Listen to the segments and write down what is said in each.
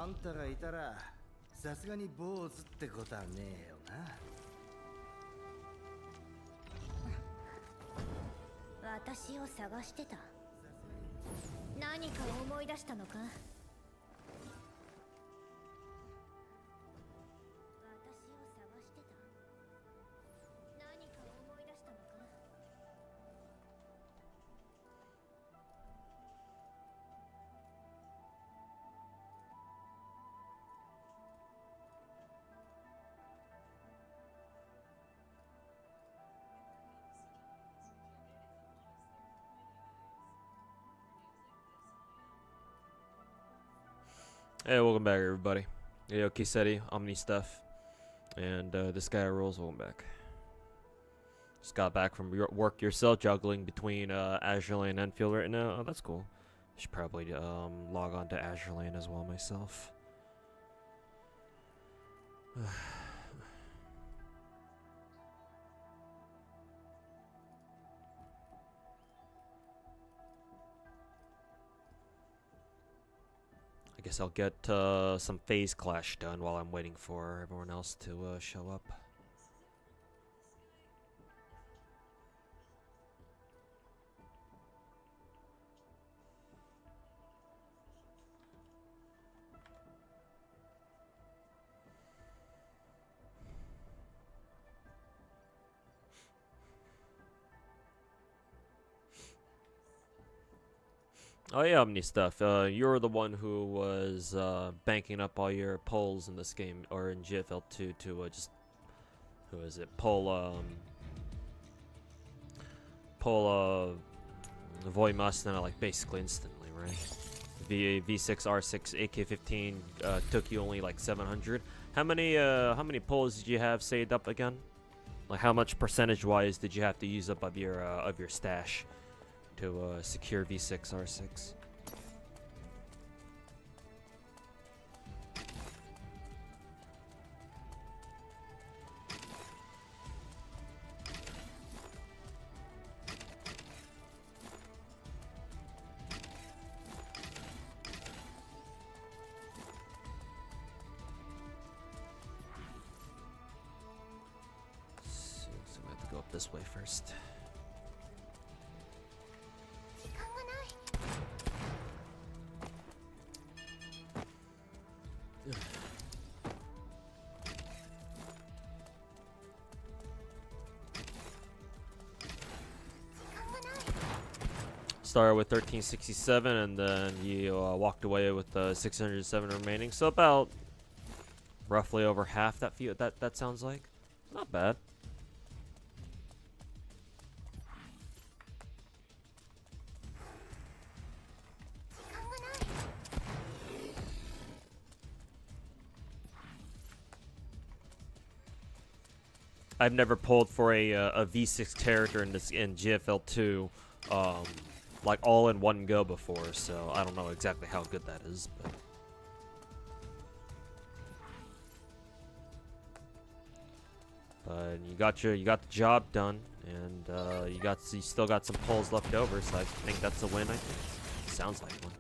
んたがいたらさすがに坊主ってことはねえよな。私を探してた。何か思い出したのか。Hey, welcome back, everybody. Yo, Kisetti, Omni Stuff, and this guy rules. Welcome back. Just got back from your work yourself, juggling between Azure Lane and Enfield right now. Oh, that's cool. Should probably log on to Azure Lane as well myself. I guess I'll get some phase clash done while I'm waiting for everyone else to show up. Oh yeah, Omni Stuff. You're the one who was banking up all your polls in this game, or in GFL2 to just, who is it? Pull Void Mustang like basically instantly, right? V6 R6 AK15 took you only like 700. How many polls did you have saved up again? Like how much percentage-wise did you have to use up of your stash to secure V6 R6? So I have to go up this way first. Started with 1367 and then you walked away with 607 remaining, so about roughly over half that sounds like. Not bad. I've never pulled for a V6 character in GFL2 like all in one go before, so I don't know exactly how good that is, but you got the job done, and you still got some pulls left over, so I think that's a win. I think sounds like one.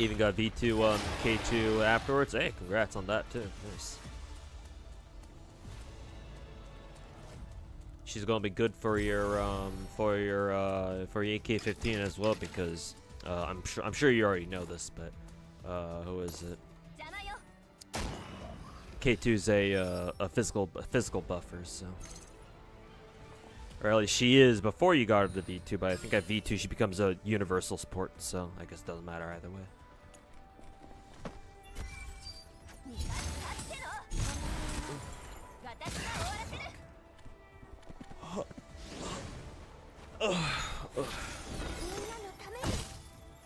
Even got V2 K2 afterwards. Hey, congrats on that too. Nice. She's gonna be good for your AK-15 as well, because I'm sure you already know this, but who is it? K2's a physical buffer, so, or at least she is before you got her to V2. But I think at V2 she becomes a universal support, so I guess it doesn't matter either way.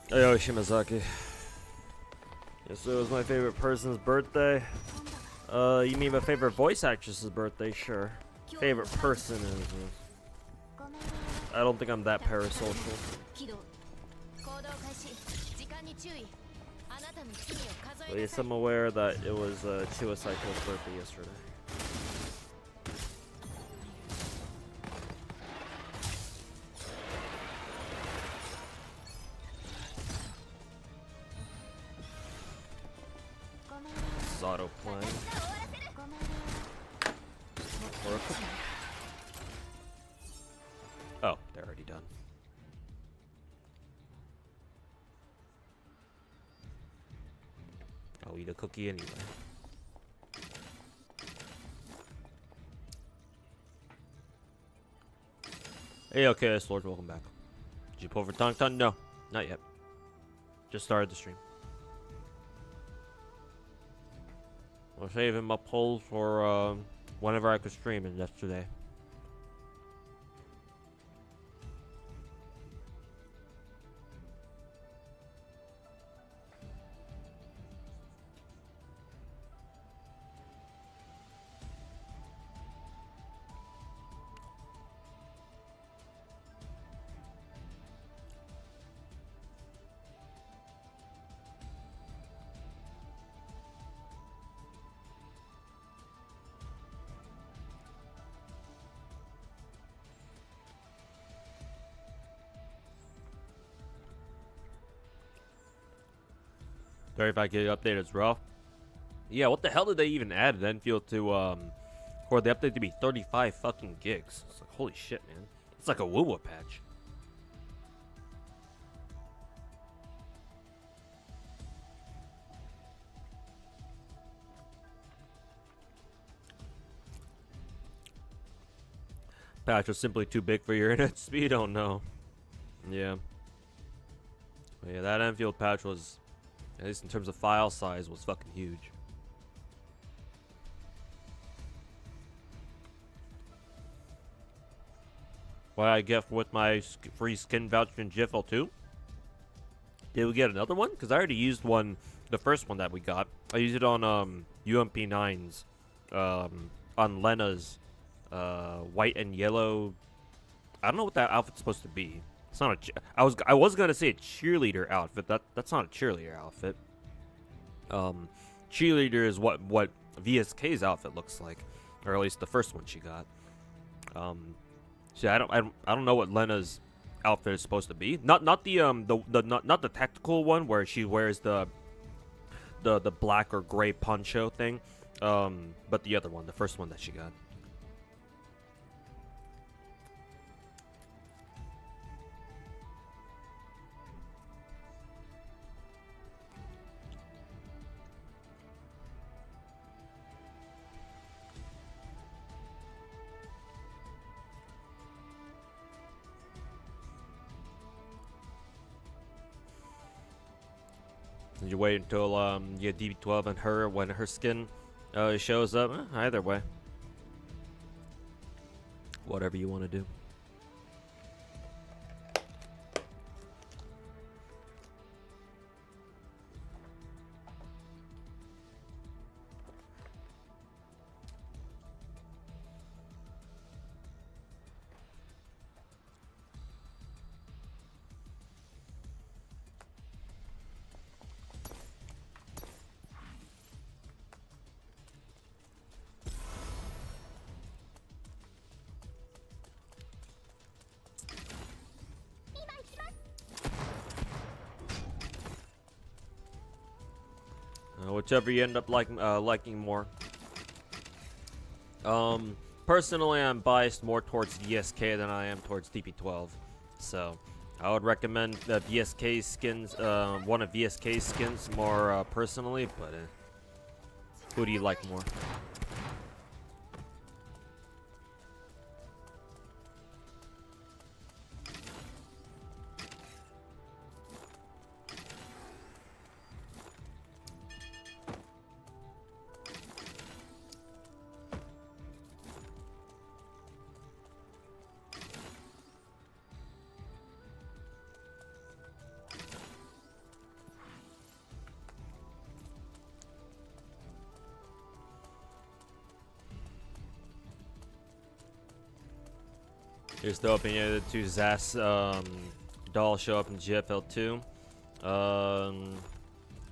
Yo, Shimazaki. Yes, it was my favorite person's birthday. You mean my favorite voice actress's birthday? Sure. Favorite person is... I don't think I'm that parasocial. But yes, I'm aware that it was Chiwa Saito's birthday yesterday. This is auto playing. Oh, they're already done. I'll eat a cookie anyway. Hey, okay, Lord, welcome back. Did you pull for Tongton? No, not yet. Just started the stream. I'm saving my polls for whenever I could stream, and that's today. Sorry if I get updated as well. Yeah, what the hell did they even add at Enfield to for the update to be 35 fucking gigs? It's like, holy shit, man. It's like a woo-woo patch. Patch was simply too big for your internet speed? Oh no. Yeah. But yeah, that Enfield patch was, at least in terms of file size, was fucking huge. What I get with my free skin voucher in GFL2? Did we get another one? Because I already used one, the first one that we got. I used it on UMP9's, on Lena's white and yellow. I don't know what that outfit's supposed to be. It's not a. I was gonna say a cheerleader outfit. That's not a cheerleader outfit. Cheerleader is what VSK's outfit looks like, or at least the first one she got. So I don't know what Lena's outfit is supposed to be. Not the tactical one where she wears the black or gray poncho thing. But the other one, the first one that she got. You wait until you get DB12 and her when her skin shows up. Either way, whatever you want to do. Whichever you end up liking more. Personally, I'm biased more towards VSK than I am towards DP12. So, I would recommend the VSK skins, one of VSK's skins more personally, but who do you like more? Here's the opening of the two ZAS dolls show up in GFL2.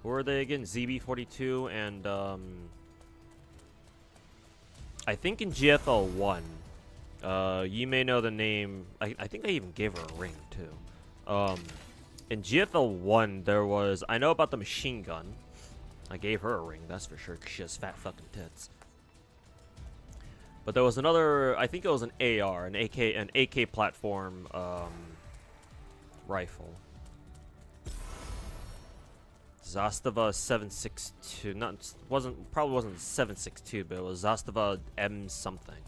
Who are they again? ZB42 and I think in GFL1. You may know the name. I think I even gave her a ring too. In GFL1 there was, I know about the machine gun. I gave her a ring, that's for sure, 'cause she has fat fucking tits. But there was another, I think it was an AR, an AK platform rifle. Zastava 762, probably wasn't 762, but it was Zastava M something.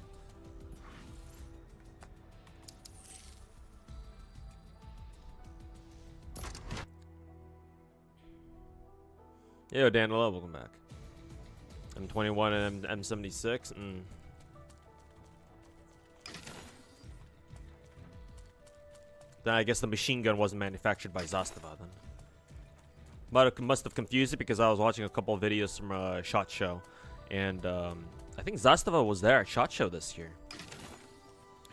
Yo, Daniel, welcome back. M21 and M76. Then I guess the machine gun wasn't manufactured by Zastava then. Must have confused it because I was watching a couple of videos from SHOT Show, and I think Zastava was there at SHOT Show this year,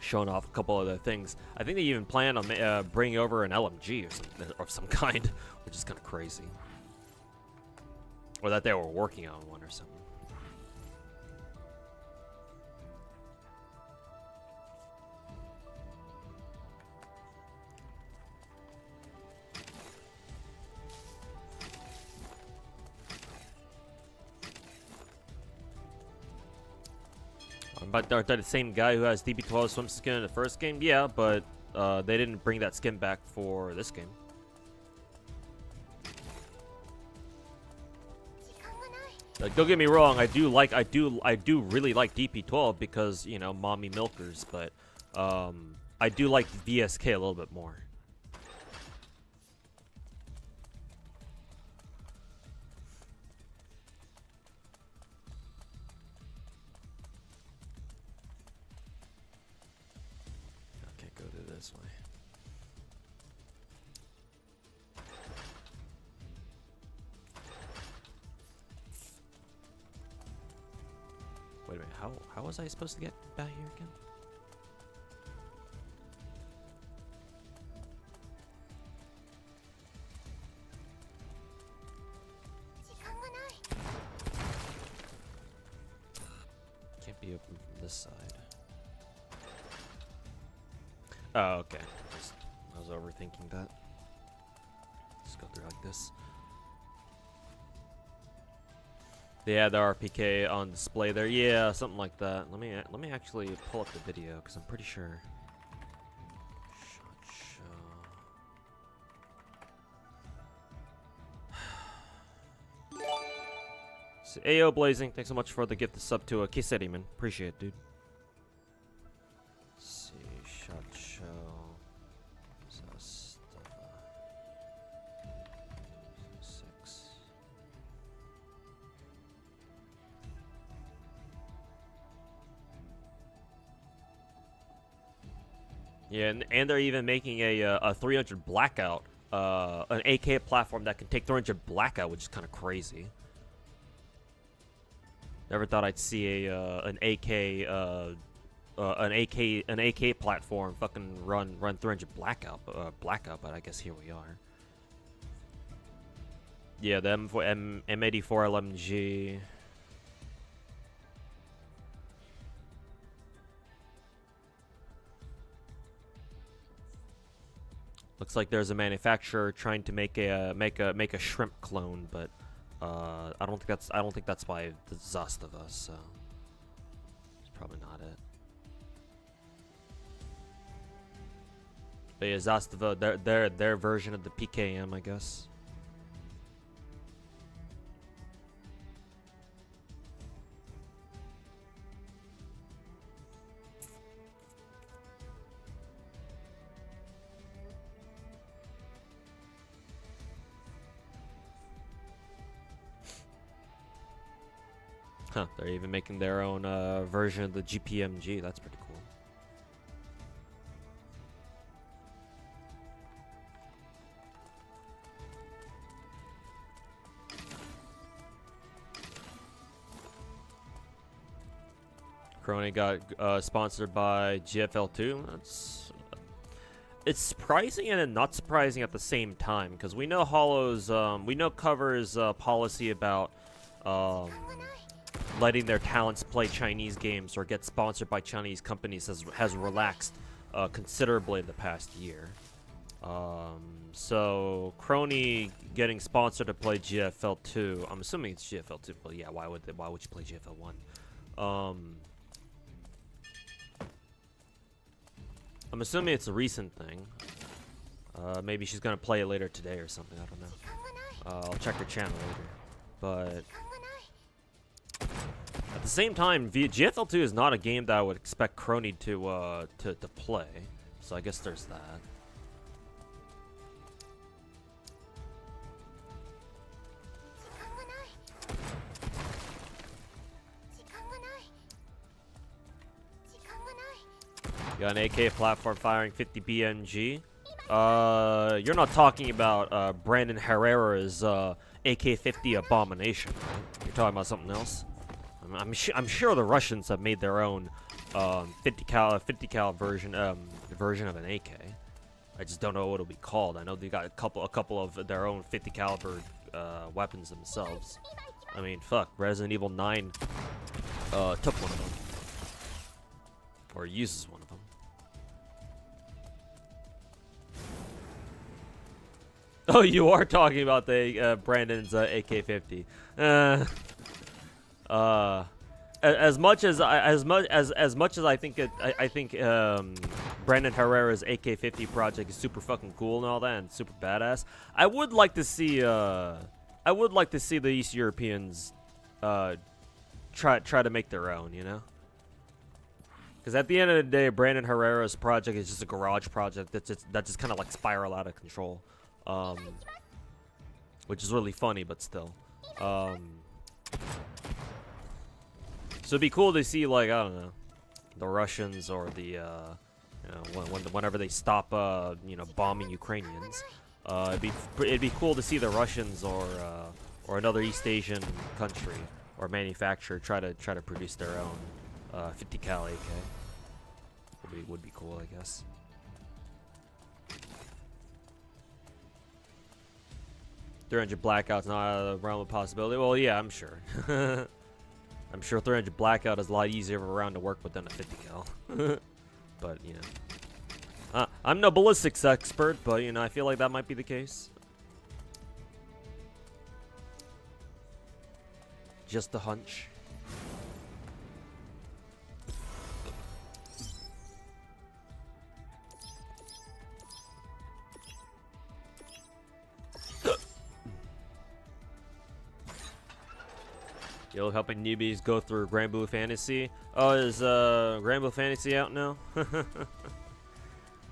showing off a couple of the things. I think they even plan on bringing over an LMG or something of some kind, which is kind of crazy, or that they were working on one or something. But are they the same guy who has DB12 swim skin in the first game? Yeah, but they didn't bring that skin back for this game. Like, don't get me wrong, I do really like DP12 because, you know, mommy milkers, but I do like VSK a little bit more. This way. Wait a minute, how was I supposed to get back here again? Can't be open from this side. Oh, okay. I was overthinking that. Just go through like this. Yeah, the RPK on display there. Yeah, something like that. Let me actually pull up the video because I'm pretty sure. SHOT Show. So, Ayo Blazing, thanks so much for the gift of sub to a Kiseri, man. Appreciate it, dude. Yeah, and they're even making a 300 blackout, an AK platform that can take 300 blackout, which is kind of crazy. Never thought I'd see an AK platform fucking run 300 blackout, but I guess here we are. Yeah, the M84 LMG. Looks like there's a manufacturer trying to make a shrimp clone, but I don't think that's by the Zastava, so it's probably not it. But yeah, Zastava, their version of the PKM, I guess. Huh, they're even making their own version of the GPMG. That's pretty cool. Crony got sponsored by GFL2. It's surprising and not surprising at the same time, because we know Hollow's we know Cover's policy about letting their talents play Chinese games or get sponsored by Chinese companies has relaxed considerably in the past year. So Crony getting sponsored to play GFL2. I'm assuming it's GFL2, but yeah, why would you play GFL1? I'm assuming it's a recent thing. Maybe she's gonna play it later today or something. I don't know. I'll check her channel later. But at the same time, GFL2 is not a game that I would expect Crony to play. So I guess there's that. You got an AK platform firing 50 BMG. You're not talking about Brandon Herrera's AK-50 abomination, right? You're talking about something else. I'm sure the Russians have made their own 50 cal version of an AK. I just don't know what it'll be called. I know they got a couple of their own 50 caliber weapons themselves. I mean, fuck, Resident Evil 9 took one of them, or uses one of them. Oh, you are talking about the Brandon's AK-50. As much as I think Brandon Herrera's AK-50 project is super fucking cool and all that, and super badass. I would like to see the East Europeans try to make their own, you know? Because at the end of the day, Brandon Herrera's project is just a garage project that just kind of like spiral out of control. Which is really funny, but still. So it'd be cool to see, like, I don't know, the Russians or the, you know, whenever they stop, you know, bombing Ukrainians. It'd be cool to see the Russians or another East Asian country or manufacturer try to produce their own 50 cal AK. Would be cool, I guess. $300 Blackout's not out of the realm of possibility. Well, yeah, I'm sure. I'm sure $300 Blackout is a lot easier of a round to work with than a 50 cal. But, you know. I'm no ballistics expert, but, you know, I feel like that might be the case. Just a hunch. You'll helping newbies go through Grand Blue Fantasy. Oh, is Grand Blue Fantasy out now?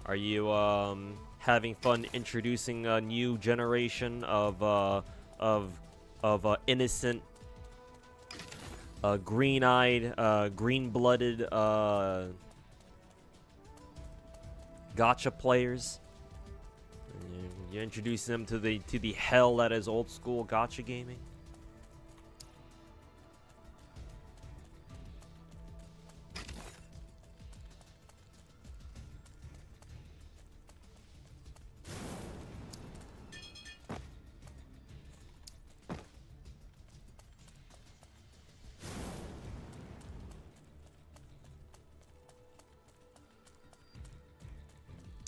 Are you having fun introducing a new generation of innocent, green-eyed, green-blooded gacha players? You're introducing them to the hell that is old school gacha gaming.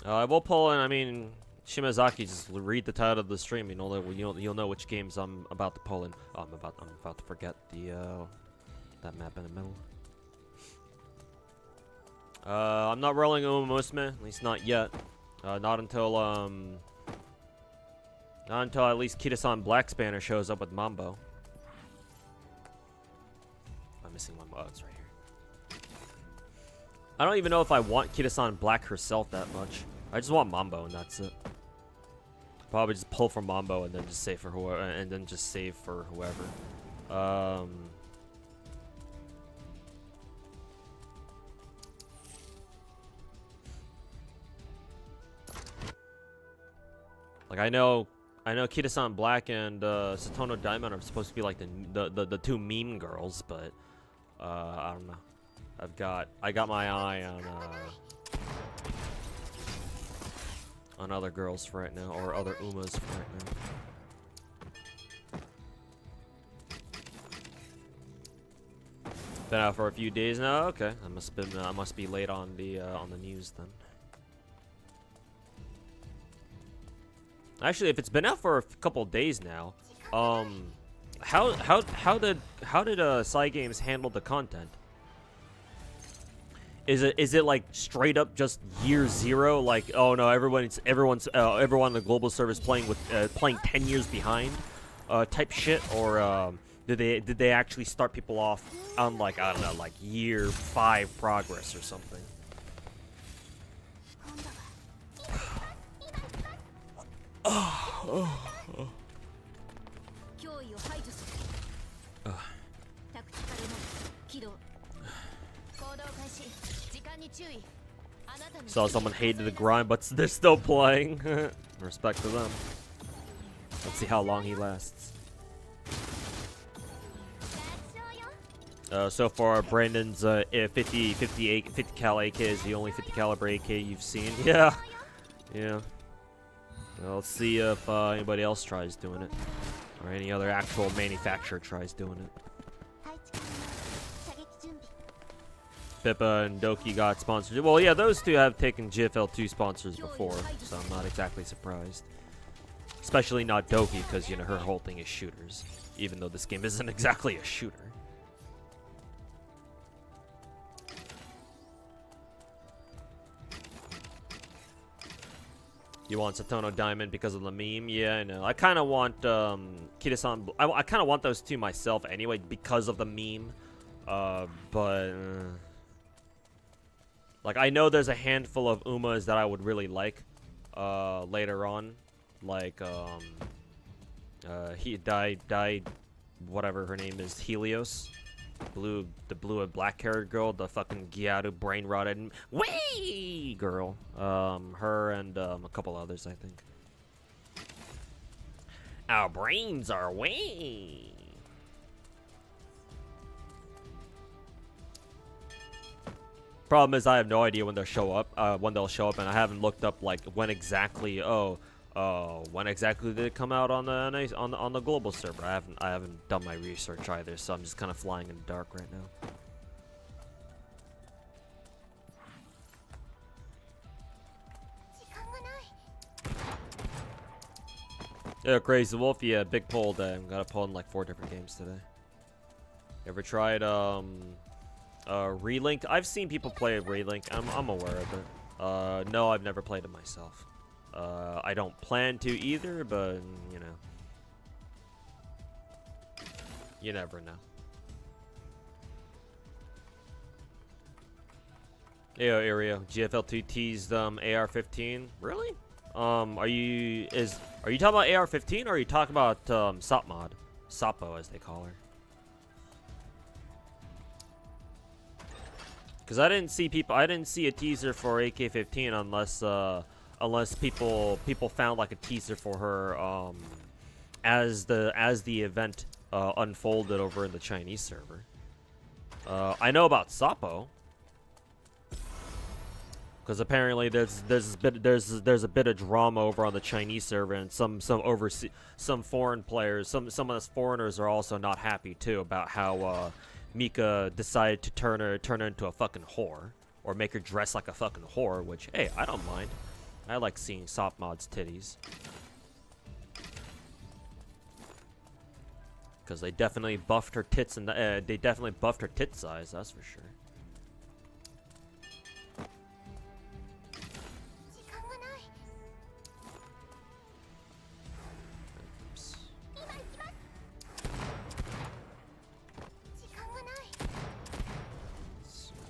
I will pull in, I mean, Shimazaki, just read the title of the stream. You know that you'll know which games I'm about to pull in. Oh, I'm about to forget the that map in the middle. I'm not rolling Uma Musume, at least not yet. Not until at least Kitasan Black Spanner shows up with Mambo. I'm missing Mambo. Oh, it's right here. I don't even know if I want Kitasan Black herself that much. I just want Mambo and that's it. Probably just pull from Mambo and then just save for whoever, and then just save for whoever. Like I know Kitasan Black and Satono Diamond are supposed to be like the two meme girls, but I don't know. I got my eye on other girls for right now, or other Umas for right now. Been out for a few days now. Okay, I must be late on the news then. Actually, if it's been out for a couple days now, how did Cygames handle the content? Is it like straight up just year zero? Like, oh no, everyone on the global server is playing 10 years behind, type shit, or did they actually start people off on like, I don't know, like year 5 progress or something? Saw someone hated the grind, but they're still playing. Respect to them. Let's see how long he lasts. So far, Brandon's 50 cal AK is the only 50 caliber AK you've seen. Yeah. Yeah. Well, let's see if anybody else tries doing it, or any other actual manufacturer tries doing it. Pippa and Doki got sponsors. Well, yeah, those two have taken GFL2 sponsors before, so I'm not exactly surprised. Especially not Doki, because, you know, her whole thing is shooters, even though this game isn't exactly a shooter. You want Satono Diamond because of the meme? Yeah, I know. I kind of want Kitasan. I kind of want those two myself anyway because of the meme. But like I know there's a handful of Umas that I would really like later on, like he died whatever her name is, Helios. The blue and black haired girl, the fucking Gyaru brain rotted wee girl. Her and a couple others, I think. Our brains are wee. Problem is, I have no idea when they'll show up. And I haven't looked up like when exactly. When exactly did it come out on the global server? I haven't done my research either, so I'm just kind of flying in the dark right now. Yeah, Crazy Wolf. Yeah, big poll day. I'm gonna pull in like 4 different games today. Ever tried Relink? I've seen people play Relink. I'm aware of it. No, I've never played it myself. I don't plan to either, but, you know. You never know. Yo, Aereo, GFL2 teased AR-15. Really? Are you talking about AR-15 or are you talking about Sopmod? Sapo, as they call her. Because I didn't see a teaser for AK-15 unless people found like a teaser for her as the event unfolded over in the Chinese server. I know about Sapo because apparently there's a bit of drama over on the Chinese server, and some foreign players, some of us foreigners are also not happy too about how Mika decided to turn her into a fucking whore, or make her dress like a fucking whore, which, hey, I don't mind. I like seeing Sop Mod's titties. Because they definitely buffed her tits and they definitely buffed her tit size, that's for sure. Oops.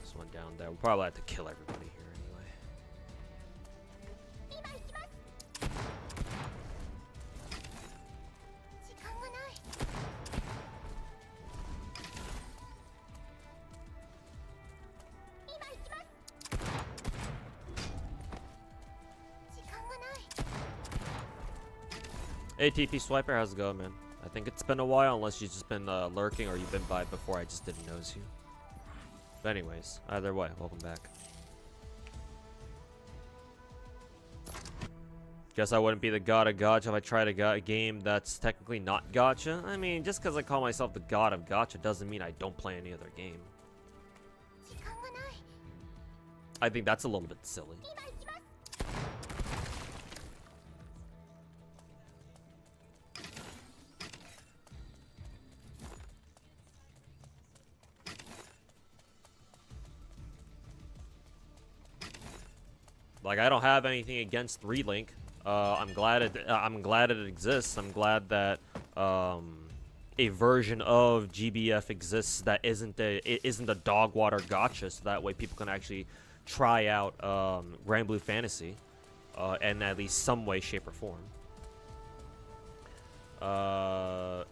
This one down there. We'll probably have to kill everybody here anyway. Hey TP Swiper, how's it going, man? I think it's been a while, unless you've just been lurking or you've been by before. I just didn't notice you. But anyways, either way, welcome back. Guess I wouldn't be the god of gacha if I tried a game that's technically not gacha. I mean, just because I call myself the god of gacha doesn't mean I don't play any other game. I think that's a little bit silly. Like, I don't have anything against Relink. I'm glad it exists. I'm glad that a version of GBF exists that isn't a dog water gacha, so that way people can actually try out Grand Blue Fantasy in at least some way, shape, or form.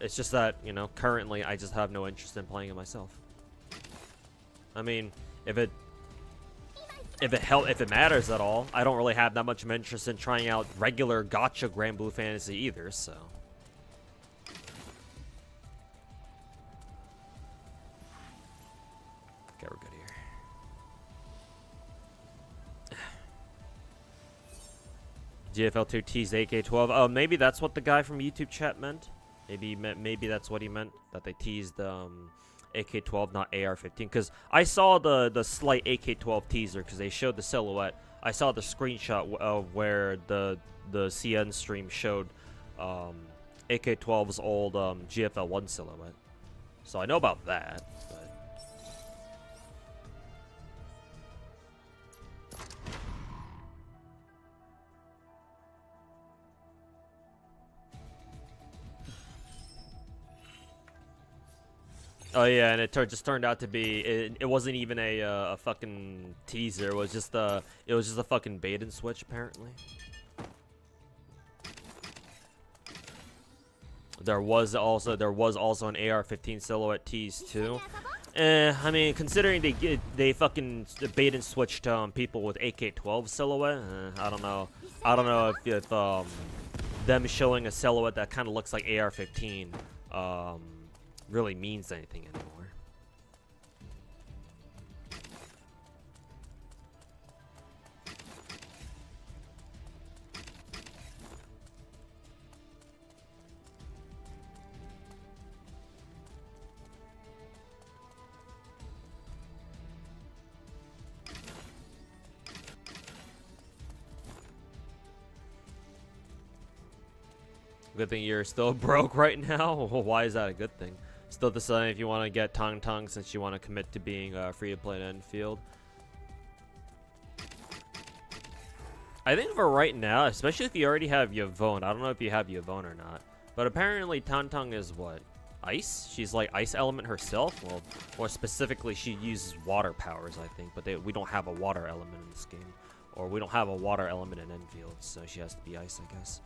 It's just that, you know, currently I just have no interest in playing it myself. I mean, if it matters at all, I don't really have that much of an interest in trying out regular gacha Grand Blue Fantasy either, so. Okay, we're good here. GFL2 teased AK12. Oh, maybe that's what the guy from YouTube chat meant. Maybe that's what he meant, that they teased AK-12, not AR-15, because I saw the slight AK-12 teaser because they showed the silhouette. I saw the screenshot of where the CN stream showed AK-12's old GFL1 silhouette, so I know about that. But oh yeah, and it just turned out to be it wasn't even a fucking teaser. It was just a fucking bait and switch apparently. There was also an AR-15 silhouette tease too. I mean, considering they fucking bait and switched people with AK-12 silhouette, I don't know if them showing a silhouette that kind of looks like AR-15 really means anything anymore. Good thing you're still broke right now. Why is that a good thing? Still deciding if you want to get Tong Tong since you want to commit to being free to play in Enfield. I think for right now, especially if you already have Yvonne, I don't know if you have Yvonne or not, but apparently Tong Tong is what? Ice? She's like ice element herself? Well, or specifically she uses water powers, I think, but we don't have a water element in this game. Or we don't have a water element in Enfield, so she has to be ice, I guess.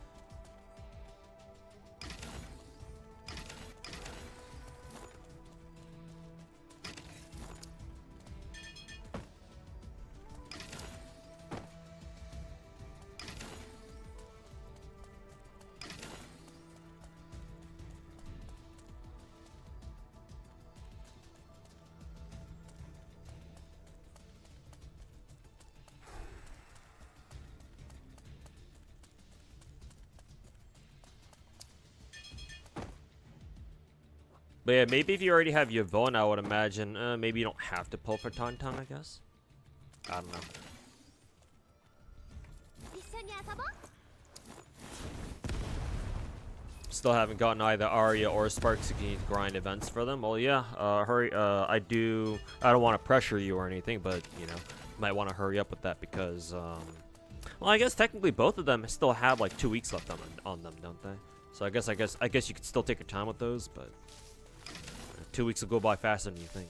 But yeah, maybe if you already have Yvonne, I would imagine, maybe you don't have to pull for Tong Tong, I guess. I don't know. Still haven't gotten either Arya or Sparks. If you need to grind events for them, well, yeah. Hurry. I don't want to pressure you or anything, but you know, might want to hurry up with that because, well, I guess technically both of them still have like 2 weeks left on them, don't they? So I guess you could still take your time with those, but 2 weeks will go by faster than you think.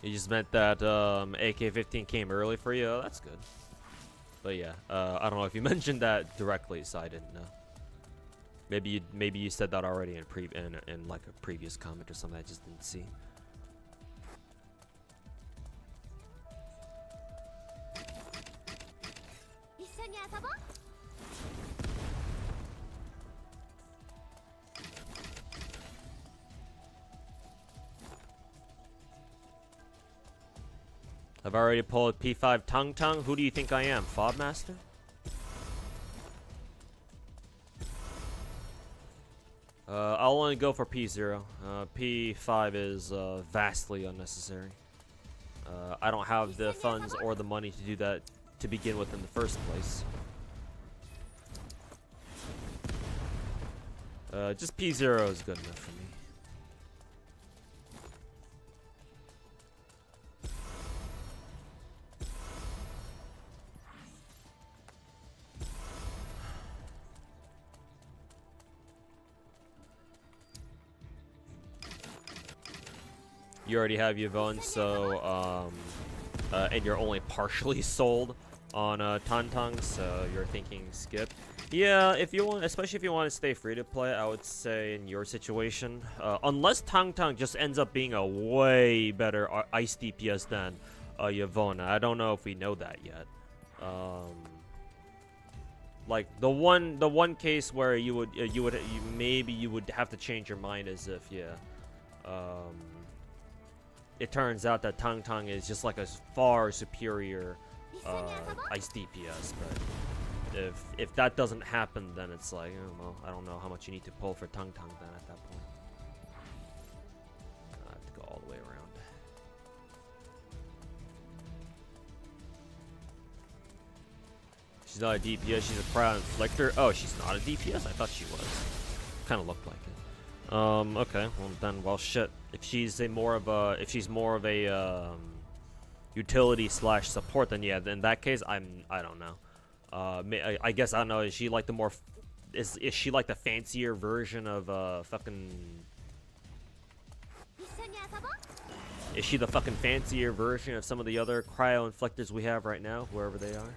You just meant that AK-15 came early for you. Oh, that's good. But yeah, I don't know if you mentioned that directly, so I didn't know. Maybe you said that already in like a previous comment or something I just didn't see. I've already pulled P5 Tung Tung. Who do you think I am? Fob Master? I'll only go for P0. P5 is vastly unnecessary. I don't have the funds or the money to do that to begin with in the first place. Just P0 is good enough for me. You already have Yvonne, so and you're only partially sold on Tantang, so you're thinking skip. Yeah, if you want, especially if you want to stay free to play, I would say in your situation, unless Tantang just ends up being a way better ice DPS than Yvonne. I don't know if we know that yet. Like the one case where you would have to change your mind is if it turns out that Tang Tang is just like a far superior ice DPS, but if that doesn't happen, then it's like, well, I don't know how much you need to pull for Tang Tang then at that point. I have to go all the way around. She's not a DPS, she's a crowd inflictor. Oh, she's not a DPS? I thought she was. Kind of looked like it. Okay, well then, well shit. If she's more of a utility / support, then yeah, in that case, I don't know. I guess I don't know. Is she like the more? Is she like the fancier version of fucking? Is she the fucking fancier version of some of the other cryo inflictors we have right now, wherever they are?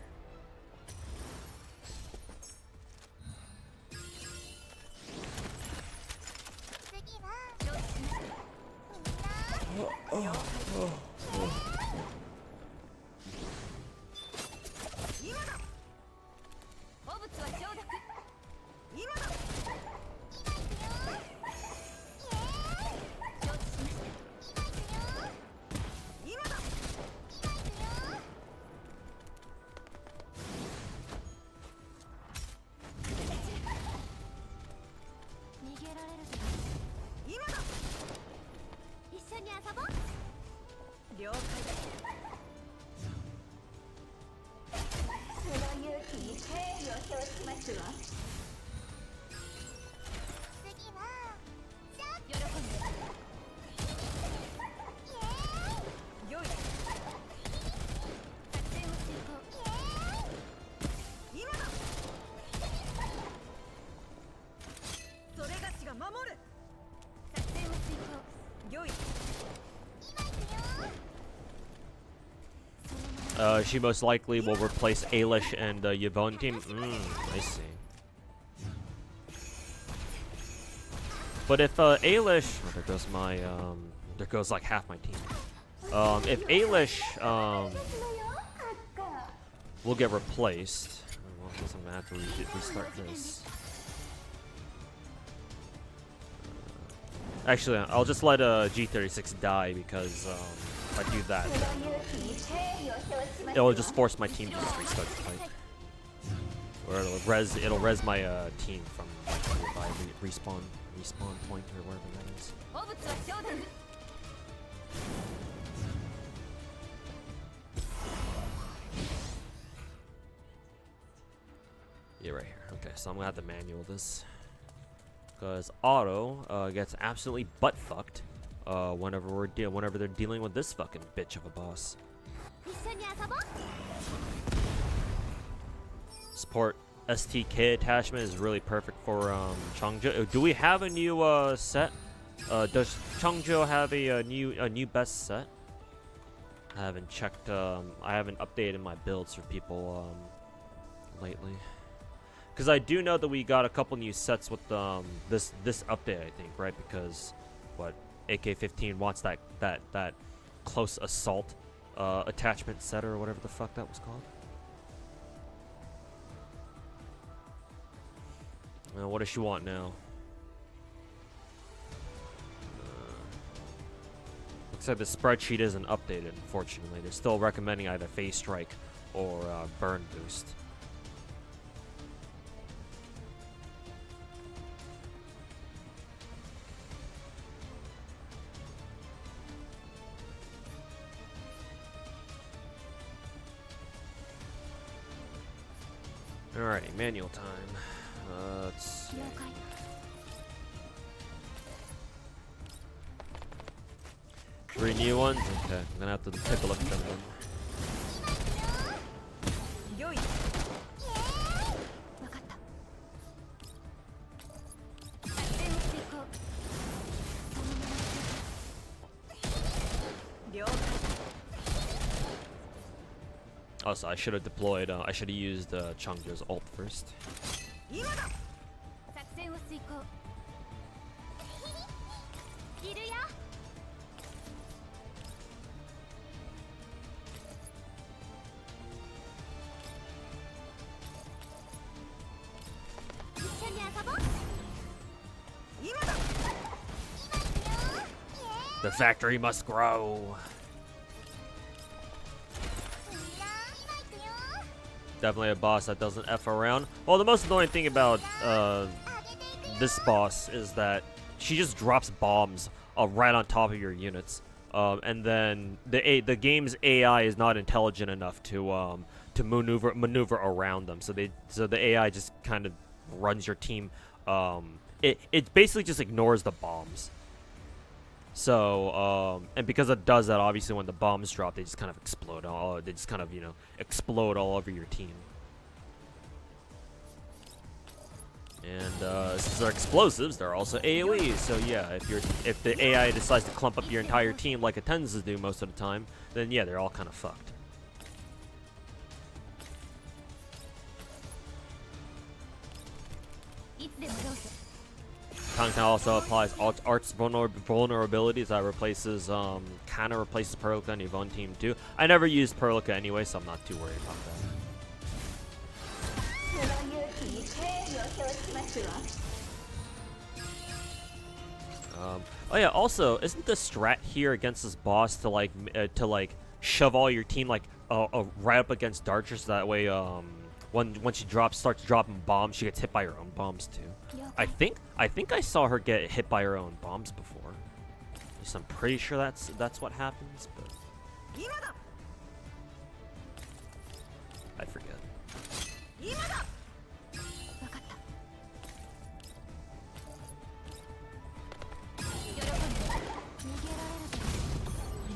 She most likely will replace Ailish and Yvonne team. I see. But if Ailish, oh, there goes my there goes like half my team. If Ailish will get replaced, well, I guess I'm gonna have to restart this. Actually, I'll just let G36 die because if I do that, then it'll just force my team to just restart the fight. Or it'll res my team from like a nearby respawn point or wherever that is. Yeah, right here. Okay, so I'm gonna have to manual this because auto gets absolutely butt fucked whenever they're dealing with this fucking bitch of a boss. Support STK attachment is really perfect for Changzhou. Do we have a new set? Does Changzhou have a new best set? I haven't checked. I haven't updated my builds for people lately. Because I do know that we got a couple new sets with this update, I think, right? Because what AK-15 wants that close assault attachment set or whatever the fuck that was called. What does she want now? Looks like the spreadsheet isn't updated, unfortunately. They're still recommending either phase strike or burn boost. Alrighty, manual time. Let's see. 3 new ones? Okay, I'm gonna have to take a look at them then. Also, I should have deployed, I should have used Changzhou's ult first. The factory must grow. Definitely a boss that doesn't F around. Well, the most annoying thing about this boss is that she just drops bombs right on top of your units, and then the game's AI is not intelligent enough to maneuver around them. So the AI just kind of runs your team. It basically just ignores the bombs. So, and because it does that, obviously when the bombs drop, they just kind of explode. They just kind of, you know, explode all over your team. And since they're explosives, they're also AoEs. So yeah, if the AI decides to clump up your entire team like it tends to do most of the time, then yeah, they're all kind of fucked. Content also applies arts vulnerabilities that replaces kind of replaces Perlica and Yvonne team too. I never used Perlica anyway, so I'm not too worried about that. Oh yeah, also, isn't the strat here against this boss to like shove all your team like right up against Darcher, so that way when she starts dropping bombs, she gets hit by her own bombs too. I think I saw her get hit by her own bombs before. At least I'm pretty sure that's what happens, but I forget.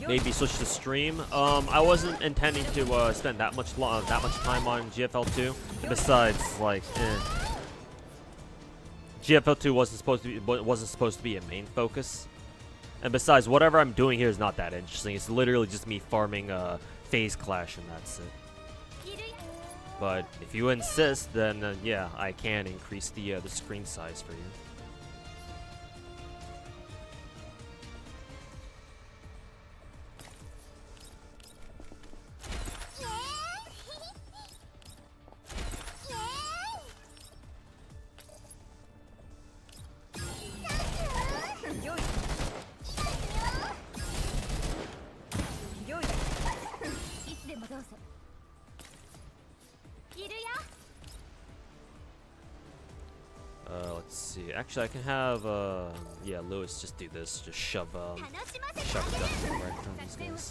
Maybe switch to stream. I wasn't intending to spend that much time on GFL2. And besides, like, GFL2 wasn't supposed to be a main focus. And besides, whatever I'm doing here is not that interesting. It's literally just me farming phase clash, and that's it. But if you insist, then yeah, I can increase the screen size for you. どうぞ。いるよ。 Let's see. Actually, I can have yeah, Lewis just do this. Just shove a gun right from these guys. Let's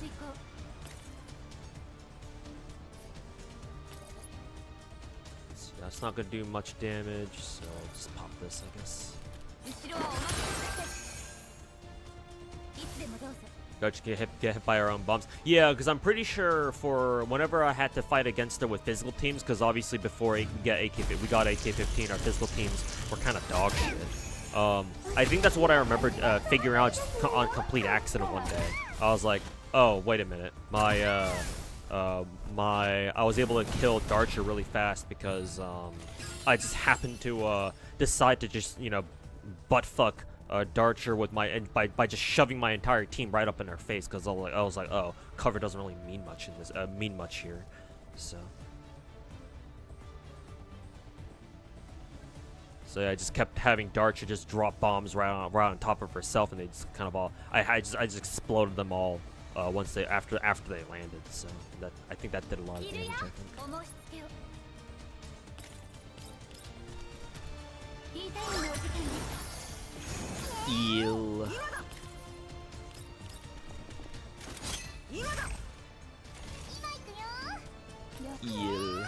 see, that's not gonna do much damage, so I'll just pop this, I guess. Don't you get hit by our own bombs? Yeah, because I'm pretty sure for whenever I had to fight against her with physical teams, because obviously before we got AK-15, our physical teams were kind of dog shit. I think that's what I remember figuring out just on complete accident one day. I was like, oh, wait a minute, I was able to kill Darcher really fast because I just happened to decide to just butt fuck Darcher with by just shoving my entire team right up in their face, because I was like, oh, cover doesn't really mean much in this here, so yeah, I just kept having Darcher just drop bombs right on top of herself, and they just kind of all I just exploded them all once after they landed. So that I think that did a lot of damage. I think. Eel. Eel.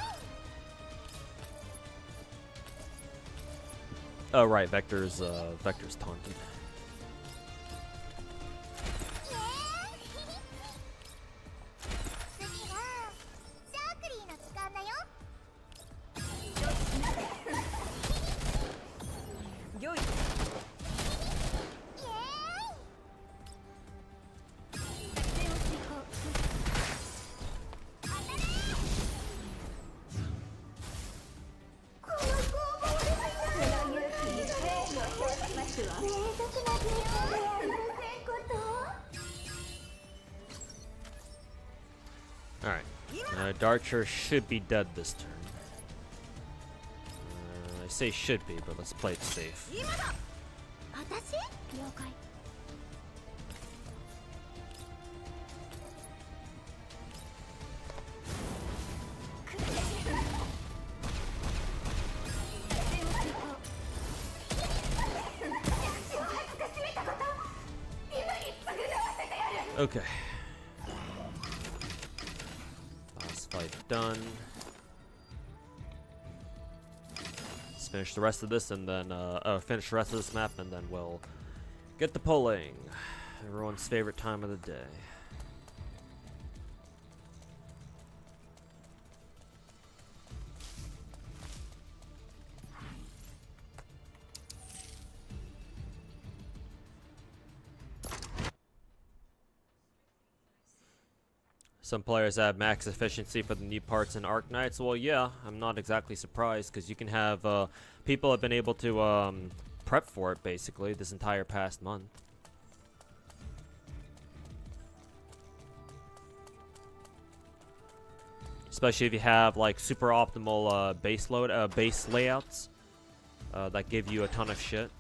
Oh right, Vector's taunted. Alright. Darcher should be dead this turn. I say should be, but let's play it safe. Okay. Last fight done. Let's finish the rest of this and then finish the rest of this map and then we'll get the polling. Everyone's favorite time of the day. Some players have max efficiency for the new parts in Arc Knights. Well, yeah, I'm not exactly surprised because you can have people have been able to prep for it basically this entire past month. Especially if you have like super optimal base layouts that give you a ton of shit.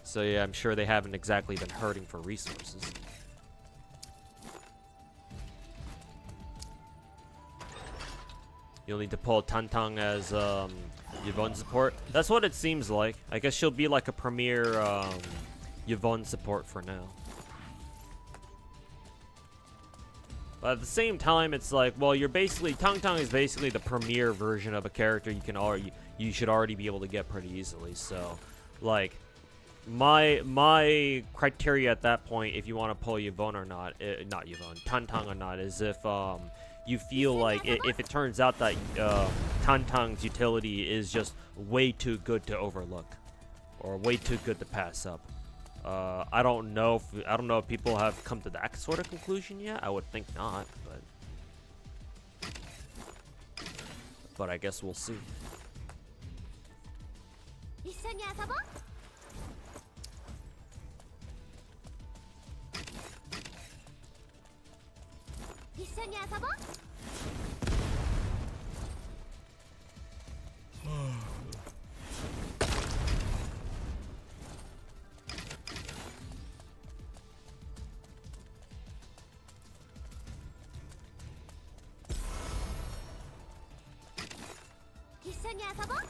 So yeah, I'm sure they haven't exactly been hurting for resources. You'll need to pull Tantang as Yvonne support. That's what it seems like. I guess she'll be like a premier Yvonne support for now. But at the same time, it's like, well, you're basically Tantang is basically the premier version of a character you should already be able to get pretty easily. So, like. My criteria at that point, if you want to pull Yvonne or not, not Yvonne, Tantang or not, is if you feel like if it turns out that Tantang's utility is just way too good to overlook, or way too good to pass up. I don't know if people have come to that sort of conclusion yet. I would think not, but I guess we'll see. 緒に遊ぼう。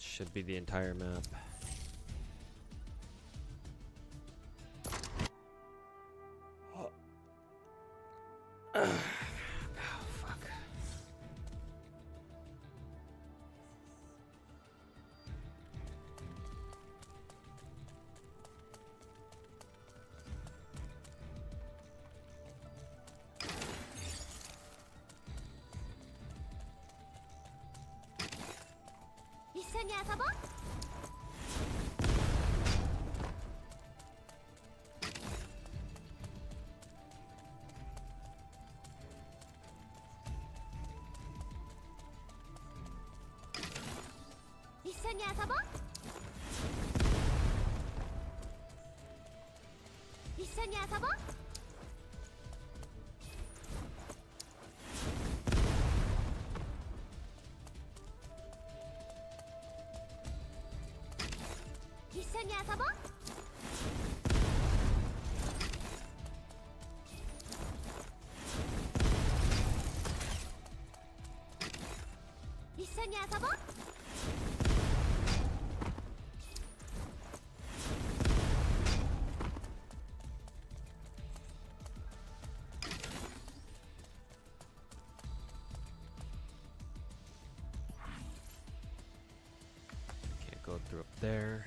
Should be the entire map. Oh, fuck. Can't go through up there.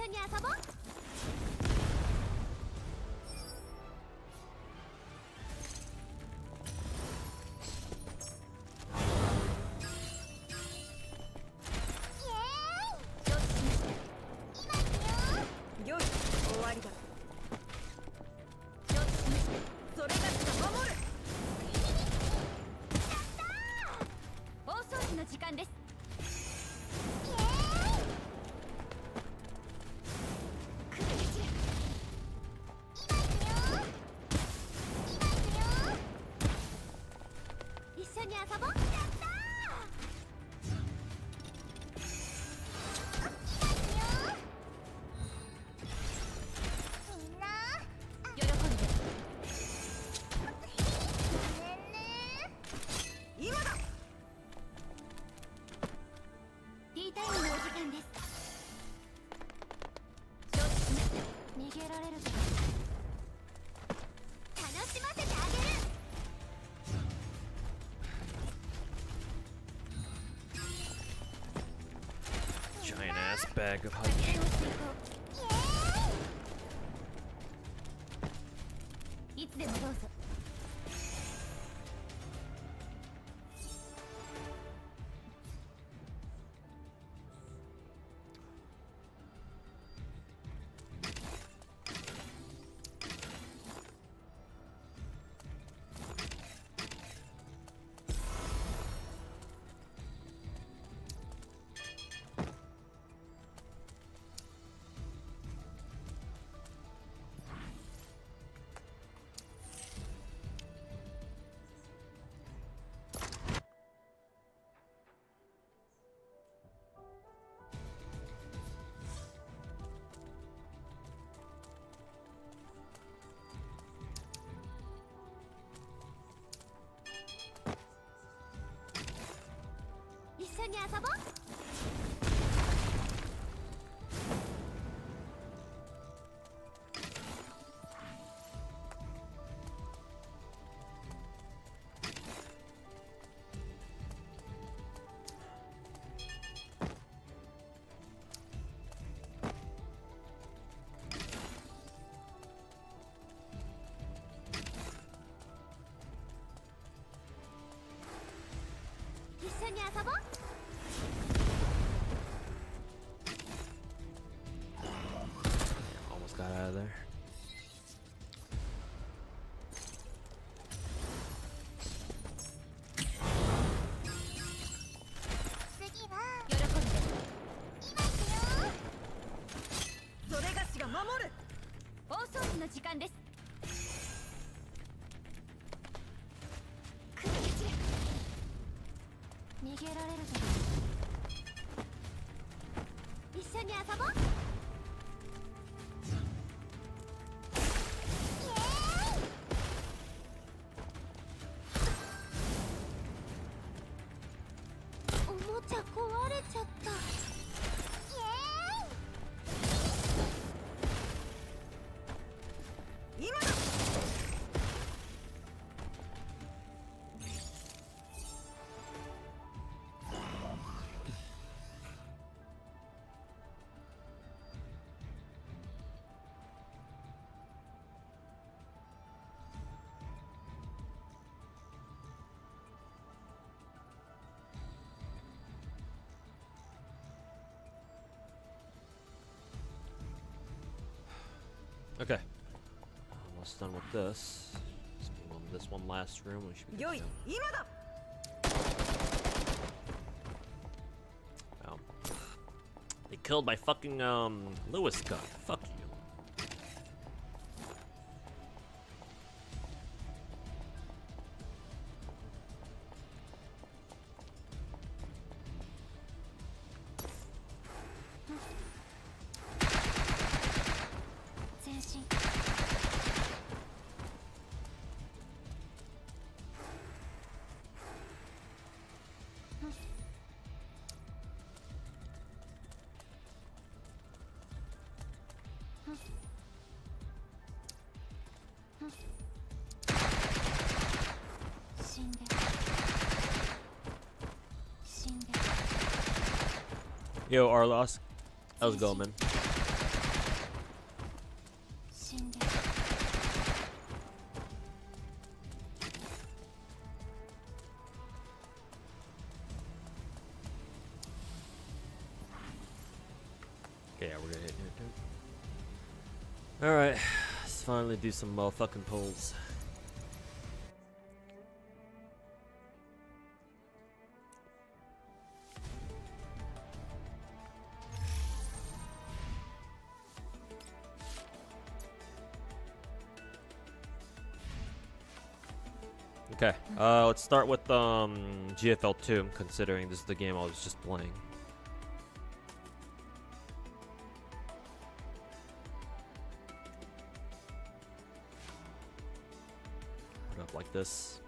緒に遊ぼう。Giant ass bag of honey. いつでもどうぞ。一緒に遊ぼう。一緒に遊ぼう。Almost got out of there. Okay. Almost done with this. Let's move on to this one last room. We should be good to go. Oh. They killed my fucking Lewis gun. Fuck you. Yo, Arlos. How's it going, man? Alright, let's finally do some motherfucking polls. Okay, let's start with GFL2, considering this is the game I was just playing. Put it up like this.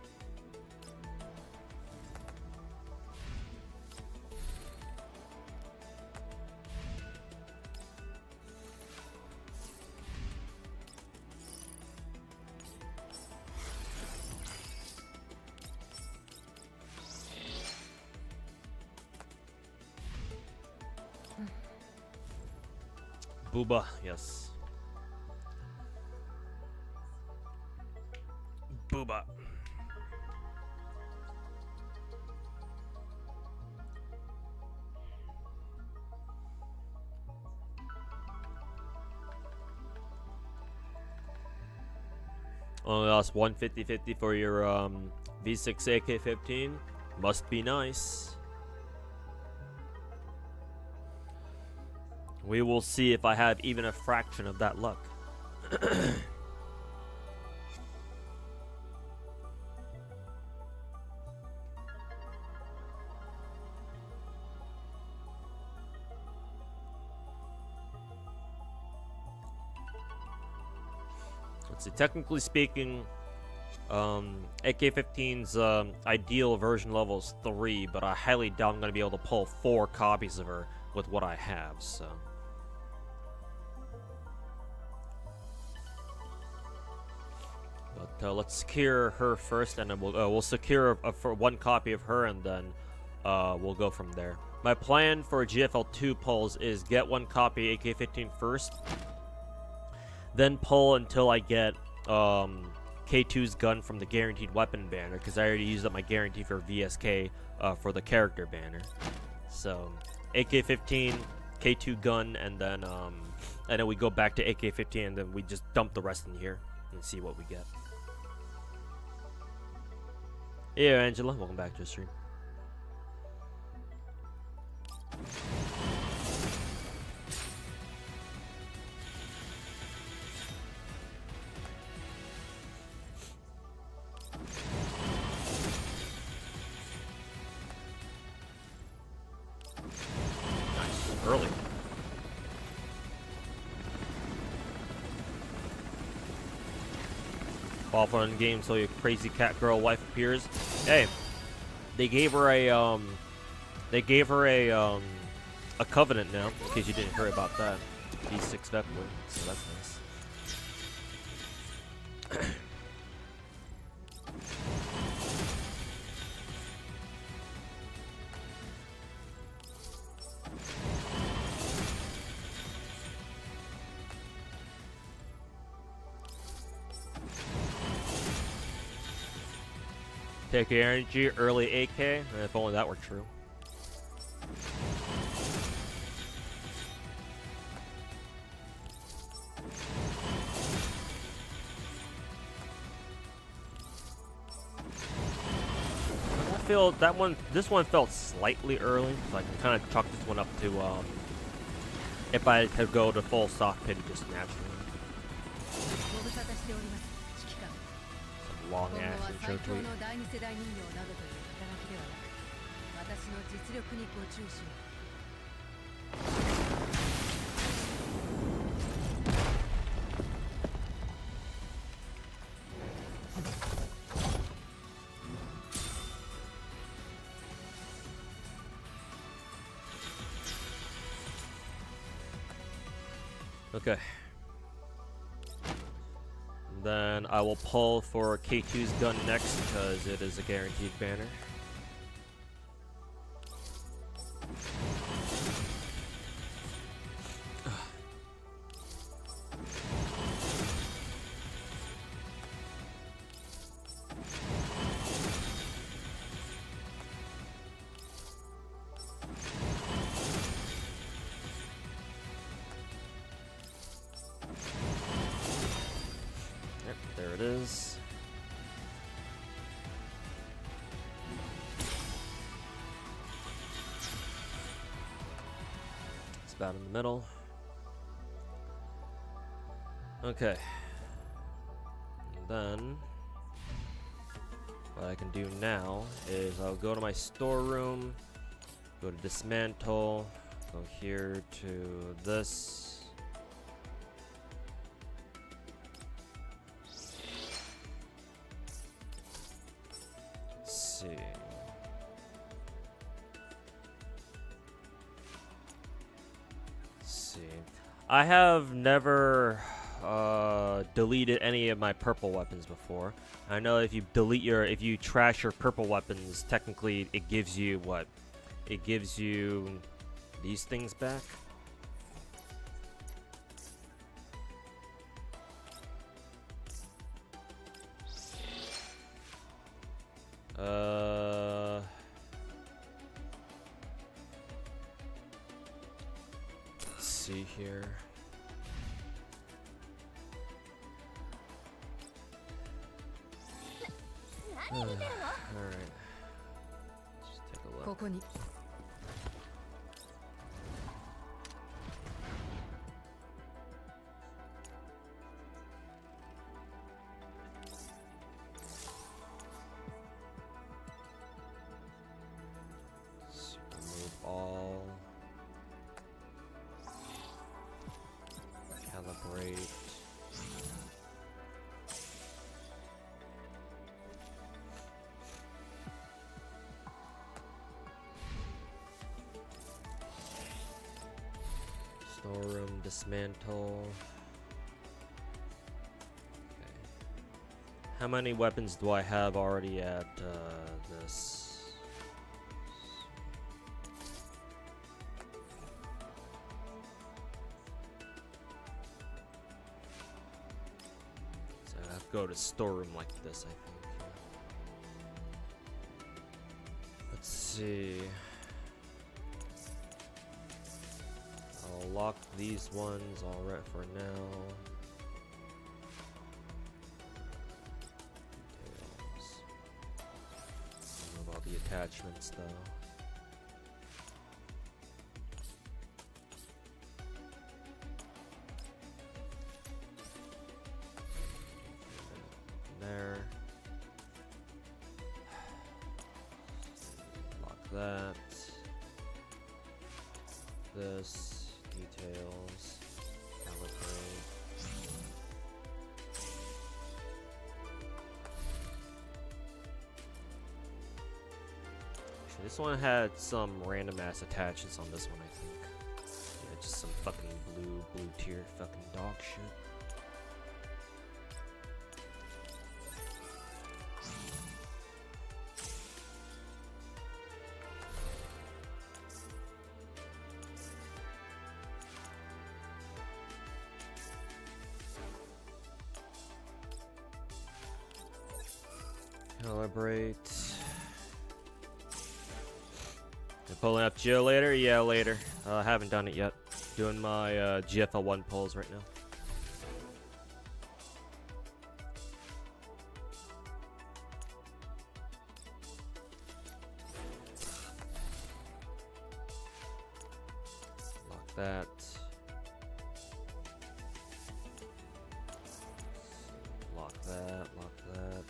Booba, yes. Booba. Only lost 150-50 for your V6 AK-15. Must be nice. We will see if I have even a fraction of that luck. Let's see, technically speaking, AK-15's ideal version level is 3, but I highly doubt I'm going to be able to pull 4 copies of her with what I have, so... But let's secure her first, and then we'll secure for 1 copy of her, and then we'll go from there. My plan for GFL2 pulls is get 1 copy AK-15 first, then pull until I get K2's gun from the guaranteed weapon banner, because I already used up my guarantee for VSK for the character banner. So AK-15, K2 gun, and then we go back to AK-15, and then we just dump the rest in here and see what we get. Yeah, Angela, welcome back to the stream. Nice, early. Off on game so your crazy cat girl wife appears. Hey, they gave her a covenant now, in case you didn't hear about that. V6 Veteran, so that's nice. Take your energy, early AK, and if only that were true. This one felt slightly early, so I can kind of chalk this one up to if I could go to full soft pity just naturally. Some long ass intro tweet. Okay. Then I will pull for K2's gun next because it is a guaranteed banner. There it is. It's about in the middle. Okay. And then what I can do now is I'll go to my storeroom, go to dismantle, go here to this. Let's see. I have never deleted any of my purple weapons before. I know if you if you trash your purple weapons, technically it gives you what? It gives you these things back. Let's see here. All right. Just take a look. Remove all. Calibrate. Storeroom, dismantle. Okay. How many weapons do I have already at this? So I have to go to storeroom like this, I think. Let's see. I'll lock these ones all right for now. Details. Remove all the attachments though. There. Lock that. This. Details, calibrate. Actually, this one had some random ass attachments on this one, I think. Yeah, just some fucking blue tier fucking dog shit. Calibrate. You're pulling up Geo later? Yeah, later. I haven't done it yet. Doing my GFL1 pulls right now. Lock that. Lock that, lock that.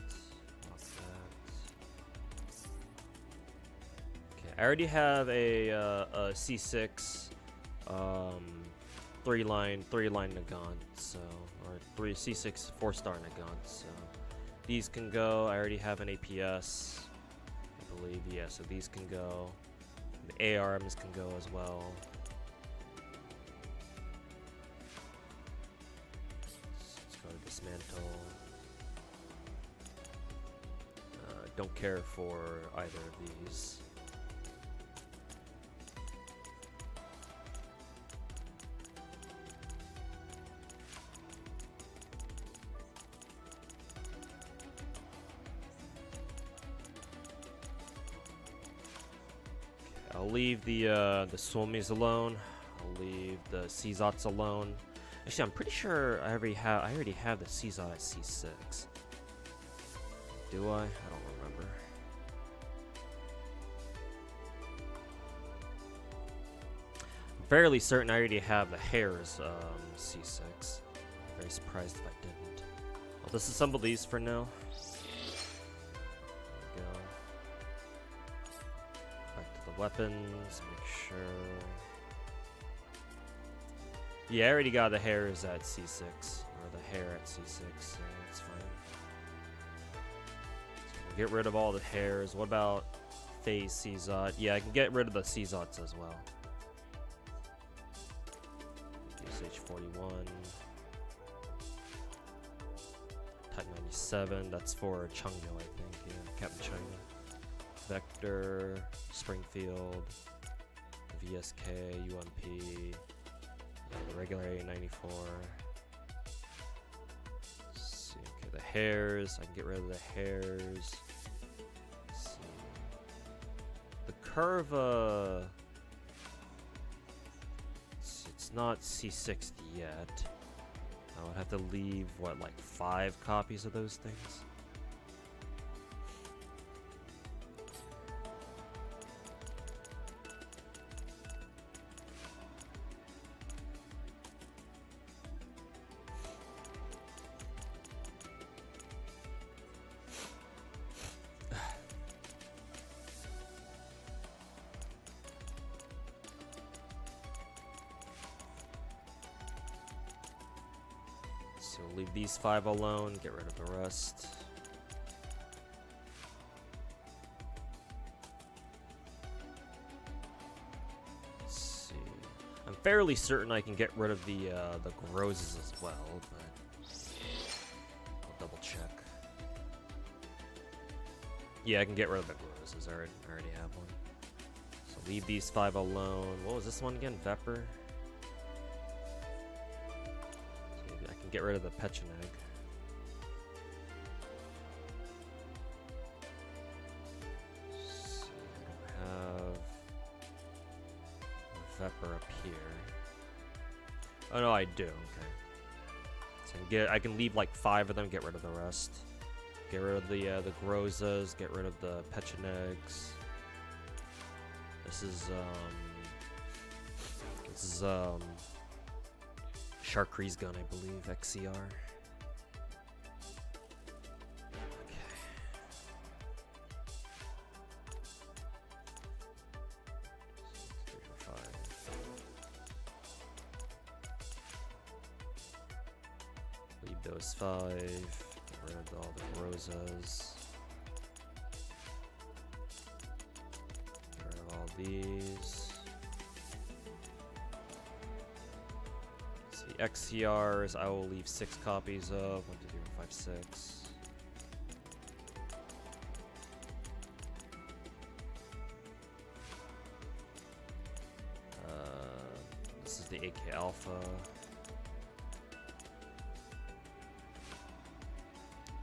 I already have a C6 three line Nagant, so or C6 4-star Nagant, so these can go. I already have an APS, I believe, yeah, so these can go. The ARMs can go as well. Let's go to dismantle. Don't care for either of these. I'll leave the Suomis alone. I'll leave the Czots alone. Actually, I'm pretty sure I already have the CZOT at C6. Do I? I don't remember. I'm fairly certain I already have the Hares C6. Very surprised if I didn't. I'll disassemble these for now. There we go. Back to the weapons. Make sure. Yeah, I already got the Hares at C6, or the Hare at C6, so that's fine. So we'll get rid of all the Hares. What about Phase CZOT? Yeah, I can get rid of the CZOTs as well. H41. Type 97, that's for Chengyo, I think, yeah, Captain China. Vector, Springfield, VSK, UMP. The regular A94. Let's see, okay, the Hares. I can get rid of the Hares. Let's see. The Curva. It's not C60 yet. I would have to leave, what, like 5 copies of those things? So leave these 5 alone, get rid of the rest. Let's see. I'm fairly certain I can get rid of the Grozes as well, but I'll double check. Yeah, I can get rid of the Grozes. I already have one. So leave these 5 alone. What was this one again? Vepper? Get rid of the Pecheneg. So I have Vepper up here. Oh no, I do. Okay. So I can leave like 5 of them. Get rid of the rest. Get rid of the Grozas. Get rid of the Pechenegs. This is Sharkree's gun, I believe, XCR. Okay. Leave those 5. Get rid of all the Grozas. Get rid of all these. XCRs, I will leave 6 copies of. 1, 2, 3, 4, 5, 6. This is the AK Alpha.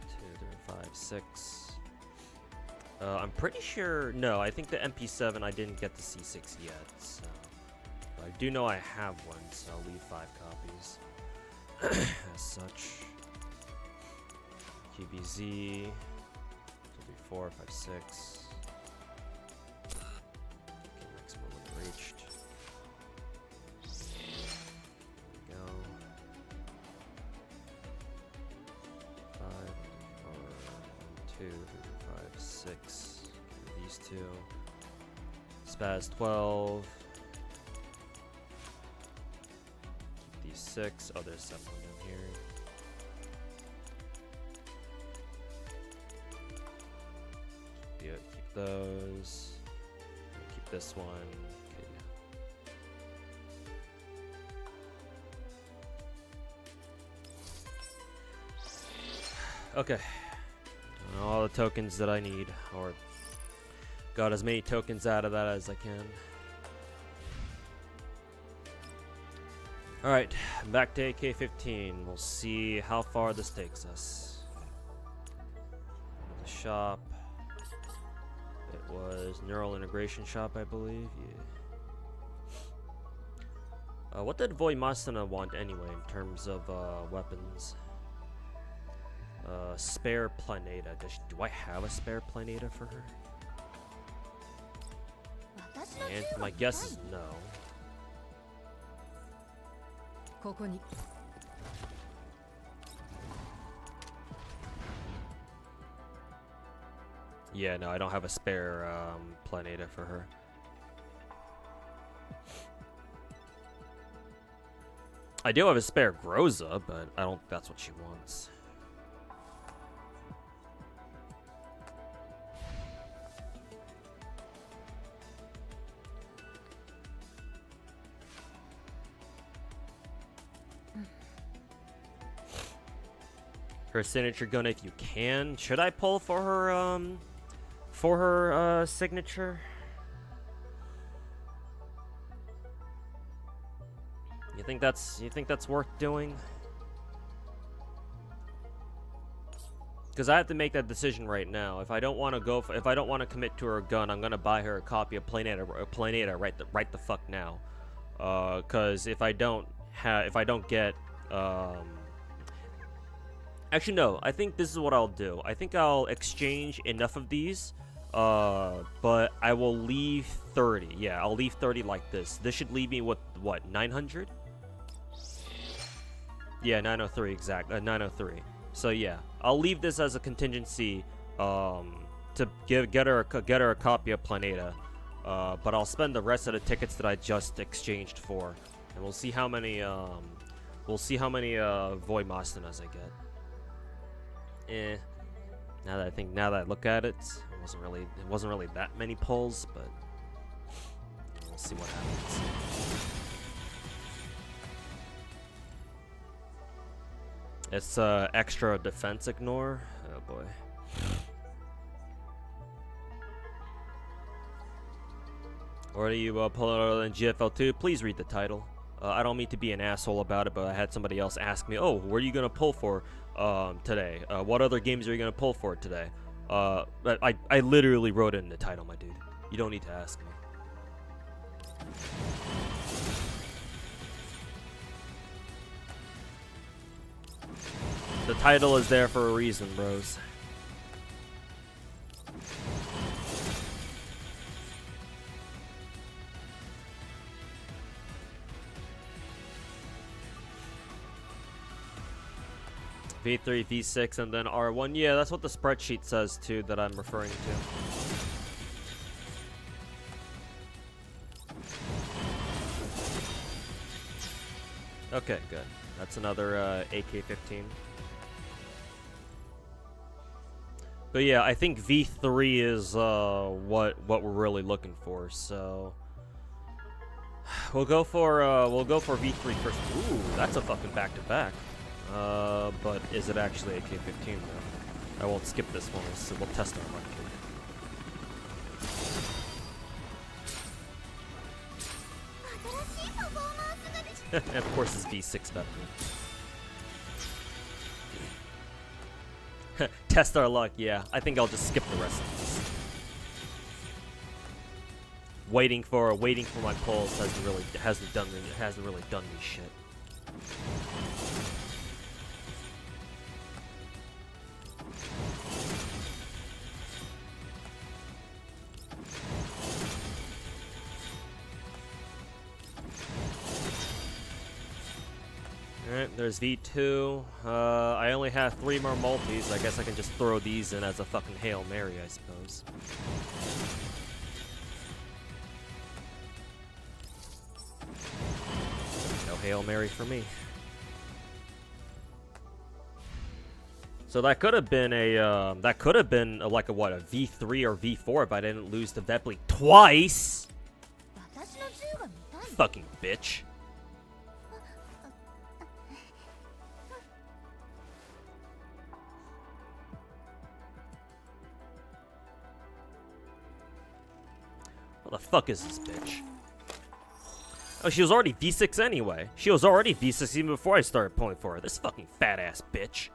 2, 3, 5, 6. I'm pretty sure. No, I think the MP7 I didn't get the C6 yet. So. I do know I have one, so I'll leave 5 copies. As such. QBZ. 2, 3, 4, 5, 6. Okay, maximum limit reached. There we go. 5, 4, 1, 2, 3, 5, 6. Okay, these 2. Spaz 12. 6. Oh, there's 7 down here. Keep those. Keep this one. Okay. Okay. All the tokens that I need, or got as many tokens out of that as I can. Alright, back to AK-15. We'll see how far this takes us. The shop. It was Neural Integration Shop, I believe. What did Voimastana want anyway in terms of weapons? Spare Planeta. Do I have a spare Planeta for her? And my guess is no. Yeah, no, I don't have a spare Planeta for her. I do have a spare Groza, but I don't think that's what she wants. Her signature gun if you can. Should I pull for her signature? You think that's worth doing? Because I have to make that decision right now. If I don't want to commit to her gun, I'm gonna buy her a copy of Planeta right the fuck now. Because if I don't get actually, no. I think this is what I'll do. I think I'll exchange enough of these, but I will leave 30. Yeah, I'll leave 30 like this. This should leave me with, what, 900? Yeah, 903, exact. 903. So, yeah. I'll leave this as a contingency to get her a copy of Planeta, but I'll spend the rest of the tickets that I just exchanged for, and we'll see how many Voimastanas I get. Now that I look at it, it wasn't really that many pulls, but we'll see what happens. It's extra defense ignore. Oh boy. Or do you pull it out in GFL2? Please read the title. I don't mean to be an asshole about it, but I had somebody else ask me, "Oh, where are you gonna pull for today? What other games are you gonna pull for today?" But I literally wrote it in the title, my dude. You don't need to ask me. The title is there for a reason, bros. V3, V6, and then R1. Yeah, that's what the spreadsheet says, too, that I'm referring to. Okay, good. That's another AK-15. But yeah, I think V3 is what we're really looking for, so... We'll go for V3 first. Ooh, that's a fucking back-to-back. But is it actually AK-15 though? I won't skip this one, so we'll test our luck here. And of course it's V6 better. Test our luck, yeah. I think I'll just skip the rest of this. Waiting for my pulls hasn't really done me shit. Alright, there's V2. I only have 3 more multis. I guess I can just throw these in as a fucking Hail Mary, I suppose. No Hail Mary for me. So that could have been like a what, a V3 or V4 if I didn't lose to Vepley twice. Fucking bitch. What the fuck is this bitch? Oh, she was already V6 anyway. She was already V6 even before I started pulling for her. This fucking fat ass bitch.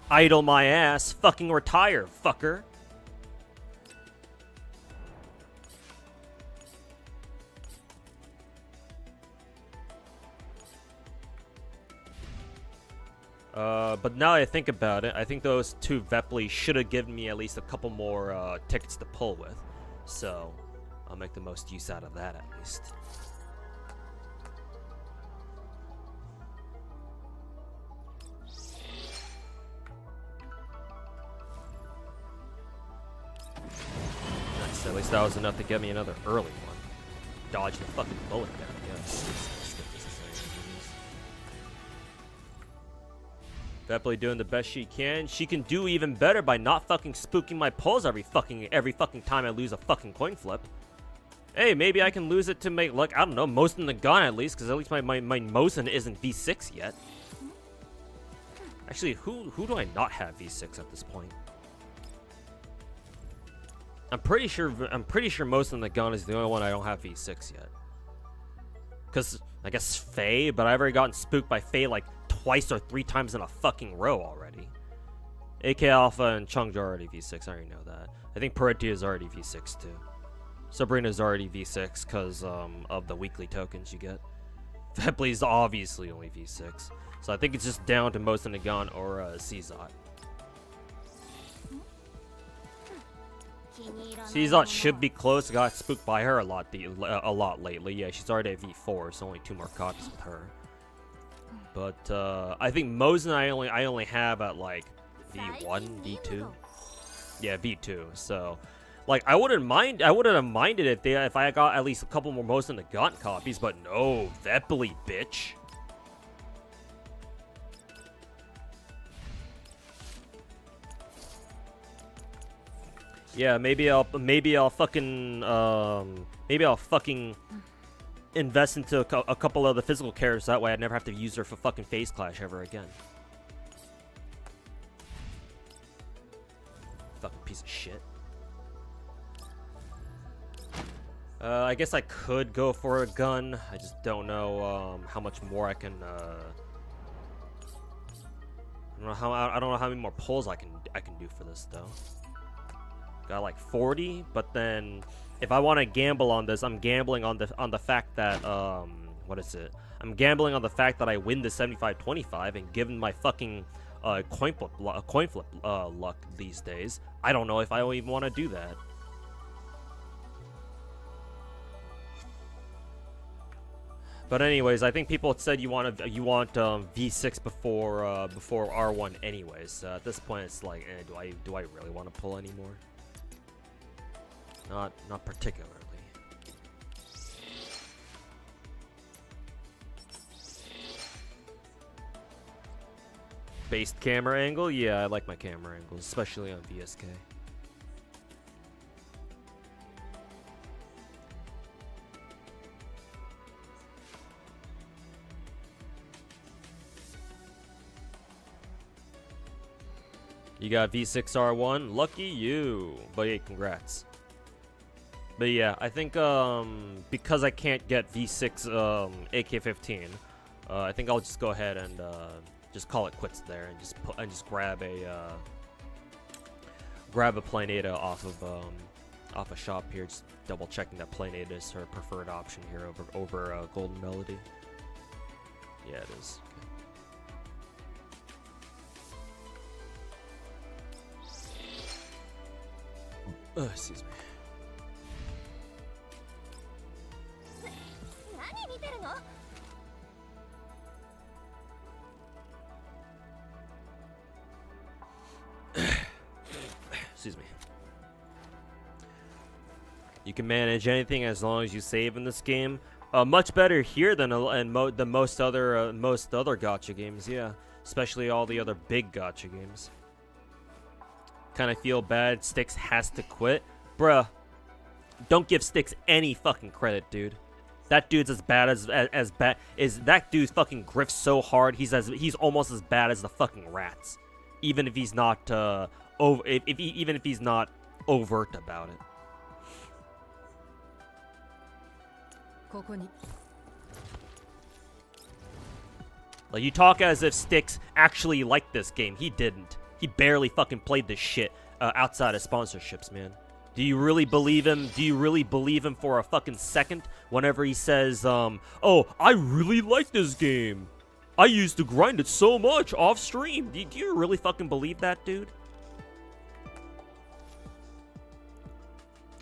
Idle my ass. Fucking retire, fucker. But now I think about it, I think those 2 Vepley should have given me at least a couple more tickets to pull with. So I'll make the most use out of that at least. Nice, at least that was enough to get me another early one. Dodge the fucking bullet down, yes. Vepley doing the best she can. She can do even better by not fucking spooking my pulls every fucking time I lose a fucking coin flip. Hey, maybe I can lose it to make, like, I don't know, most in the gun at least, because at least my Mosin isn't V6 yet. Actually, who do I not have V6 at this point? I'm pretty sure most in the gun is the only one I don't have V6 yet. Because I guess Faye, but I've already gotten spooked by Faye like twice or 3 times in a fucking row already. AK Alpha and Chung's already V6, I already know that. I think Peritia is already V6 too. Sabrina's already V6 because of the weekly tokens you get. Vepley's obviously only V6. So I think it's just down to Most in the Gun or Czot. Czot should be close. Got spooked by her a lot lately. Yeah, she's already at V4, so only 2 more copies with her. But I think Mosin I only have at like V1, V2. Yeah, V2. So like I wouldn't have minded if I got at least a couple more Most in the Gun copies, but no, Vepley, bitch. Yeah, maybe I'll fucking invest into a couple of the physical characters, that way I'd never have to use her for fucking Phase Clash ever again. Fucking piece of shit. I guess I could go for a gun. I just don't know how much more I can. I don't know how many more pulls I can do for this though. Got like 40, but then if I want to gamble on this, I'm gambling on the fact that what is it? I'm gambling on the fact that I win the 75-25, and given my fucking coin flip luck these days, I don't know if I even want to do that. But anyways, I think people said you want V6 before R1 anyways. At this point, it's like, do I really want to pull anymore? Not particularly. Based camera angle? Yeah, I like my camera angles, especially on VSK. You got V6R1? Lucky you. But yeah, congrats. But yeah, I think because I can't get V6 AK-15, I think I'll just go ahead and just call it quits there and just grab a Planeta off of shop here. Just double checking that Planeta is her preferred option here over Golden Melody. Yeah, it is. Okay. Excuse me. Excuse me. You can manage anything as long as you save in this game. Much better here than most other gacha games. Yeah, especially all the other big gacha games. Kind of feel bad. Styx has to quit, bruh. Don't give Styx any fucking credit, dude. That dude's as bad as bad is that dude's fucking grifts so hard. He's almost as bad as the fucking rats, even if he's not even if he's not overt about it. Like, you talk as if Styx actually liked this game. He didn't. He barely fucking played this shit outside of sponsorships, man. Do you really believe him? Do you really believe him for a fucking second whenever he says, oh, I really like this game? I used to grind it so much off stream. Do you really fucking believe that, dude?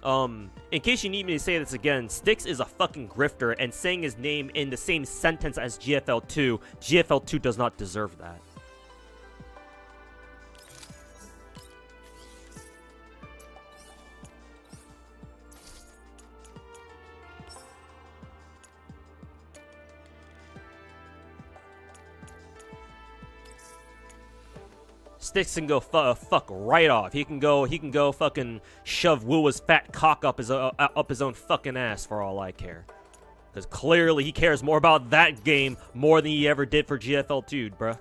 In case you need me to say this again, Styx is a fucking grifter, and saying his name in the same sentence as GFL2, GFL2 does not deserve that. Styx can go fuck right off. He can go fucking shove Wua's fat cock up his own fucking ass for all I care. Because clearly he cares more about that game more than he ever did for GFL2, bruh.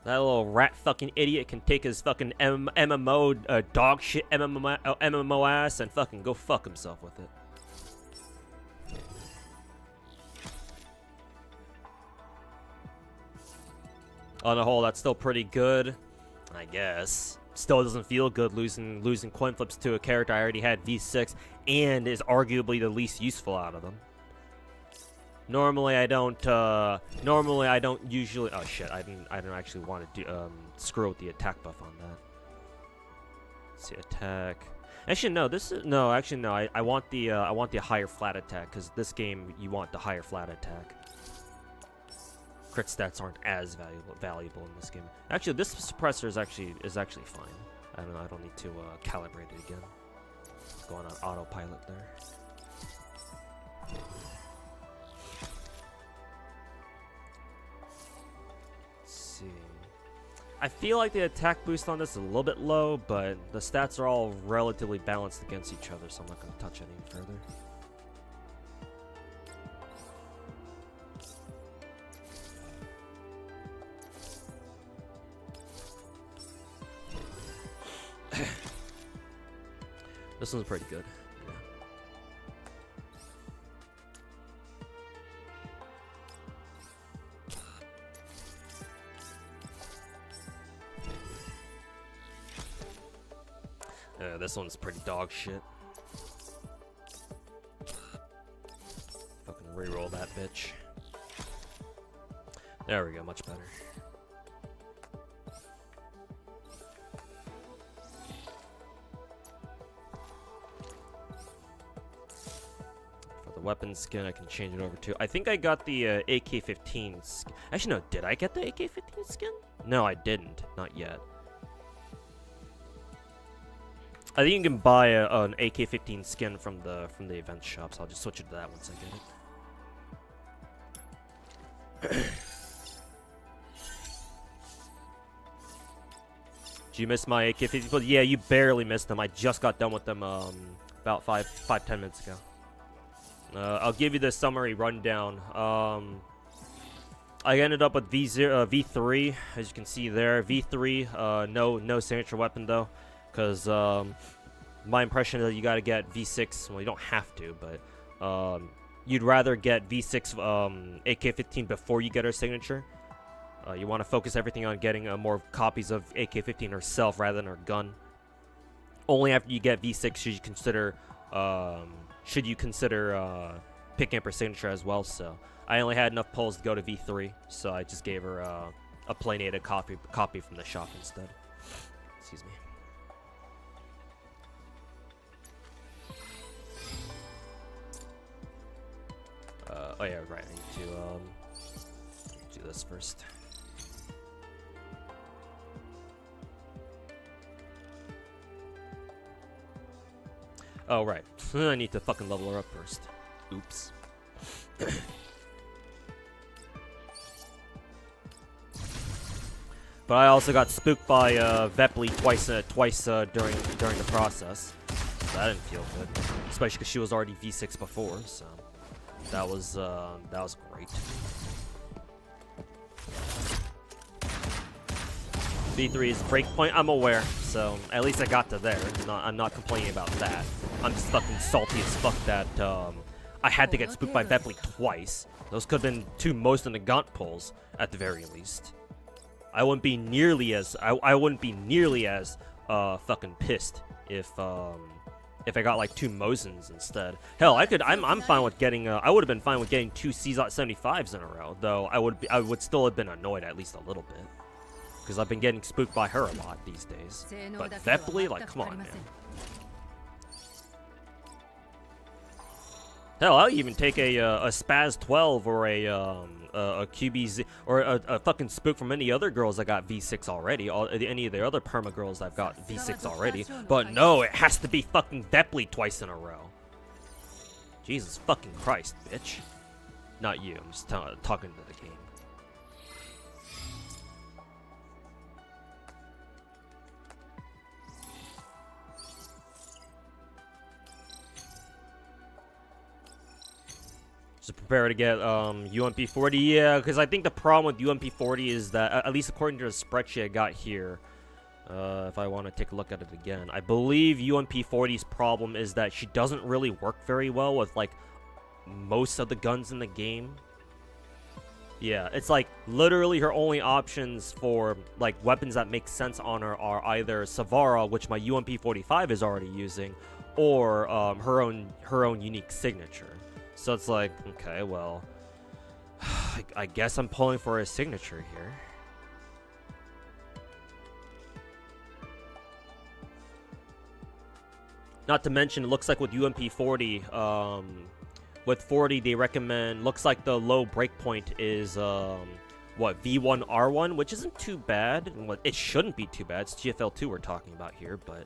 That little rat fucking idiot can take his fucking MMO dog shit MMO ass and fucking go fuck himself with it. On the whole, that's still pretty good, I guess. Still doesn't feel good losing coin flips to a character I already had V6 and is arguably the least useful out of them. Normally I don't usually. Oh shit! I don't actually want to do screw with the attack buff on that. Let's see, attack. Actually, no. This is no. Actually, no. I want the higher flat attack because this game you want the higher flat attack. Crit stats aren't as valuable in this game. Actually, this suppressor is actually fine. I don't need to calibrate it again. Going on autopilot there. I feel like the attack boost on this is a little bit low, but the stats are all relatively balanced against each other, so I'm not going to touch it any further. This one's pretty good. This one's pretty dog shit. Fucking reroll that bitch. There we go, much better. For the weapon skin, I can change it over to. I think I got the AK-15 skin. Actually, no, did I get the AK-15 skin? No, I didn't. Not yet. I think you can buy an AK-15 skin from the event shop, so I'll just switch it to that once I get it. Did you miss my AK-15? Yeah, you barely missed them. I just got done with them about 5-10 minutes ago. I'll give you the summary rundown. I ended up with V3, as you can see there. V3, no signature weapon though. Because my impression is that you got to get V6. Well, you don't have to, but you'd rather get V6 AK-15 before you get her signature. You want to focus everything on getting more copies of AK-15 herself rather than her gun. Only after you get V6 should you consider picking up her signature as well. So I only had enough pulls to go to V3, so I just gave her a planated copy from the shop instead. Excuse me. Oh yeah, right. I need to do this first. Oh right, I need to fucking level her up first. Oops. But I also got spooked by Vepley twice during the process. So that didn't feel good, especially because she was already V6 before. So. That was great. V3 is breakpoint. I'm aware, so at least I got to there. I'm not complaining about that. I'm just fucking salty as fuck that I had to get spooked by Vepley twice. Those could have been 2 most in the gaunt pulls at the very least. I wouldn't be nearly as fucking pissed if I got like 2 Mosins instead. Hell, I'm fine with getting I would have been fine with getting 2 CZOT75s in a row, though I would still have been annoyed at least a little bit. Because I've been getting spooked by her a lot these days. But Vepley, like, come on, man. Hell, I'll even take a Spaz 12 or a QBZ or a fucking spook from any other girls that got V6 already. Any of the other perma girls that got V6 already. But no, it has to be fucking Vepley twice in a row. Jesus fucking Christ, bitch. Not you. I'm just talking to the game. To prepare to get UMP 40, yeah, because I think the problem with UMP 40 is that, at least according to the spreadsheet I got here, if I want to take a look at it again, I believe UMP 40's problem is that she doesn't really work very well with like most of the guns in the game. Yeah, it's like literally her only options for like weapons that make sense on her are either Savara, which my UMP 45 is already using, or her own unique signature. So it's like, okay, well, I guess I'm pulling for a signature here. Not to mention, it looks like with UMP 40, with 40 they recommend, looks like the low breakpoint is, what, V1R1, which isn't too bad. It shouldn't be too bad. It's GFL2 we're talking about here, but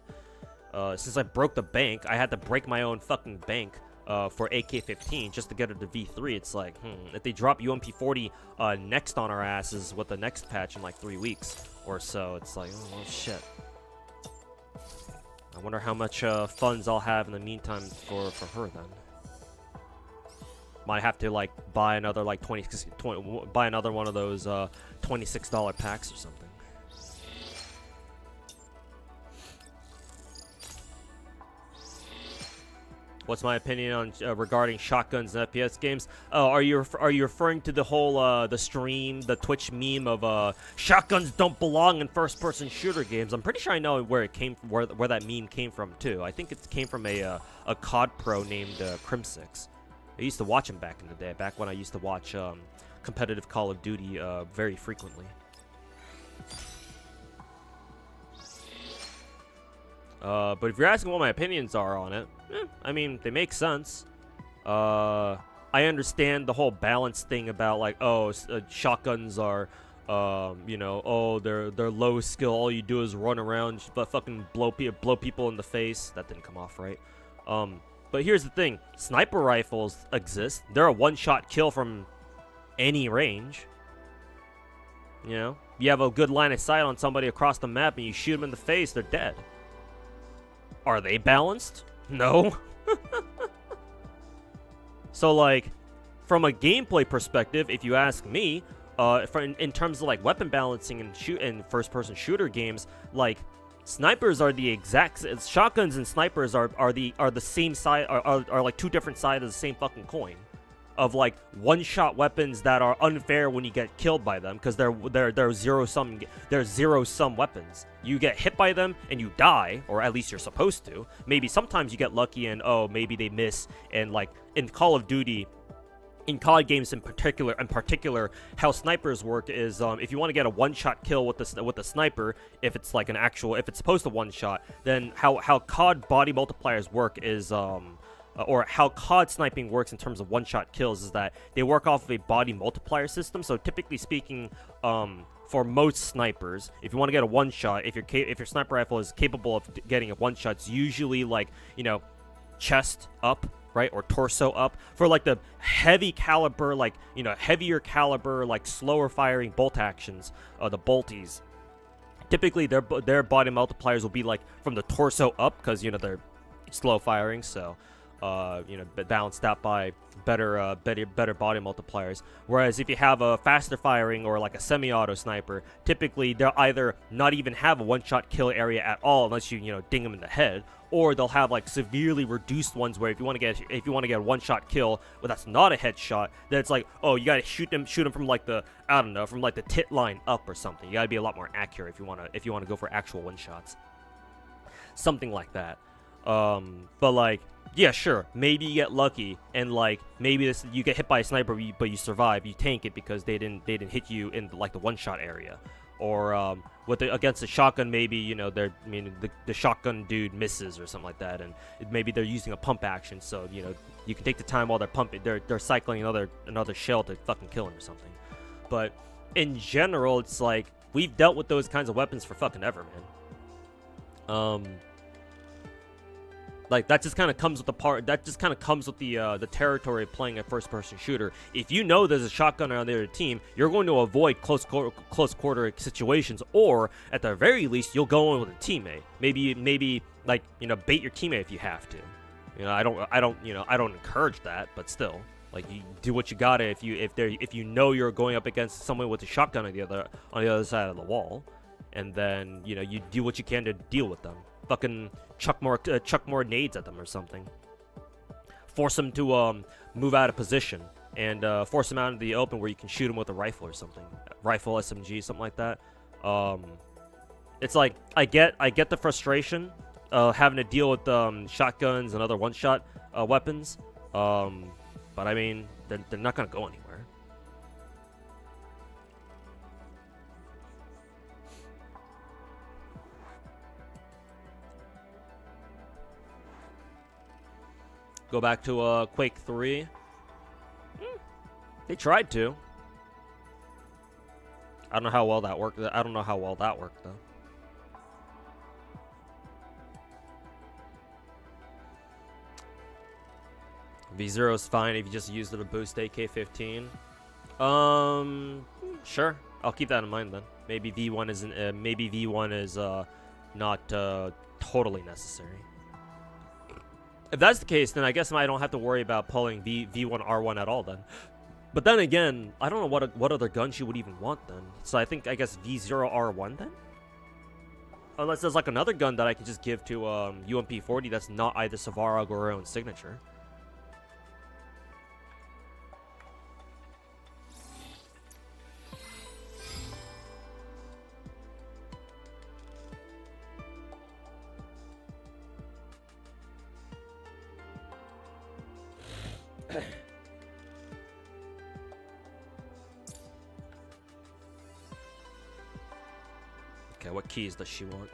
since I broke the bank, I had to break my own fucking bank. For AK-15 just to get her to V3. It's like, if they drop UMP-40 next on our asses with the next patch in like 3 weeks or so, it's like, oh well, shit. I wonder how much funds I'll have in the meantime for her then. Might have to like buy another like buy another one of those $26 packs or something. What's my opinion on regarding shotguns and FPS games? Oh, are you referring to the whole the Twitch meme of shotguns don't belong in first-person shooter games? I'm pretty sure I know where it came from, where that meme came from too. I think it came from a COD pro named Crim6. I used to watch him back in the day, back when I used to watch competitive Call of Duty very frequently. But if you're asking what my opinions are on it, I mean, they make sense. I understand the whole balance thing about like, oh, shotguns are, you know, oh, they're low skill. All you do is run around, but fucking blow people in the face. That didn't come off right. But here's the thing: sniper rifles exist. They're a one-shot kill from any range. You know, you have a good line of sight on somebody across the map, and you shoot them in the face, they're dead. Are they balanced? No. So, like, from a gameplay perspective, if you ask me, in terms of like weapon balancing and first-person shooter games, like snipers are the exact shotguns and snipers are the same side are like 2 different sides of the same fucking coin. Of like one-shot weapons that are unfair when you get killed by them because they're zero-sum weapons. You get hit by them and you die, or at least you're supposed to. Maybe sometimes you get lucky and oh, maybe they miss. And like in Call of Duty, in COD games in particular, how snipers work is if you want to get a one-shot kill with the sniper, if it's like if it's supposed to one-shot, then how COD body multipliers work is or how COD sniping works in terms of one-shot kills is that they work off of a body multiplier system. So typically speaking, for most snipers, if you want to get a one-shot, if your sniper rifle is capable of getting a one-shot, it's usually like, you know, chest up, right, or torso up. For like the heavy caliber, like, you know, heavier caliber, like slower firing bolt actions, the bolties, typically their body multipliers will be like from the torso up because, you know, they're slow firing. So balanced out by better body multipliers. Whereas if you have a faster firing or like a semi-auto sniper, typically they'll either not even have a one-shot kill area at all unless you ding them in the head, or they'll have like severely reduced ones where if you want to get a one-shot kill, well, that's not a headshot, then it's like, oh, you gotta shoot them from like the, I don't know, from like the tit line up or something. You gotta be a lot more accurate if you wanna go for actual one-shots, something like that. But like, yeah, sure, maybe you get lucky and like maybe you get hit by a sniper but you survive, you tank it because they didn't hit you in like the one-shot area. Or against a shotgun, maybe the shotgun dude misses or something like that, and maybe they're using a pump action, so you can take the time while they're pumping, they're cycling another shell to fucking kill him or something. But in general, it's like we've dealt with those kinds of weapons for fucking ever, man. Like that just kind of comes with the territory of playing a first-person shooter. If you know there's a shotgun on the other team, you're going to avoid close quarter situations, or at the very least, you'll go in with a teammate. Maybe like bait your teammate if you have to. I don't encourage that, but still, like you do what you gotta if you know you're going up against someone with a shotgun on the other side of the wall, and then you do what you can to deal with them. Fucking chuck more nades at them or something. Force them to move out of position and force them out into the open where you can shoot them with a rifle or something. Rifle, SMG, something like that. It's like I get the frustration having to deal with shotguns and other one-shot weapons. But I mean, they're not gonna go anywhere. Go back to Quake 3. They tried to. I don't know how well that worked. Though. V0 is fine if you just use it to boost AK-15. Sure. I'll keep that in mind then. Maybe V1 isn't. Maybe V1 is not totally necessary. If that's the case, then I guess I don't have to worry about pulling V1R1 at all then. But then again, I don't know what other guns you would even want then. So I guess V0R1 then? Unless there's like another gun that I could just give to UMP40 that's not either Savarog or her own signature. Okay, what keys does she want?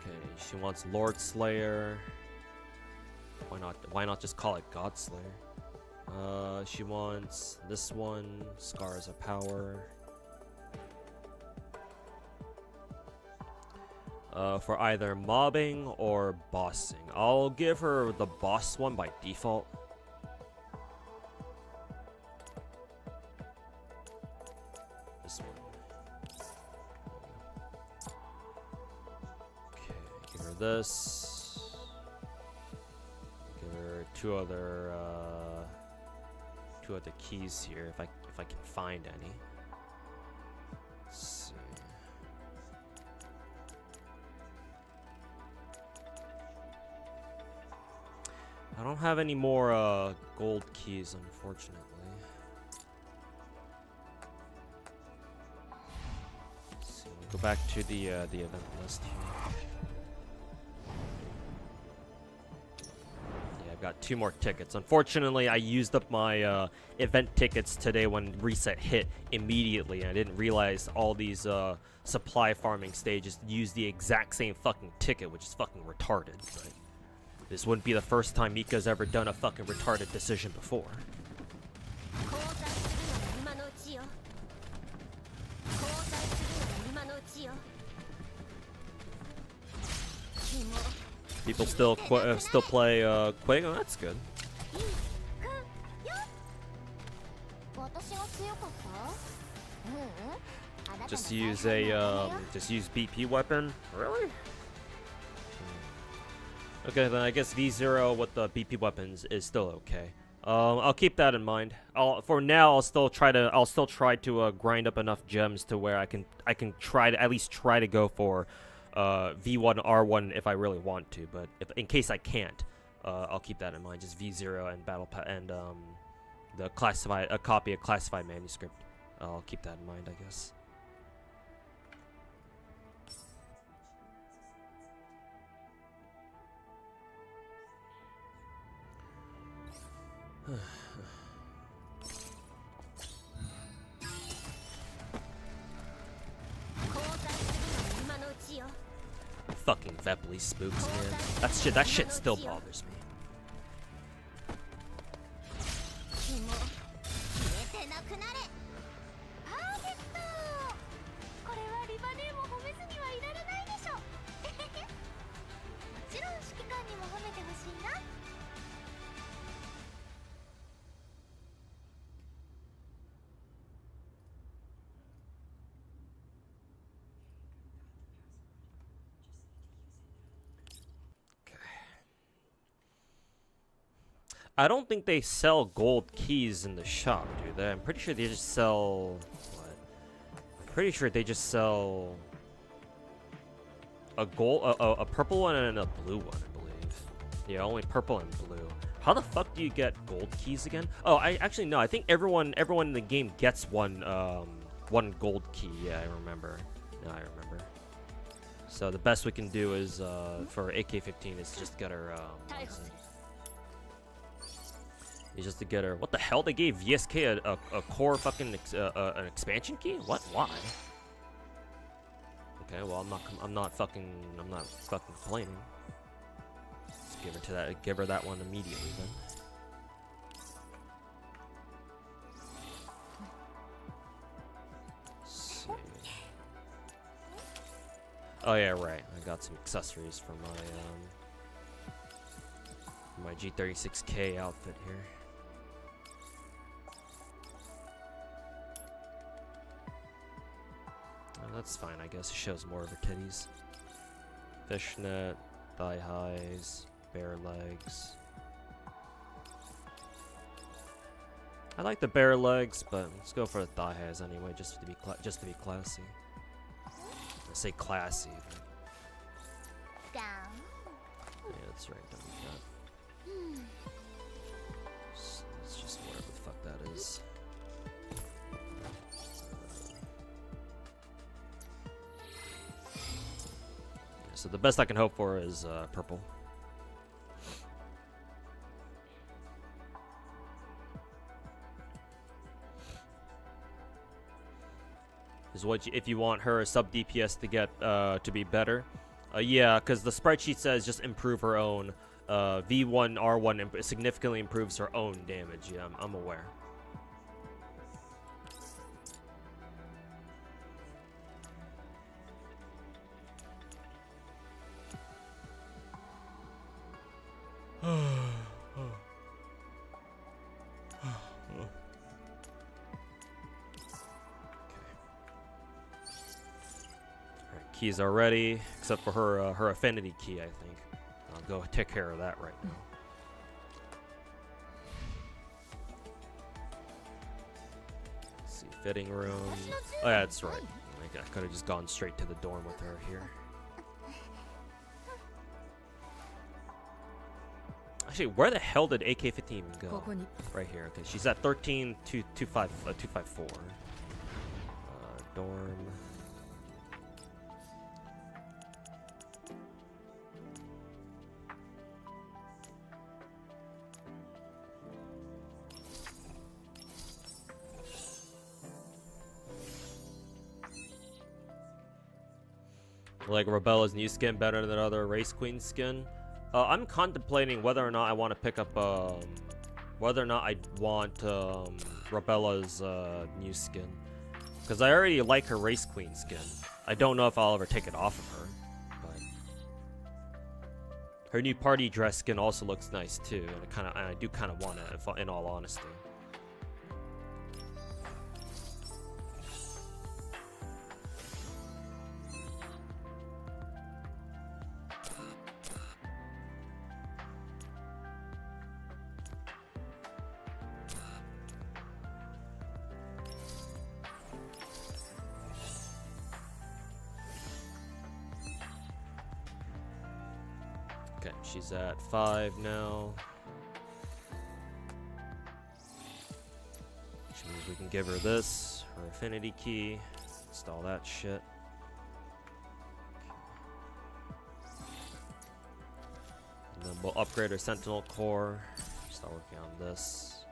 Okay, she wants Lord Slayer. Why not just call it God Slayer? She wants this one, Scars of Power. For either mobbing or bossing. I'll give her the boss one by default. This one. Okay, give her this. Give her two other keys here if I can find any. Let's see. I don't have any more gold keys, unfortunately. Let's see, we'll go back to the event list here. Yeah, I've got 2 more tickets. Unfortunately, I used up my event tickets today when reset hit immediately, and I didn't realize all these supply farming stages use the exact same fucking ticket, which is fucking retarded. But this wouldn't be the first time Mika's ever done a fucking retarded decision before. People still play Quake? Oh, that's good. Just use a just use BP weapon. Really? Okay, then I guess V0 with the BP weapons is still okay. I'll keep that in mind. For now, I'll still try to grind up enough gems to where I can try to at least try to go for V1 R1 if I really want to. But in case I can't, I'll keep that in mind. Just V0 and a copy of classified manuscript. I'll keep that in mind, I guess. Fucking Vepley spooks, man. That shit still bothers me. I don't think they sell gold keys in the shop, do they? I'm pretty sure they just sell... What? I'm pretty sure they just sell... a purple one and a blue one, I believe. Yeah, only purple and blue. How the fuck do you get gold keys again? Oh, I actually no. I think everyone in the game gets one gold key. Yeah, I remember. No, I remember. So the best we can do is for AK-15 is just get her... Is just to get her. What the hell? They gave VSK a core fucking an expansion key? What? Why? Okay, well I'm not fucking complaining. Just give her that one immediately then. Let's see. Oh yeah, right. I got some accessories for my G36K outfit here. That's fine, I guess. It shows more of her titties. Fishnet, thigh highs, bare legs. I like the bare legs, but let's go for the thigh highs anyway, just to be classy. I say classy. But... Yeah, that's right. It's just whatever the fuck that is. So the best I can hope for is purple. Is what if you want her sub DPS to get to be better? Yeah, because the spreadsheet says just improve her own. V1 R1 significantly improves her own damage. Yeah, I'm aware. Keys are ready, except for her affinity key, I think. I'll go take care of that right now. Let's see, fitting room. Oh yeah, that's right. I could have just gone straight to the dorm with her here. Actually, where the hell did AK-15 even go? Right here. Okay, she's at 13,254. Dorm. Like Rebella's new skin better than other race queen skin? I'm contemplating whether or not I want to pick up whether or not I want Rebella's new skin, because I already like her race queen skin. I don't know if I'll ever take it off of her, but her new party dress skin also looks nice too, and I do kind of want it, in all honesty. Okay, she's at 5 now. Which means we can give her this, her affinity key, install that shit. And then we'll upgrade her Sentinel Core. Start working on this.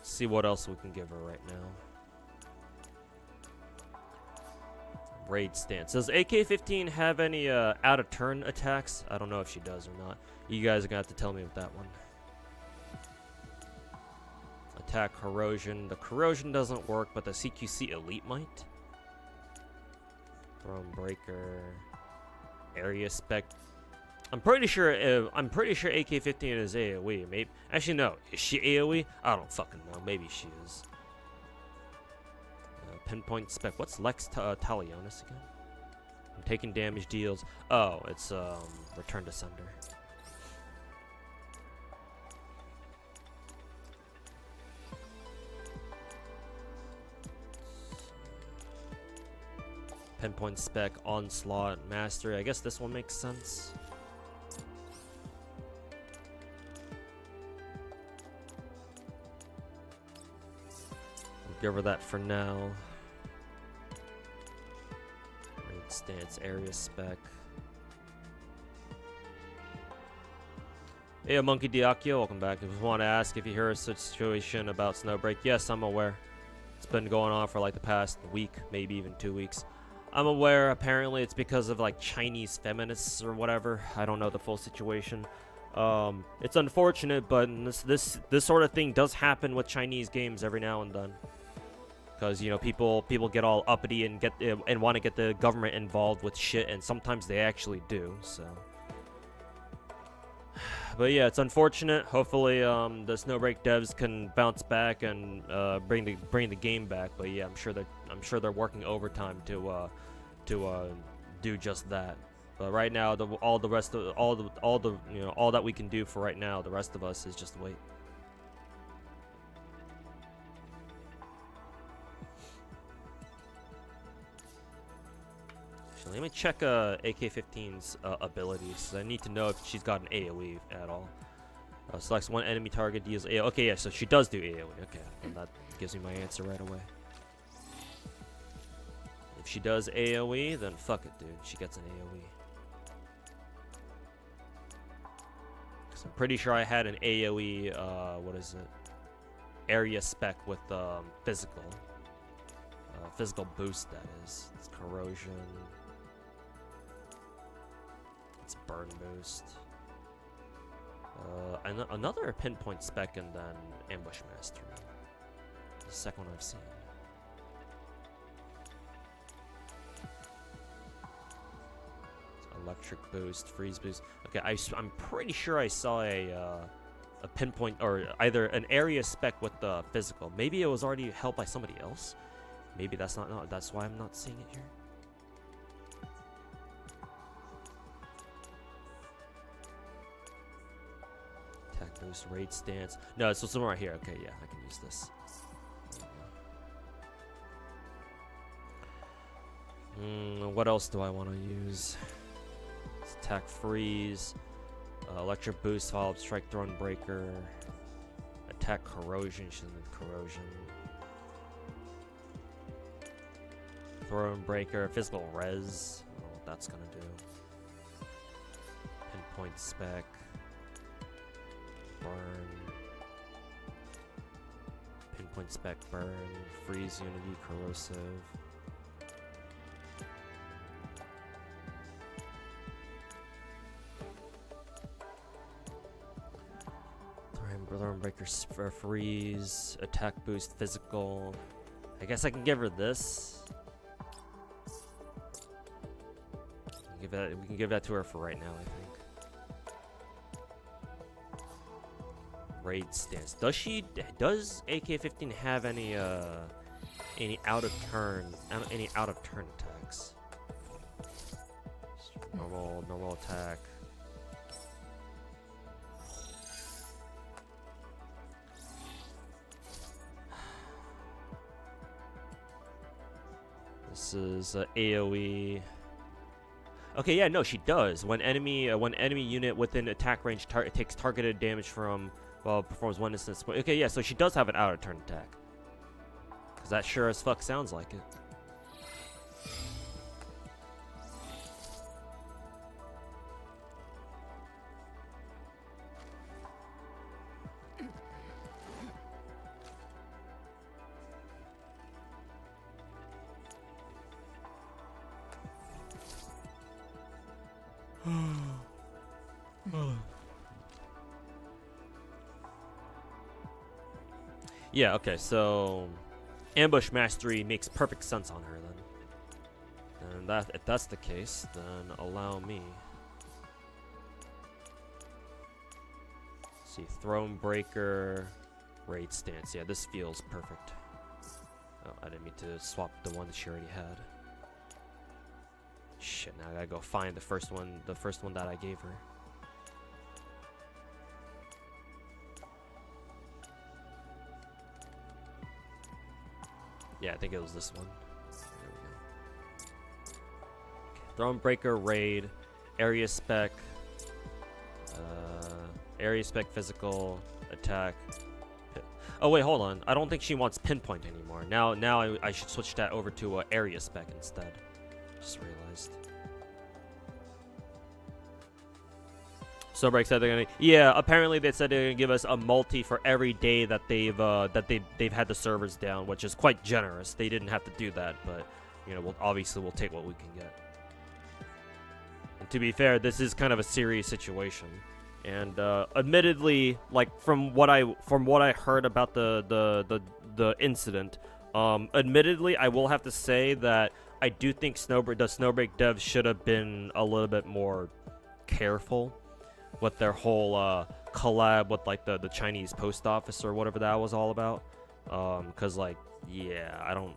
See what else we can give her right now. Raid stance. Does AK-15 have any out of turn attacks? I don't know if she does or not. You guys are gonna have to tell me with that one. Attack corrosion. The corrosion doesn't work, but the CQC elite might. Throne breaker. Area spec. I'm pretty sure AK-15 is AoE. Maybe actually no. Is she AoE? I don't fucking know. Maybe she is. Pinpoint spec. What's Lex Talionis again? I'm taking damage deals. Oh, it's Return to Sender. Pinpoint spec, Onslaught, Mastery. I guess this one makes sense. We'll give her that for now. Stance, area spec. Hey, Monkey Diakio, welcome back. I just want to ask if you hear a situation about Snowbreak. Yes, I'm aware. It's been going on for like the past week, maybe even 2 weeks. I'm aware. Apparently, it's because of like Chinese feminists or whatever. I don't know the full situation. It's unfortunate, but this sort of thing does happen with Chinese games every now and then. Because, you know, people get all uppity and want to get the government involved with shit, and sometimes they actually do. So, but yeah, it's unfortunate. Hopefully, the Snowbreak devs can bounce back and bring the game back. But yeah, I'm sure they're working overtime to do just that. But right now, all that we can do for right now, the rest of us is just wait. Let me check AK-15's abilities. I need to know if she's got an AoE at all. Selects one enemy target, deals AoE. Okay, yeah, so she does do AoE. Okay, and that gives me my answer right away. If she does AoE, then fuck it, dude. She gets an AoE. Because I'm pretty sure I had an AoE, what is it? Area spec with physical. Physical boost, that is. It's corrosion. It's burn boost. Another pinpoint spec and then ambush mastery. The second one I've seen. Electric boost, freeze boost. Okay, I'm pretty sure I saw a pinpoint or either an area spec with the physical. Maybe it was already held by somebody else. Maybe that's not. No, that's why I'm not seeing it here. Attack boost, raid stance. No, it's somewhere right here. Okay, yeah, I can use this. What else do I want to use? It's attack freeze, electric boost, follow up strike, throne breaker, attack corrosion. She's in corrosion. Throne breaker, physical res. I don't know what that's gonna do. Pinpoint spec. Burn. Pinpoint spec, burn. Freeze unity, corrosive. Throne breaker, freeze. Attack boost, physical. I guess I can give her this. We can give that to her for right now, I think. Raid stance. Does AK-15 have any out of turn attacks? Normal attack. This is AoE. Okay, yeah, no, she does. When enemy unit within attack range takes targeted damage from, well, performs one instance. Okay, yeah, so she does have an out of turn attack. Cause that sure as fuck sounds like it. Yeah, okay, so ambush mastery makes perfect sense on her then. And if that's the case, then allow me. Let's see, throne breaker, raid stance. Yeah, this feels perfect. Oh, I didn't mean to swap the one that she already had. Shit, now I gotta go find the first one that I gave her. Yeah, I think it was this one. There we go. Okay, Thronebreaker, raid, area spec, physical, attack. Oh wait, hold on. I don't think she wants pinpoint anymore. Now I should switch that over to area spec instead. Just realized. Snowbreak said they're gonna. Yeah, apparently they said they're gonna give us a multi for every day that they've had the servers down, which is quite generous. They didn't have to do that, but you know, we'll take what we can get. And to be fair, this is kind of a serious situation, and admittedly, like from what I heard about the incident, admittedly, I will have to say that I do think the Snowbreak devs should have been a little bit more careful with their whole collab with like the Chinese post office or whatever that was all about. Cause like, yeah, I don't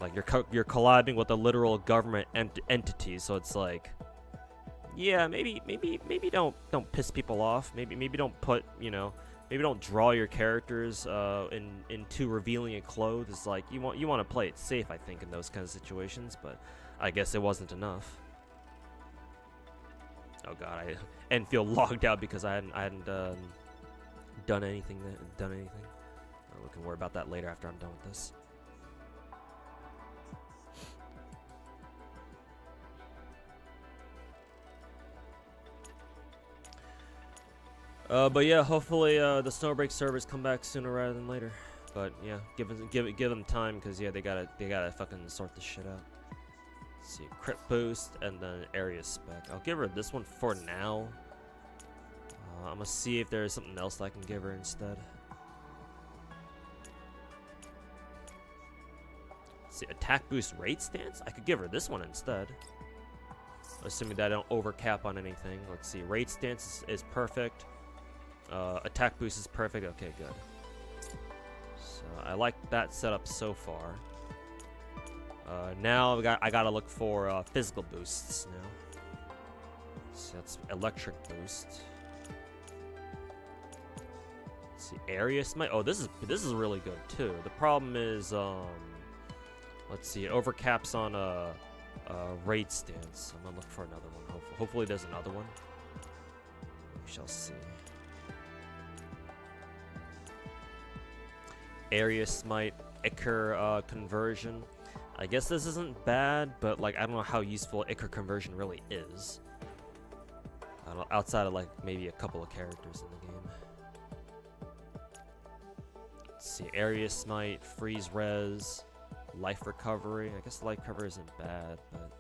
like you're collabing with a literal government entity, so it's like, yeah, maybe don't piss people off. Maybe don't put, you know, maybe don't draw your characters in too revealing a clothes. It's like you want to play it safe, I think, in those kinds of situations, but I guess it wasn't enough. Oh god, Enfield logged out because I hadn't done anything. We can worry about that later after I'm done with this. But yeah, hopefully the Snowbreak servers come back sooner rather than later. But yeah, give them time, because yeah, they gotta fucking sort this shit out. Let's see, crit boost and then area spec. I'll give her this one for now. I'm gonna see if there's something else I can give her instead. Let's see, attack boost rate stance. I could give her this one instead, assuming that I don't overcap on anything. Let's see, rate stance is perfect. Attack boost is perfect. Okay, good. So I like that setup so far. Now I gotta look for physical boosts now. So that's electric boost. Let's see, area smite. Oh, this is really good too. The problem is, let's see, it overcaps on raid stance. I'm gonna look for another one. Hopefully there's another one. We shall see. Area smite, Ichor conversion. I guess this isn't bad, but like I don't know how useful Ichor conversion really is. I don't know, outside of like maybe a couple of characters in the game. Let's see, area smite, freeze res, life recovery. I guess life recovery isn't bad, but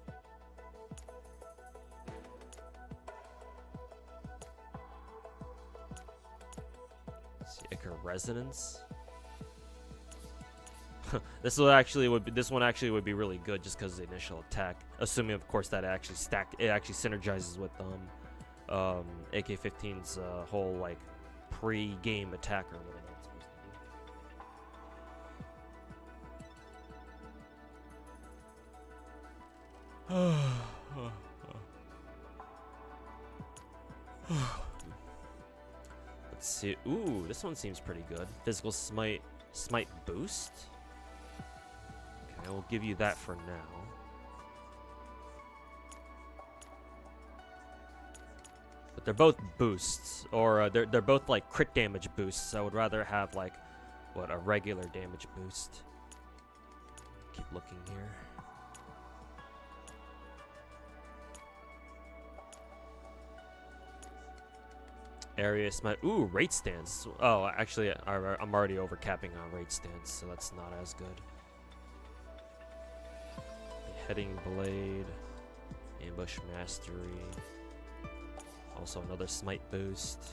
let's see, Ichor resonance. This one actually would be really good just because of the initial attack, assuming of course that it actually synergizes with AK-15's whole like pre-game attack or whatever it's supposed to be. Let's see. Ooh, this one seems pretty good. Physical smite boost. I will give you that for now. But they're both boosts, or they're both like crit damage boosts. I would rather have like what, a regular damage boost. Keep looking here. Area smite. Ooh, rate stance. Oh, actually, I'm already overcapping on rate stance, so that's not as good. Heading blade, ambush mastery. Also another smite boost.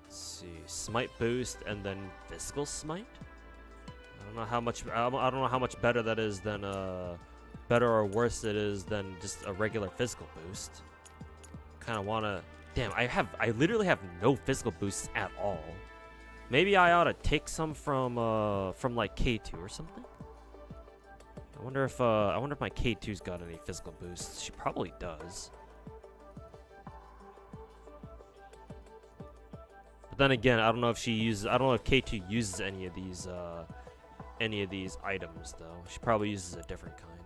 Let's see, smite boost and then physical smite. I don't know how much. I don't know how much better that is than better or worse it is than just a regular physical boost. Kind of wanna. Damn, I literally have no physical boosts at all. Maybe I ought to take some from like K2 or something. I wonder if my K2's got any physical boosts. She probably does. But then again, I don't know if she uses. I don't know if K2 uses any of these items though. She probably uses a different kind.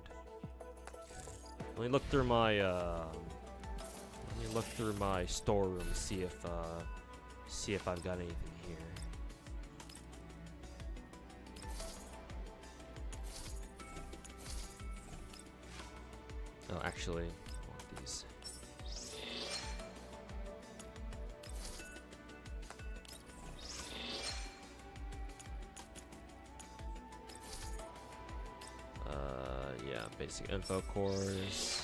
Let me look through my storeroom, see if I've got anything here. Oh, actually, I want these. Yeah, basic info cores.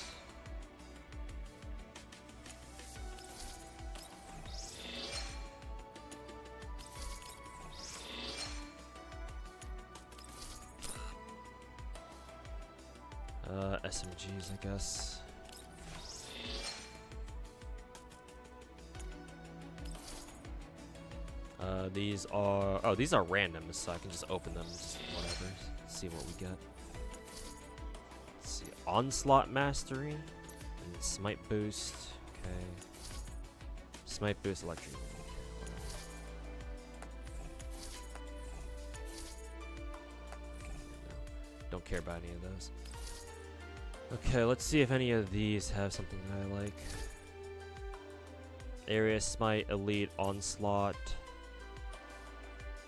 SMGs, I guess. These are random, so I can just open them, just whatever. See what we get. Let's see, onslaught mastery and smite boost. Okay, smite boost, electric. Don't care about any of those. Okay, let's see if any of these have something that I like. Area Smite, Elite, Onslaught.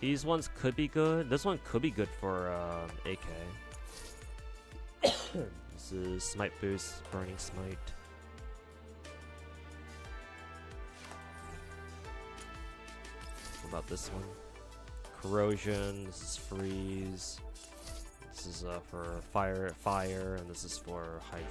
These ones could be good. This one could be good for AK. This is Smite Boost, Burning Smite. What about this one? Corrosion, this is Freeze. This is for fire, and this is for hydro.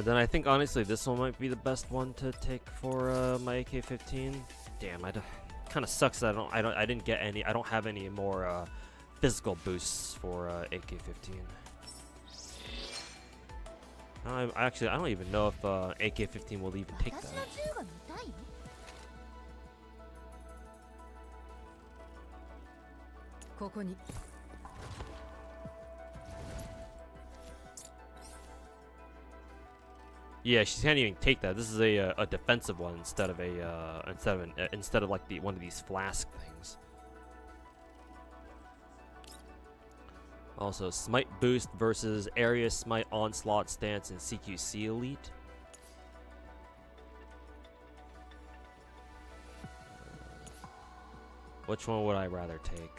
Then I think honestly this one might be the best one to take for my AK-15. Damn, kind of sucks that I didn't get any. I don't have any more physical boosts for AK-15. I don't even know if AK-15 will even take that. Yeah, she can't even take that. This is a defensive one instead of like one of these flask things. Also, Smite Boost versus Area Smite, Onslaught Stance, and CQC Elite. Which one would I rather take?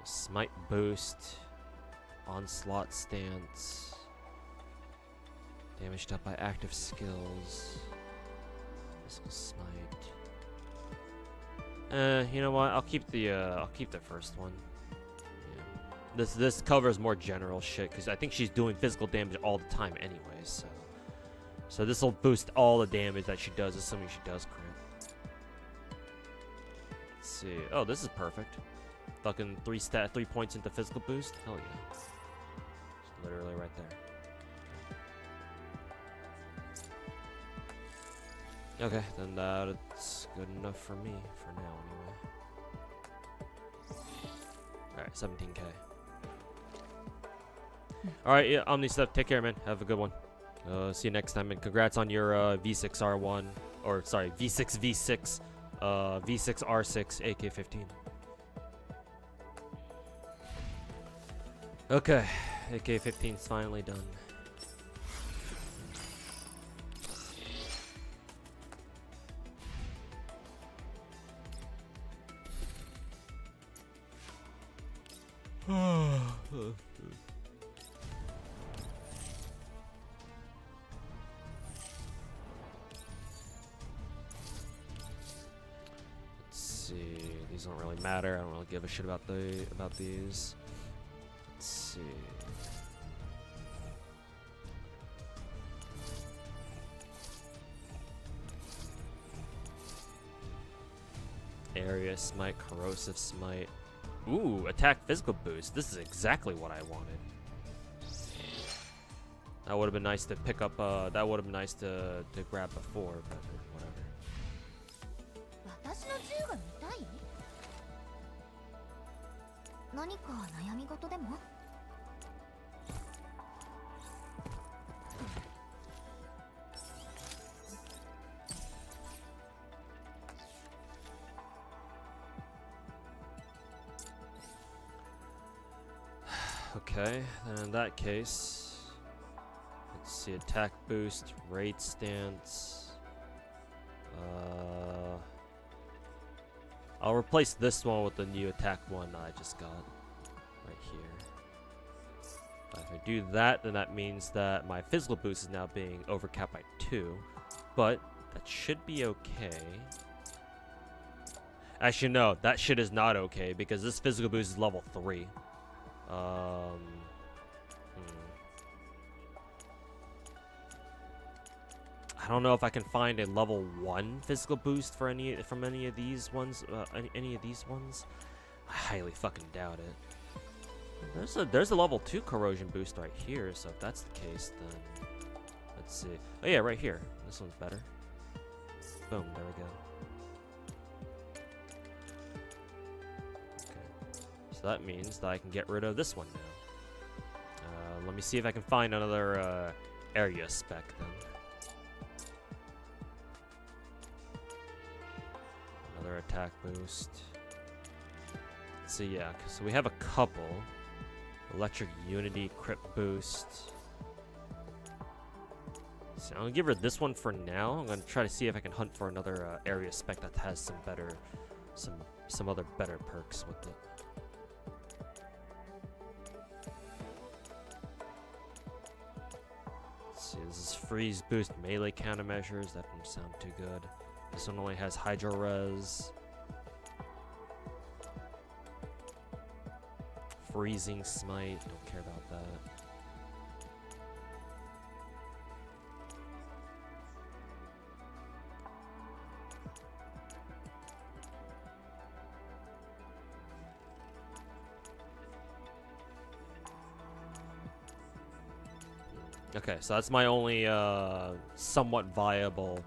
Smite Boost, Onslaught Stance, damage dealt by active skills, Physical Smite. You know what? I'll keep the first one. Yeah. This covers more general shit because I think she's doing physical damage all the time anyways. So this will boost all the damage that she does, assuming she does crit. see. Oh, this is perfect. Fucking 3 points into physical boost. Hell yeah. It's literally right there. Okay, then that's good enough for me for now anyway. Alright, 17k. Alright, yeah, Omnistep, take care, man. Have a good one. See you next time, and congrats on your V6R1, or sorry, V6V6, V6R6 AK-15. Okay, AK-15's finally done. Let's see. These don't really matter. I don't really give a shit about these. Let's see. Area smite, corrosive smite. Ooh, attack physical boost. This is exactly what I wanted. That would have been nice to pick up. That would have been nice to grab before, but whatever. 私の銃が見たい？何か悩み事でも？ Okay, then in that case, let's see, attack boost, raid stance. I'll replace this one with the new attack one that I just got right here. If I do that, then that means that my physical boost is now being overcapped by 2, but that should be okay. Actually, no, that shit is not okay because this physical boost is level 3. I don't know if I can find a level 1 physical boost for any of these ones. Any of these ones, I highly fucking doubt it. There's a level 2 corrosion boost right here. So if that's the case, then let's see. Oh yeah, right here. This one's better. Boom. There we go. So that means that I can get rid of this one now. Let me see if I can find another area spec then. Another attack boost. So yeah, so we have a couple. Electric Unity, Crypt boost. So I'm gonna give her this one for now. I'm gonna try to see if I can hunt for another area spec that has some other better perks with it. See, this is freeze boost melee countermeasures. That doesn't sound too good. This one only has hydro res. Freezing smite. Don't care about that. Okay, so that's my only somewhat viable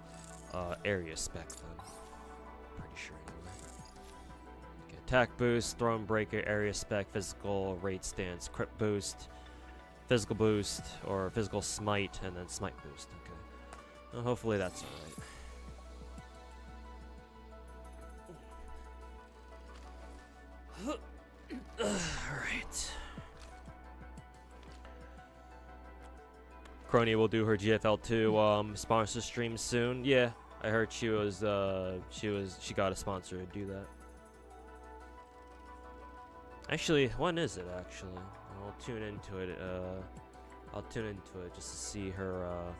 area spec then. Pretty sure anyway. Okay, attack boost, throne breaker, area spec, physical, raid stance, crypt boost, physical boost, or physical smite, and then smite boost. Okay. Well, hopefully that's alright. Alright. Crony will do her GFL2 sponsor stream soon. Yeah, I heard she got a sponsor to do that. Actually, when is it actually? I'll tune into it. I'll tune into it just to see her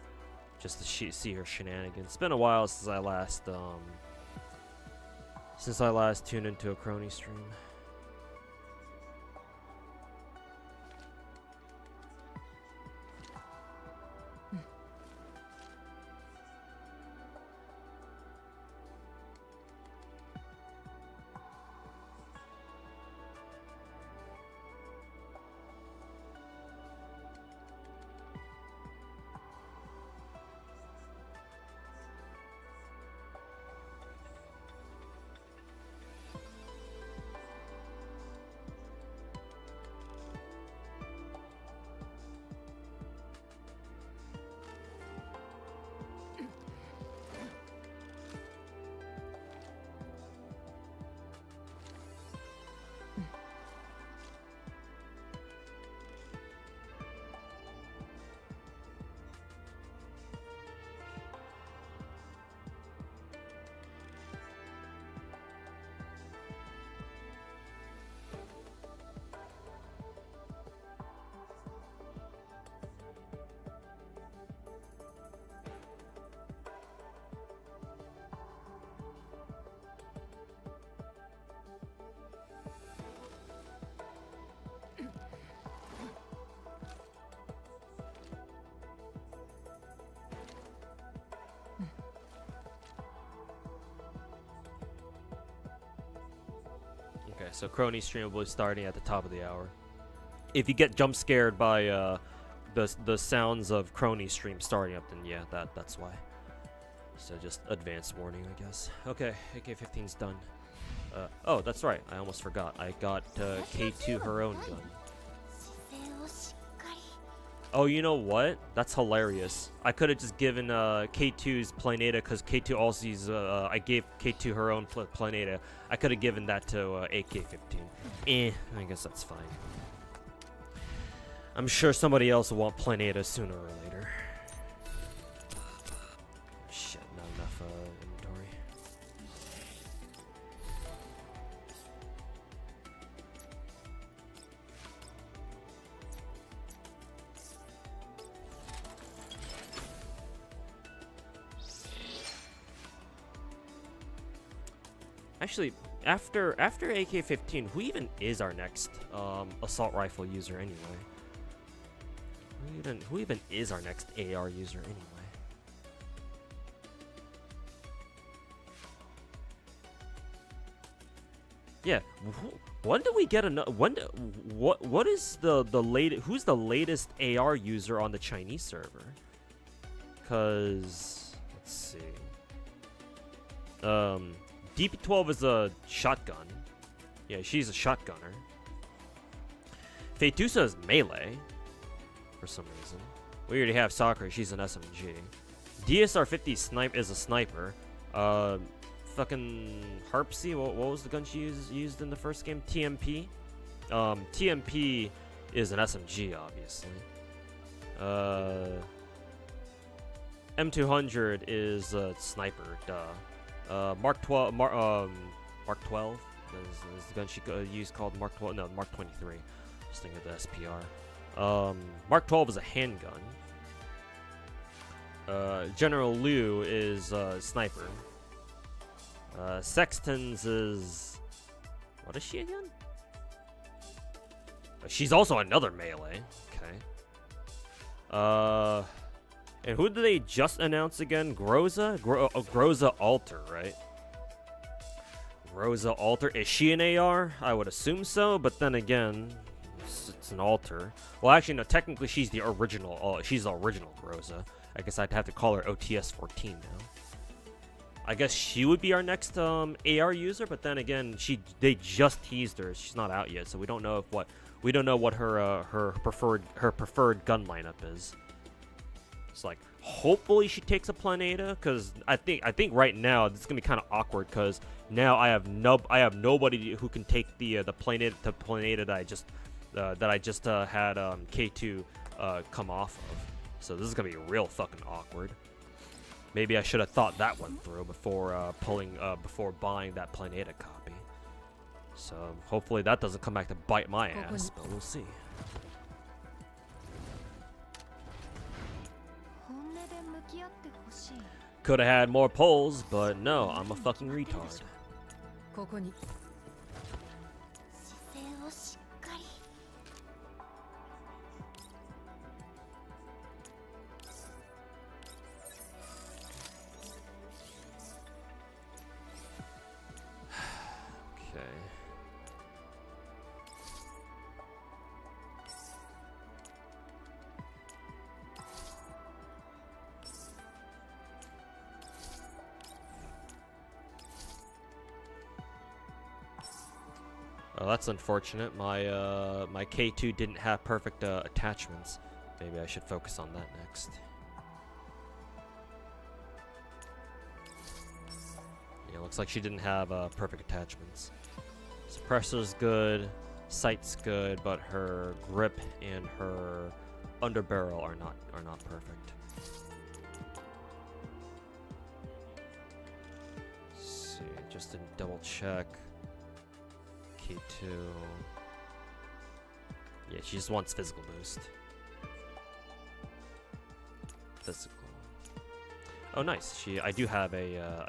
see her shenanigans. It's been a while since I last tuned into a Crony stream. Okay, so Crony stream will be starting at the top of the hour. If you get jump scared by the sounds of Crony stream starting up, then yeah, that's why. So just advance warning, I guess. Okay, AK-15's done. Oh, that's right. I almost forgot. I got K2 her own gun. Oh, you know what? That's hilarious. I could have just given K2's Planeta because K2 also uses, I gave K2 her own Planeta. I could have given that to AK-15. I guess that's fine. I'm sure somebody else will want Planeta sooner or later. Shit, not enough inventory. Actually, after AK-15, who even is our next assault rifle user anyway? Who even is our next AR user anyway? Yeah, when do we get another? What is the latest? Who's the latest AR user on the Chinese server? Cause let's see. DP12 is a shotgun. Yeah, she's a shotgunner. Feitusa is melee. For some reason. We already have Sakura, she's an SMG. DSR-50 is a sniper. Fucking Harpsy, what was the gun she used in the first game? TMP? TMP is an SMG, obviously. M200 is a sniper, duh. Mark 12 is the gun she used called Mark 12, no, Mark 23. Just thinking of the SPR. Mark 12 is a handgun. General Liu is sniper. Sexton's is... What is she again? She's also another melee. Okay. And who did they just announce again? Groza? Groza Alter, right? Groza Alter. Is she an AR? I would assume so, but then again... It's an alter. Well, actually, no. Technically, she's the original. She's the original Groza. I guess I'd have to call her OTS-14 now. I guess she would be our next AR user, but then again, they just teased her. She's not out yet, so we don't know what her preferred gun lineup is. It's like hopefully she takes a Planeta, because I think right now it's gonna be kind of awkward because now I have nobody who can take the Planeta that I just had K2 come off of. So this is gonna be real fucking awkward. Maybe I should have thought that one through before before buying that Planeta copy. So hopefully that doesn't come back to bite my ass, but we'll see. Could have had more polls, but no, I'm a fucking retard. Well, that's unfortunate. My my K2 didn't have perfect attachments. Maybe I should focus on that next. Yeah, looks like she didn't have perfect attachments. Suppressor's good, sight's good, but her grip and her underbarrel are not perfect. Let's see, just to double check. K2. Yeah, she just wants physical boost. Physical. Oh, nice. I do have a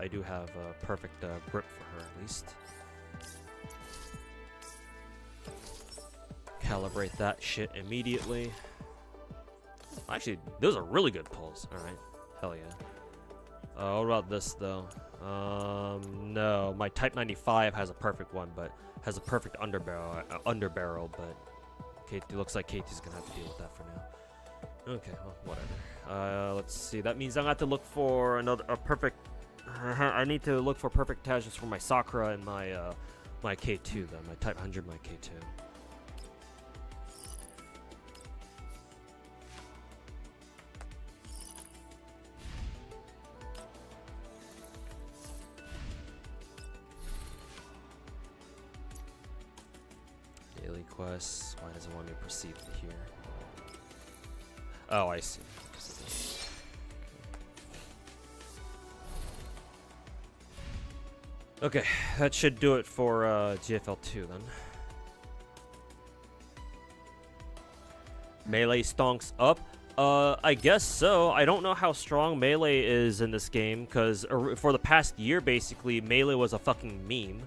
perfect grip for her at least. Calibrate that shit immediately. Actually, those are really good pulls. All right, hell What about this though? No, my Type 95 has a perfect one, but has a perfect underbarrel, but KT looks like KT's gonna have to deal with that for now. Okay, well, whatever. Let's see. That means I'm gonna have to look for a perfect. I need to look for perfect attachments for my Sakura and my my K2 then, my Type 100, my K2. Daily quests. Why does it want me to proceed to here? Oh, I see. Because of this. Okay, that should do it for GFL2 then. Melee stonks up? I guess so. I don't know how strong Melee is in this game, because for the past year, basically, Melee was a fucking meme.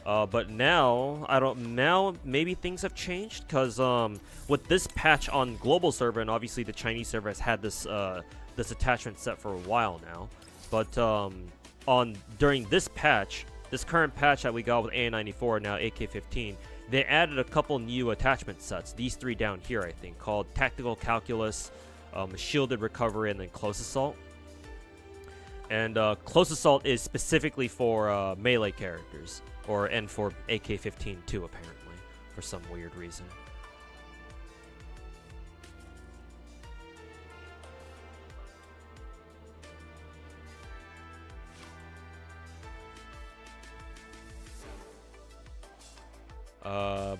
But now, now maybe things have changed, because with this patch on global server, and obviously the Chinese server has had this this attachment set for a while now, but during this patch, this current patch that we got with A94, now AK-15, they added a couple new attachment sets, these three down here I think, called Tactical Calculus, Shielded Recovery, and then Close Assault. And Close Assault is specifically for melee characters. And for AK-15 too, apparently, for some weird reason.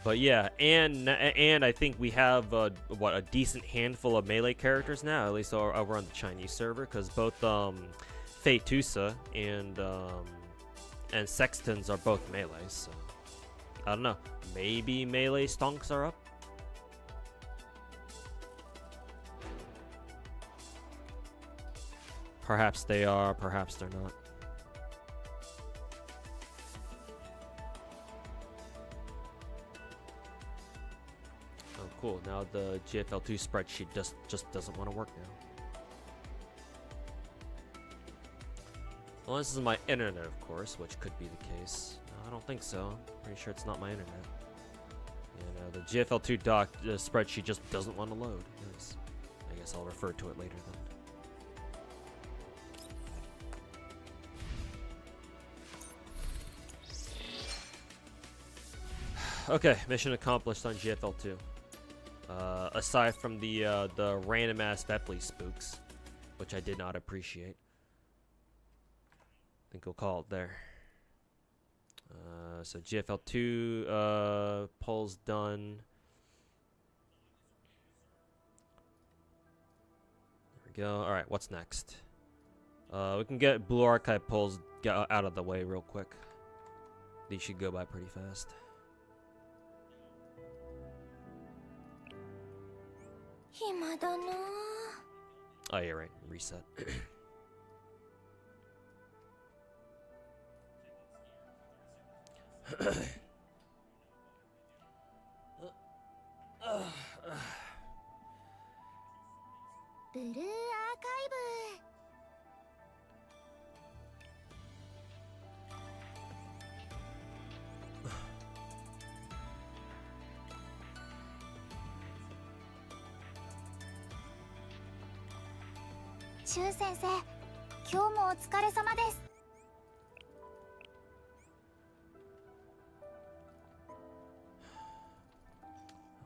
But yeah, and I think we have a decent handful of melee characters now, at least over on the Chinese server, because both Fei Tusa and Sextons are both melee, so I don't know. Maybe melee stonks are up? Perhaps they are, perhaps they're not. Oh, cool. Now the GFL2 spreadsheet just doesn't want to work now. Well, this is my internet, of course, which could be the case. No, I don't think so. Pretty sure it's not my internet. And the GFL2 doc spreadsheet just doesn't want to load. Yes. I guess I'll refer to it later then. Okay, mission accomplished on GFL2. Aside from the random ass Bepley spooks, which I did not appreciate. I think we'll call it there. So GFL2 polls done. There we go. All right, what's next? We can get Blue Archive polls out of the way real quick. These should go by pretty fast. Oh, yeah, right. Reset.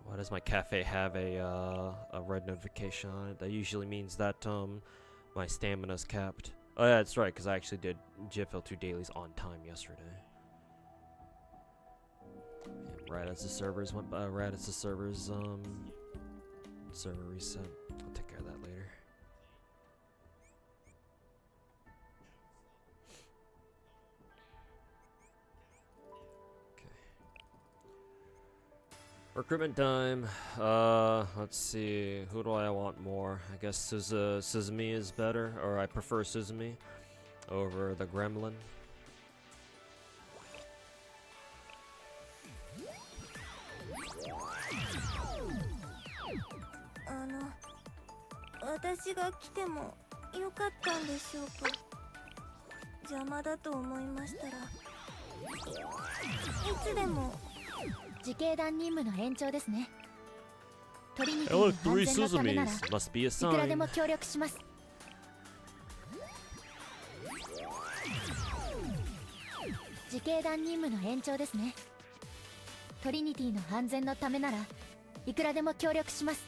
Why does my cafe have a red notification on it? That usually means that my stamina's capped. Oh yeah, that's right, because I actually did GFL2 dailies on time yesterday. Yeah, right as the servers went by, right as the servers server reset. I'll take care of that later. Recruitment time. Let's see. Who do I want more? I guess Suzumi is better, or I prefer Suzumi over the Gremlin. 邪魔だと思いましたらいつでも自警団任務の延長ですね。トリニティの Oh, 安 three 全のためなら Suzumis. Must be a いくらで sign. も協力します。自警団任務の延長ですね。トリニティの安全のためならいくらでも協力します。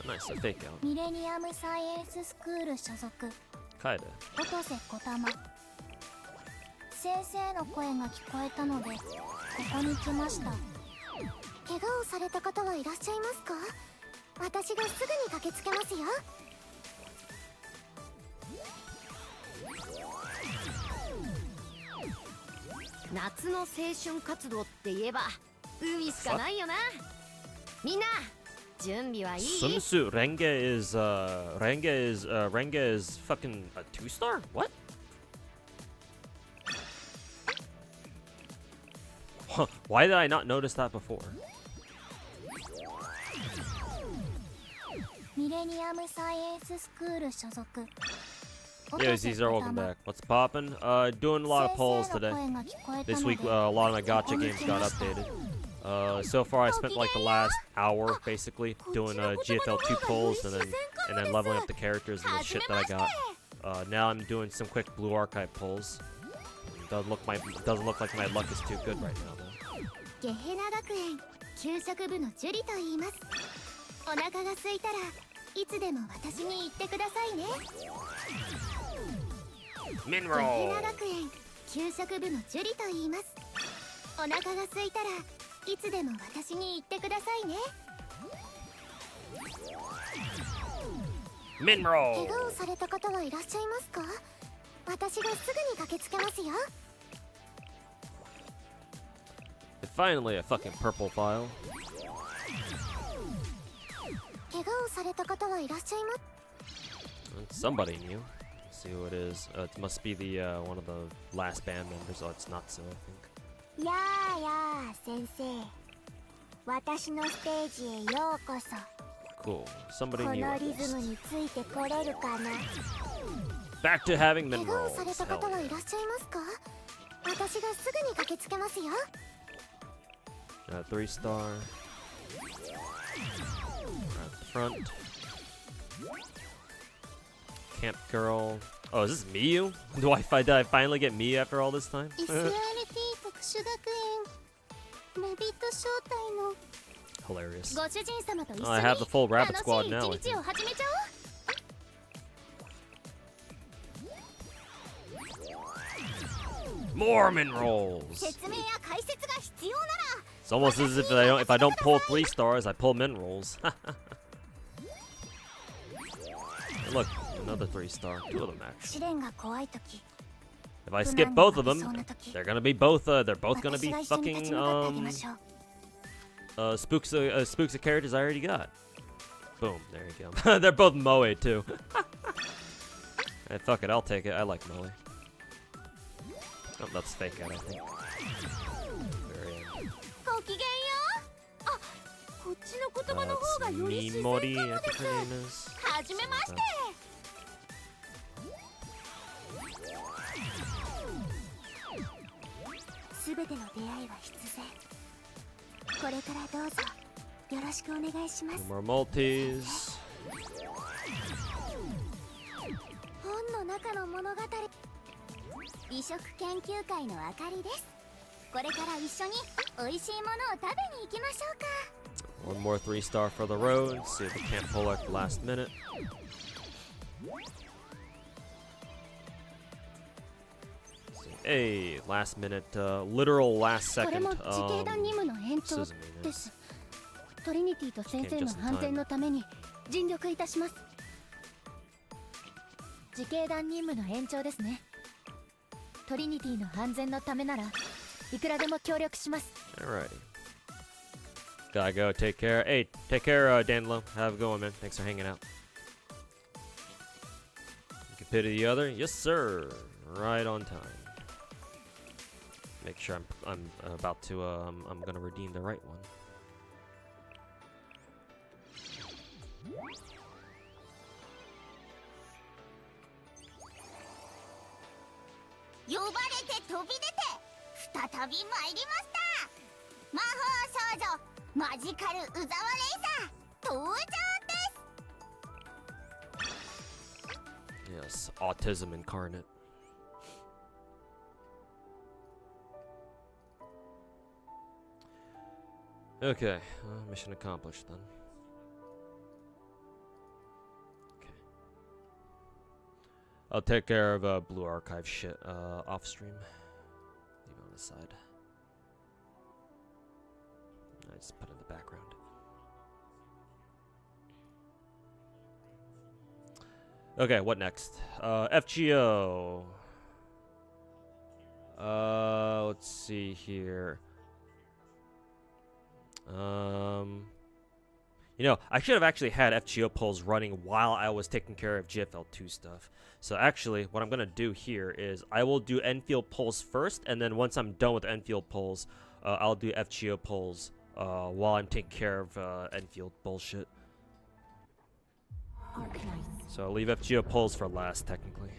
Nice, a fake out. ミレニアムサイエンススクール所属 Kinda. 音瀬小玉。先生の声が聞こえたのでここに来ました。怪我をされた方はいらっしゃいますか？私がすぐに駆けつけますよ。夏の青春活動って言えば海しかないよな。みんな準備はいい？ Swimsuit Renge is fucking a 2-star? What? Huh, why did I not notice that before? ミレニアムサイエンススクール所属。 Yeah, Zizar, welcome back. What's poppin'? Doing a lot of polls today. This week, a lot of my gacha games got updated. So far, I spent like the last hour basically doing GFL2 polls and then leveling up the characters and the shit that I got. Now I'm doing some quick Blue Archive polls. Doesn't look like my luck is too good right now though. ゲヘナ学園給食部のジュリと言います。お腹が空いたらいつでも私に言ってくださいね。ゲヘ Minro! ナ学園給食部のジュリと言います。お腹が空いたらいつでも私に言ってくださいね。怪 Minro! 我をされた方はいらっしゃいますか？私がすぐに駆けつけますよ。 Finally, a fucking purple file. 怪我をされた方はいらっしゃいます。 Somebody new. Let's see who it is. It must be the one of the last band members. Oh, it's not so, I think. やあやあ先生、私のステージへようこそ。 Cool. Somebody こ new. の at リズ least. ムについてこれるかな。 Back to having 怪我をされ Minrolls. た方 Hell はい yeah. らっしゃいますか？私がすぐに駆けつけますよ。 3-star. At the front. Camp girl. Oh, is this Miyu? Did I finally get Miyu after all this time? SRT 特殊学園ラビット招待の Hilarious. ご主人様と一緒 Oh, I に have the full rabbit 楽し squad い now. 一 I 日 think. を始めちゃおう。 More Minrolls. 説明や解説が必要なら It's almost as if I don't pull 3 stars, I pull Minrolls. Look, another 3-star. 2 of them actually. 試練が怖いとき If I skip both of them, they're gonna be both. They're both gonna be 私が一緒に立ち fucking 向かってあげましょう。 spooks of characters I already got. Boom, there you go. They're both Moe too. Hey, fuck it, I'll take it. I like Moe. Oh, that's fake out, I think. Very end. ごきげんよう。あ、こっちの言葉の方が It's より自然か Mimori, も I で think す。 her name is. はじめまして。すべての出会いは必然。これからどうぞよろしくお願いします。 No more multis. 本の中の物語。美食研究会のあかりです。これから一緒に美味しいものを食べに行きましょうか。 One more 3-star for the road. See if we can't pull at the last minute. Hey, last minute, literal last これ second. も自警団任務の延長 Suzume で is. す。トリニティと先生の安全のために尽力いたします。自警団任務の延長ですね。トリニティの安全のためならいくらでも協力します。 Alrighty. Gotta go. Take care. Hey, take care, Danlo. Have a good one, man. Thanks for hanging out. You can pity the other. Yes, sir. Right on time. Make sure I'm about to I'm gonna redeem the right one. 呼ばれて飛び出て再び参りました。魔法少女マジカルウザワレイザー登場です。 Yes, autism incarnate. Okay, mission accomplished then. Okay. I'll take care of Blue Archive shit off stream. Leave it on the side. I just put it in the background. Okay, what next? FGO. Let's see here. You know, I should have actually had FGO polls running while I was taking care of GFL2 stuff. So actually, what I'm gonna do here is I will do Enfield polls first, and then once I'm done with Enfield polls, I'll do FGO polls while I'm taking care of Enfield bullshit. So I'll leave FGO polls for last, technically.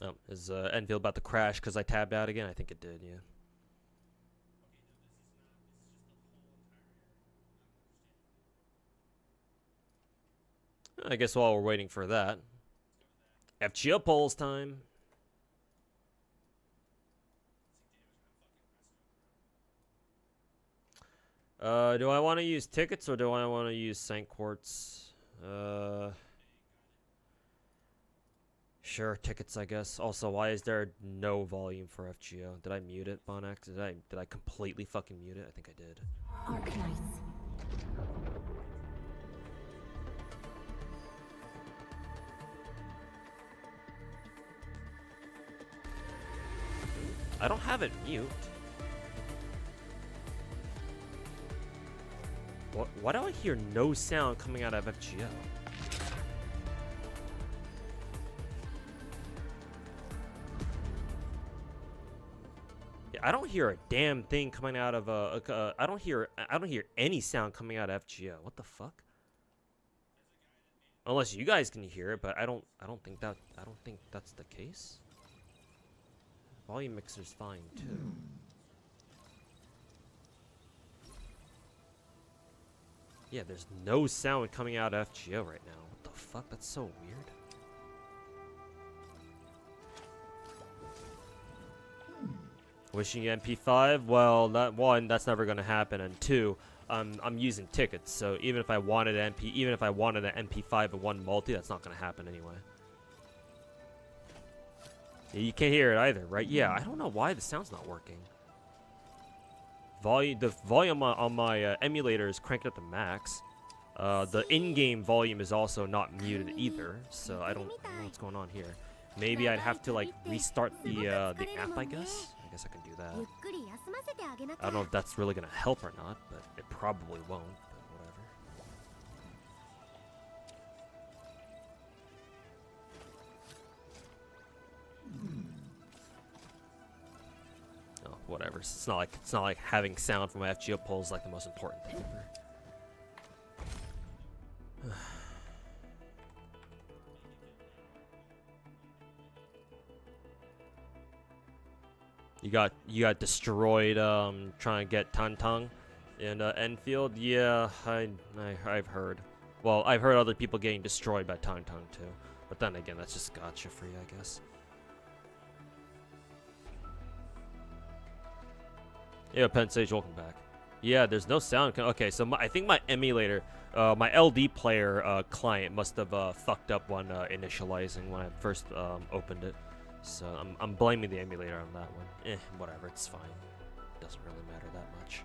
Oh, is Enfield about to crash because I tabbed out again? I think it did, yeah. I guess while we're waiting for that, FGO polls time. Do I want to use tickets or do I want to use St. Quartz? Sure, tickets, I guess. Also, why is there no volume for FGO? Did I mute it, Bonax? Did I completely fucking mute it? I think I did. I don't have it mute. Why do I hear no sound coming out of FGO? Yeah, I don't hear a damn thing coming out of I don't hear any sound coming out of FGO. What the fuck? Unless you guys can hear it, but I don't think that's the case. Volume mixer's fine too. Yeah, there's no sound coming out of FGO right now. What the fuck? That's so weird. Wishing you MP5? Well, one, that's never gonna happen, and two, I'm using tickets, so even if I wanted an MP5 and one multi, that's not gonna happen anyway. Yeah, you can't hear it either, right? Yeah, I don't know why the sound's not working. The volume on my emulator is cranked at the max. The in-game volume is also not muted either, so I don't know what's going on here. Maybe I'd have to like restart the app, I guess. I guess I can do that. I don't know if that's really gonna help or not, but it probably won't. But whatever. Oh, whatever. It's not like having sound from my FGO polls like the most important thing ever. You got destroyed trying to get Tantang in Enfield. Yeah, I've heard. Well, I've heard other people getting destroyed by Tantang too. But then again, that's just gacha free, I guess. Yeah, Penn Sage, welcome back. Yeah, there's no sound. Okay, so I think my emulator, my LD player client must have fucked up when initializing when I first opened it. So I'm blaming the emulator on that one. Whatever, it's fine. Doesn't really matter that much.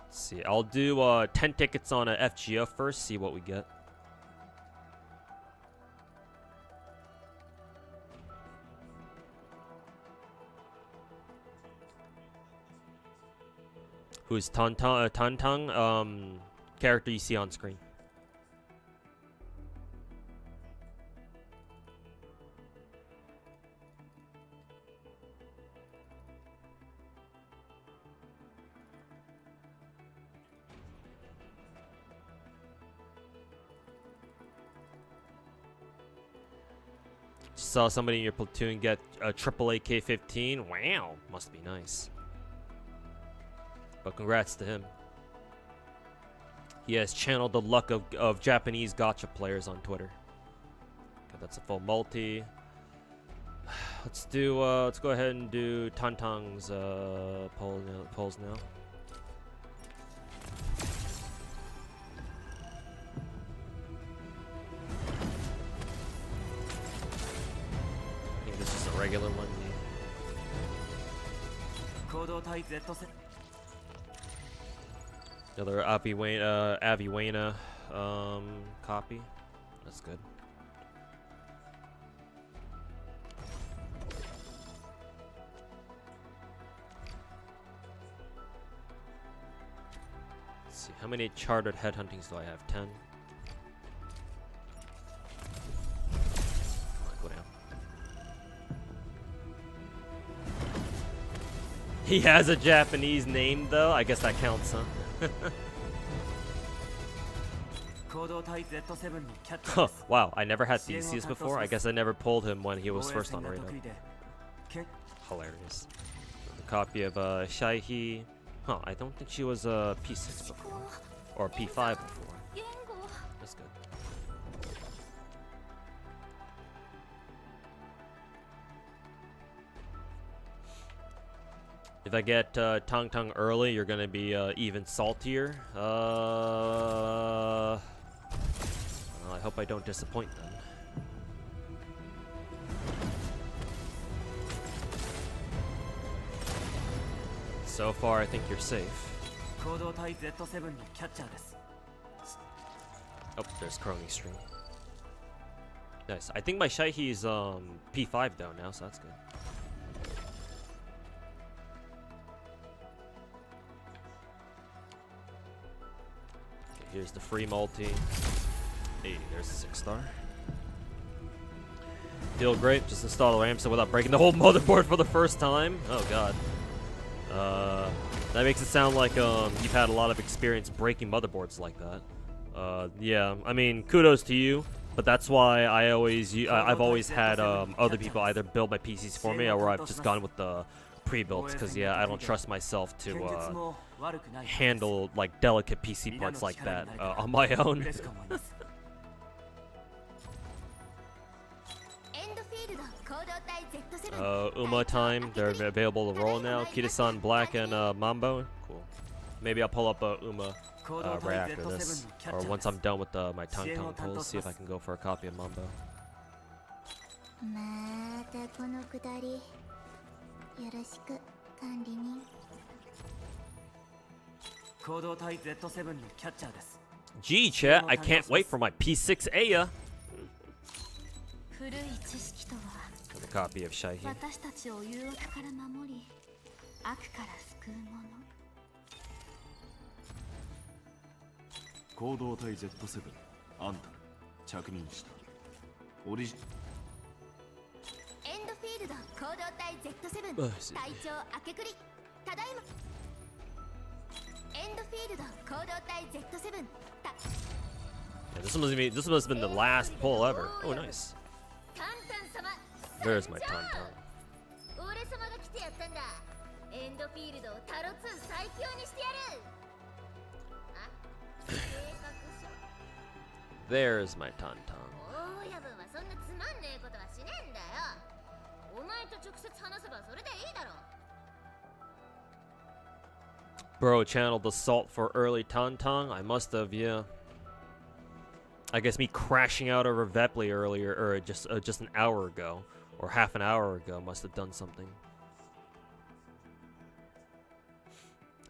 Let's see, I'll do 10 tickets on a FGO first, see what we get. Who's Tantang? character you see on screen. Saw somebody in your platoon get a triple AK-15. Wow, must be nice. But congrats to him. He has channeled the luck of Japanese gacha players on Twitter. Okay, that's a full multi. Let's do. Let's go ahead and do Tantang's polls now. This is a regular one. Another Aviwena copy. That's good. Let's see, how many chartered headhuntings do I have? 10. He has a Japanese name, though. I guess that counts, huh? Huh, wow, I never had Theseus before. I guess I never pulled him when he was first on radar. Hilarious. A copy of Shaihi. Huh, I don't think she was P6 before. Or P5 before. That's good. If I get Tang Tang early, you're gonna be even saltier. Well, I hope I don't disappoint them. So far, I think you're safe. Oh, there's Crony Stream. Nice. I think my Shaihi's P5 though now, so that's good. Here's the free multi. Hey, there's a 6-star. Feel great. Just install the RAM so without breaking the whole motherboard for the first time. Oh god. That makes it sound like you've had a lot of experience breaking motherboards like that. Yeah. I mean, kudos to you. But that's why I've always had other people either build my PCs for me, or I've just gone with the pre-builds. Because yeah, I don't trust myself to handle like delicate PC parts like that on my own. Uma time, they're available to roll now. Kitasan, Black, and Mambo. Cool. Maybe I'll pull up Uma right after this, or once I'm done with my Tang Tang pulls, see if I can go for a copy of Mambo. Gee, chat, I can't wait for my P6 Aya. A copy of Shaihi. Yeah, this must have been the last pull ever. Oh, nice. There's my Tauntaun. There's my Tauntaun. Bro channeled assault for early Tauntaun. I must have, yeah. I guess me crashing out over Vepli earlier, or just an hour ago, or half an hour ago, must have done something.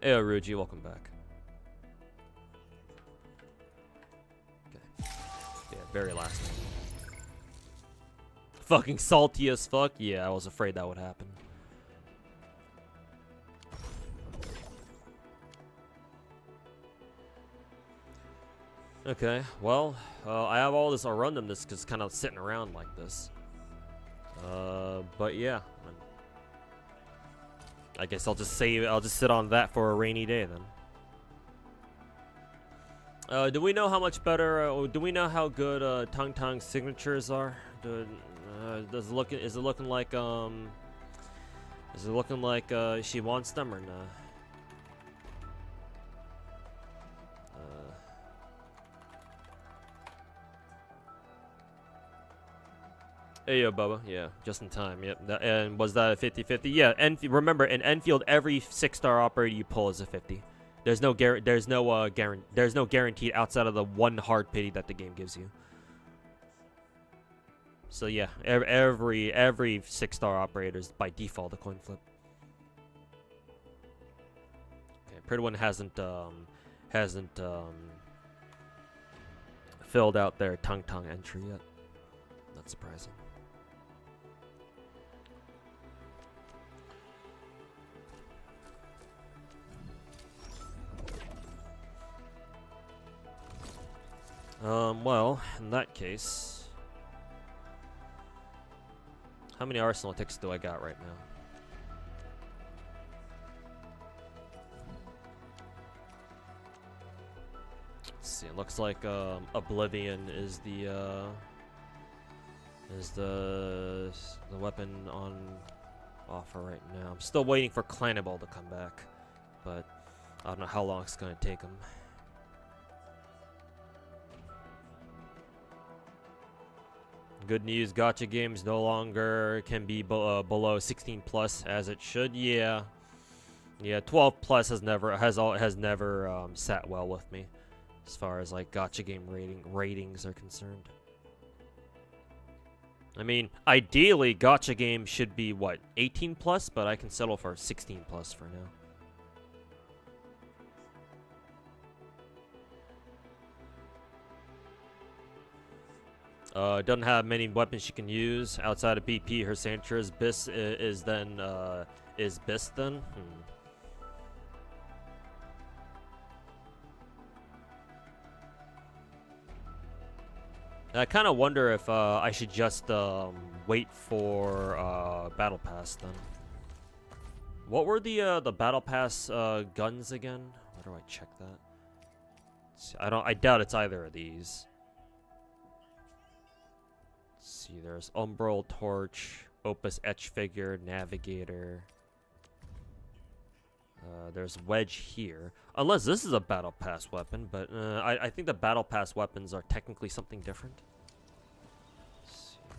Hey, Ruji, welcome back. Okay. Yeah, very last one. Fucking salty as fuck? Yeah, I was afraid that would happen. Okay, well, I have all this randomness because kind of sitting around like this. But yeah, I guess I'll just save. I'll just sit on that for a rainy day then. Do we know how much better? Do we know how good Tang Tang's signatures are? Does it look? Is it looking like Is it looking like she wants them or not? Hey, yo, Bubba. Yeah, just in time. Yep. And was that a 50-50? Yeah. And remember, in Enfield, every 6-star operator you pull is a 50. There's no guaranteed outside of the one hard pity that the game gives you. So yeah, every 6-star operator is by default a coin flip. Okay, Pretty One hasn't filled out their Tang Tang entry yet. Not surprising. Well, in that case, how many arsenal ticks do I got right now? Let's see. It looks like Oblivion is the weapon on offer right now. I'm still waiting for Cannibal to come back, but I don't know how long it's gonna take him. Good news, gacha games no longer can be below 16 plus as it should. Yeah, 12 plus has never sat well with me as far as like gacha game ratings are concerned. I mean, ideally gacha games should be what, 18 plus, but I can settle for 16 plus for now. Doesn't have many weapons she can use outside of BP. Her signature is Bis is Bis then. I kind of wonder if I should just wait for Battle Pass then. What were the Battle Pass guns again? Where do I check that? I doubt it's either of these. See, there's Umbral Torch, Opus Etch Figure, Navigator. There's Wedge here. Unless this is a Battle Pass weapon, but I think the Battle Pass weapons are technically something different.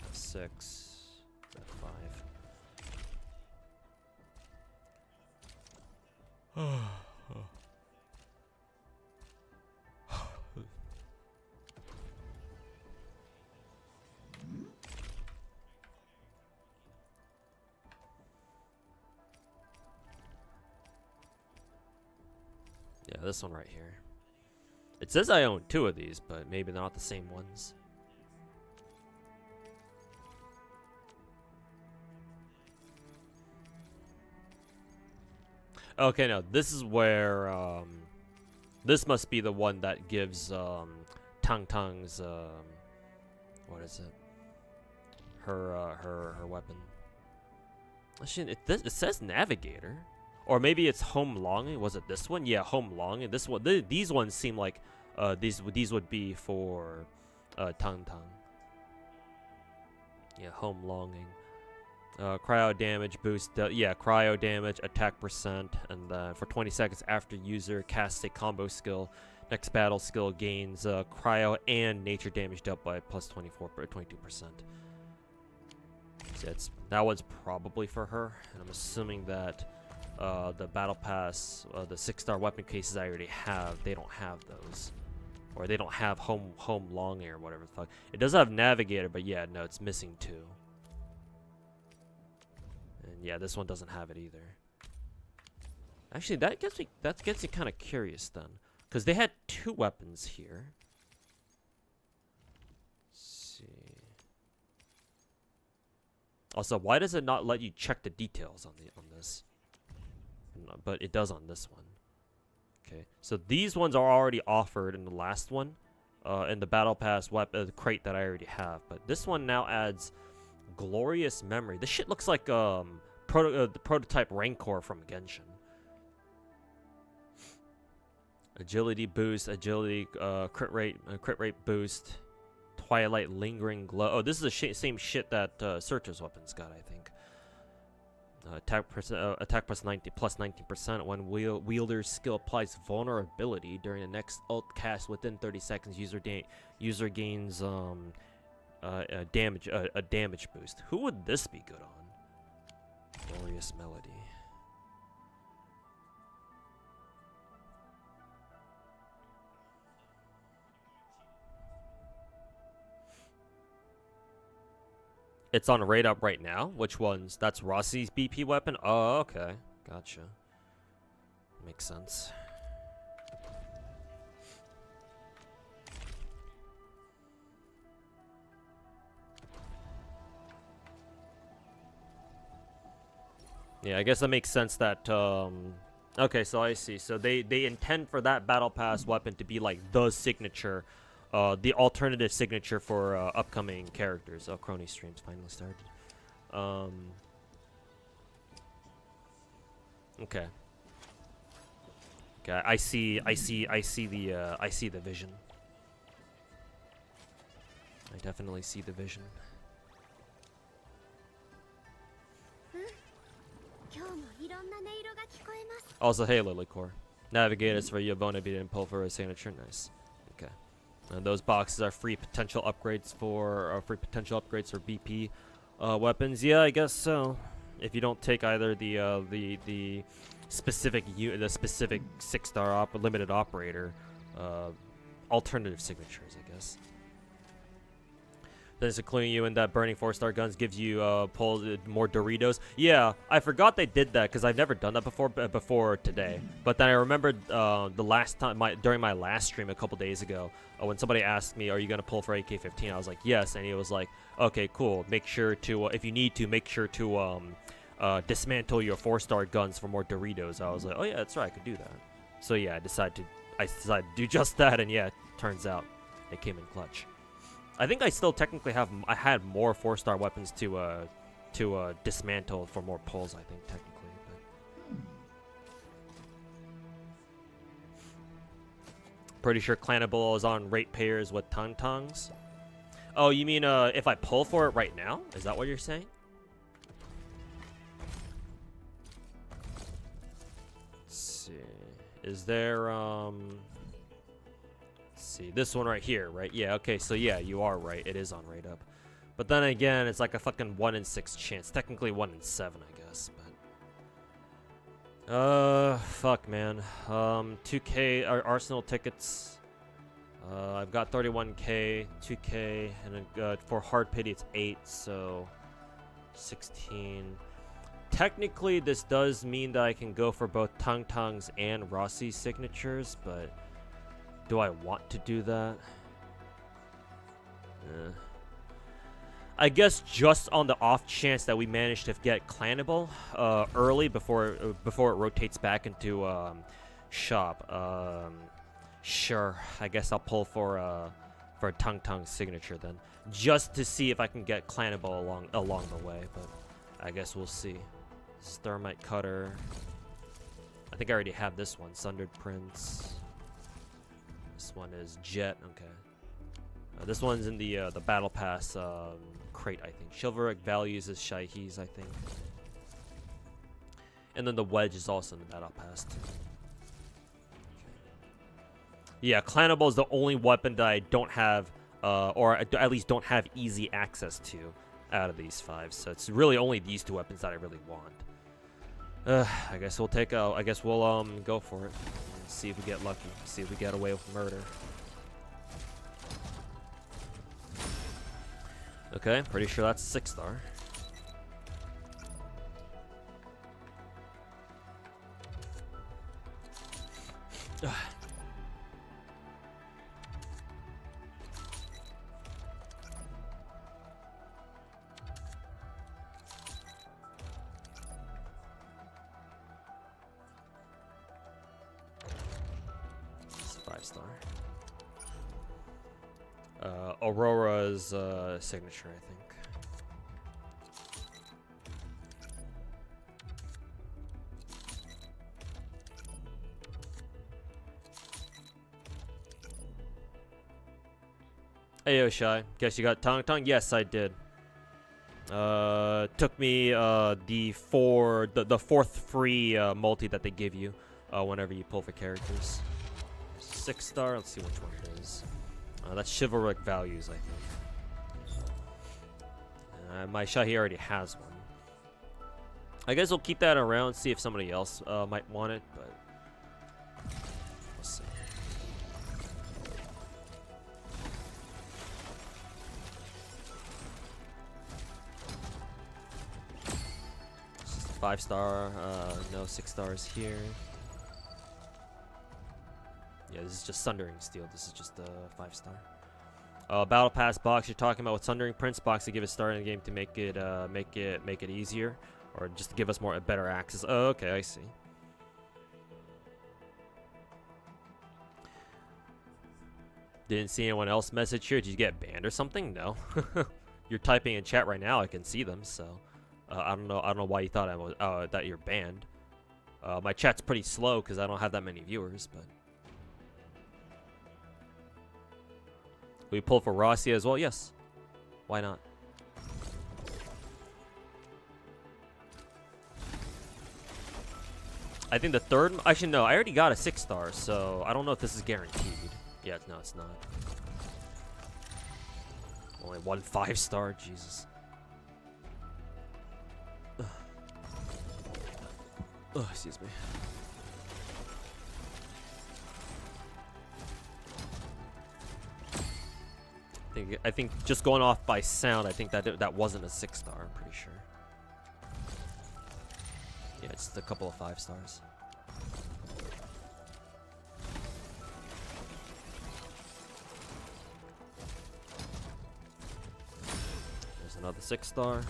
Let's see, 6, 5. Yeah, this one right here. It says I own 2 of these, but maybe they're not the same ones. Okay, no, this is where this must be the one that gives Tang Tang's what is it? Her weapon. Actually, it says Navigator. Or maybe it's Home Longing. Was it this one? Yeah, Home Longing. This one. These ones seem like these would be for Tang Tang. Yeah, Home Longing. Cryo damage boost. Yeah, cryo damage, attack percent, and for 20 seconds after user casts a combo skill, next battle skill gains cryo and nature damage dealt by plus 22%. So that one's probably for her, and I'm assuming that. The Battle Pass, the 6-star weapon cases I already have, they don't have those. Or they don't have home longing or whatever the fuck. It does have Navigator, but yeah, no, it's missing 2. And yeah, this one doesn't have it either. Actually, that gets me kind of curious then. Because they had 2 weapons here. Let's see. Also, why does it not let you check the details on this? But it does on this one. Okay, so these ones are already offered in the last one, in the battle pass weapon crate that I already have. But this one now adds glorious memory. This shit looks like the prototype Rancor from Genshin. Agility boost, agility crit rate boost, twilight lingering glow. Oh, this is the same shit that Searcher's weapons got, I think. Attack plus 19%. When wielder's skill applies vulnerability during the next ult cast within 30 seconds, user gains a damage boost. Who would this be good on? Glorious melody. It's on raid up right now. Which ones? That's Rossi's BP weapon? Oh, okay. Gotcha. Makes sense. Yeah, I guess that makes sense that, okay, so I see. So they intend for that battle pass weapon to be like the signature, the alternative signature for upcoming characters. Oh, Crony streams finally started. Okay. Okay, I see the vision. I definitely see the vision. Also, hey, Lilycore. Navigators for Yvonne if you didn't pull for a signature. Nice. Okay. And those boxes are free potential upgrades for BP weapons. Yeah, I guess so. If you don't take either the specific 6-star limited operator alternative signatures, I guess. Then including you in that burning 4-star guns gives you more Doritos. Yeah, I forgot they did that because I've never done that before today. But then I remembered the last time during my last stream a couple days ago when somebody asked me, "Are you gonna pull for AK-15?" I was like, "Yes," and he was like, "Okay, cool. Make sure to if you need to, make sure to dismantle your 4-star guns for more Doritos." I was like, "Oh yeah, that's right. I could do that." So yeah, I decided to do just that, and yeah, it turns out it came in clutch. I think I still technically have. I had more 4-star weapons to dismantle for more pulls. I think technically, but pretty sure Clanable is on ratepayers with tongs. Oh, you mean if I pull for it right now? Is that what you're saying? Let's see. Is there see this one right here, right? Yeah, okay, so yeah, you are right, it is on rate up, but then again, it's like a fucking 1 in 6 chance, technically 1 in 7, I guess. But fuck, man. 2k Arsenal tickets. I've got 31k, 2k, and then for hard pity it's 8, so 16. Technically this does mean that I can go for both Tongs and Rossi's signatures, but do I want to do that? I guess just on the off chance that we manage to get Clanable early before it rotates back into shop. Sure, I guess I'll pull for a Tongue signature then, just to see if I can get Clanable along the way. But I guess we'll see. Thermite Cutter. I think I already have this one. Sundered Prince. This one is Jet. Okay. This one's in the Battle Pass crate, I think. Chivalric Values is Shaihi's, I think. And then the Wedge is also in the Battle Pass too. Yeah, Clanable is the only weapon that I don't have, or at least don't have easy access to out of these 5. So it's really only these 2 weapons that I really want. I guess we'll take out. I guess we'll go for it. See if we get lucky. See if we get away with murder. Okay, pretty sure that's 6-star. It's 5-star. Aurora's signature, I think. Ayo Shy, guess you got Tong Tong? Yes, I did. Took me the fourth free multi that they give you whenever you pull for characters. 6-star. Let's see which one it is. That's chivalric values, I think. My Shahi already has one. I guess we'll keep that around, see if somebody else might want it, but we'll see. 5-star, no 6 stars here. Yeah, this is just Sundering Steel. This is just a 5-star. Battle Pass box. You're talking about with Sundering Prince box to give it start in the game to make it easier, or just to give us better access. Oh, okay, I see. Didn't see anyone else message here. Did you get banned or something? No. You're typing in chat right now. I can see them. So I don't know why you thought I was that you're banned. My chat's pretty slow because I don't have that many viewers, but. We pull for Rossi as well? Yes. Why not? I think the third... Actually, no. I already got a 6-star, so I don't know if this is guaranteed. Yeah, no, it's not. Only one 5-star? Jesus. Oh, excuse me. I think just going off by sound, I think that wasn't a 6-star. I'm pretty sure. Yeah, it's a couple of 5-stars. There's another 6-star.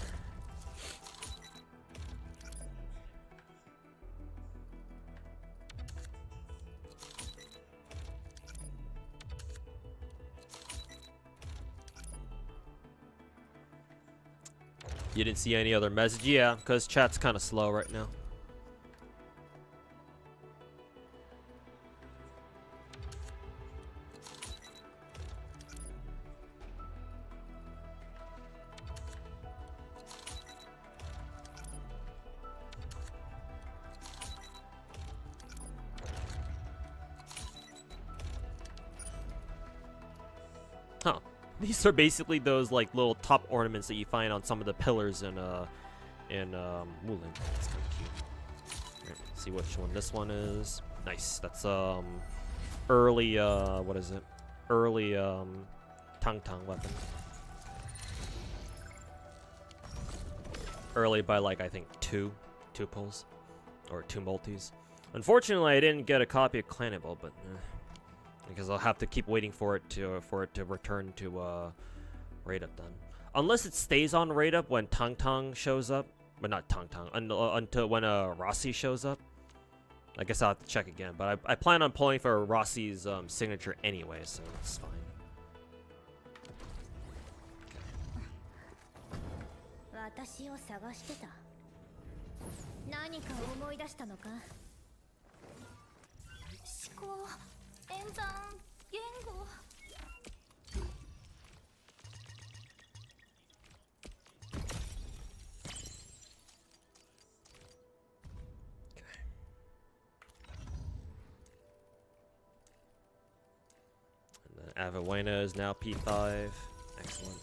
You didn't see any other message? Yeah, because chat's kind of slow right now. Huh. These are basically those like little top ornaments that you find on some of the pillars in Muling. That's kind of cute. Right, let's see which one this one is. Nice. That's early what is it? Early Tang Tang weapon. Early by like I think two pulls or 2 multis. Unfortunately, I didn't get a copy of Clanable, but. Because I'll have to keep waiting for it to return to rate up then. Unless it stays on rate up when Tang Tang shows up, but not Tang Tang until when Rossi shows up. I guess I'll have to check again. But I plan on pulling for Rossi's signature anyway, so it's fine. Avawena is now P5. Excellent.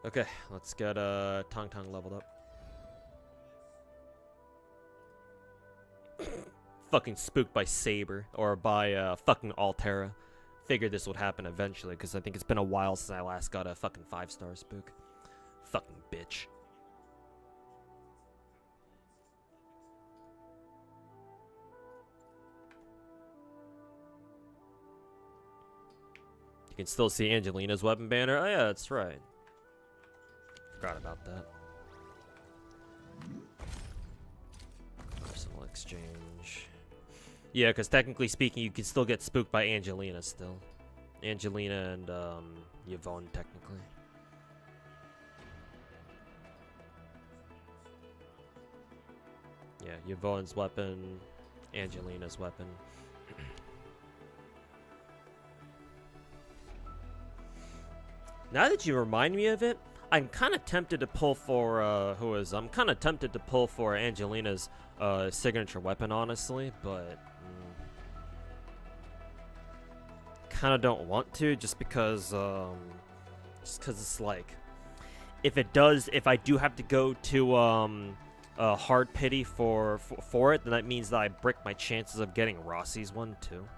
Okay, let's get Tang Tang leveled up. Fucking spooked by Saber or by fucking Altera. Figured this would happen eventually because I think it's been a while since I last got a fucking 5-star spook. Fucking bitch. You can still see Angelina's weapon banner. Oh yeah, that's right. Forgot about that. exchange. Yeah, because technically speaking, you can still get spooked by Angelina still. Angelina and Yvonne, technically. Yeah, Yvonne's weapon, Angelina's weapon. Now that you remind me of it, I'm kind of tempted to pull for I'm kind of tempted to pull for Angelina's signature weapon, honestly, but kind of don't want to, just because it's like, if I do have to go to hard pity for it, then that means that I brick my chances of getting Rossi's one too.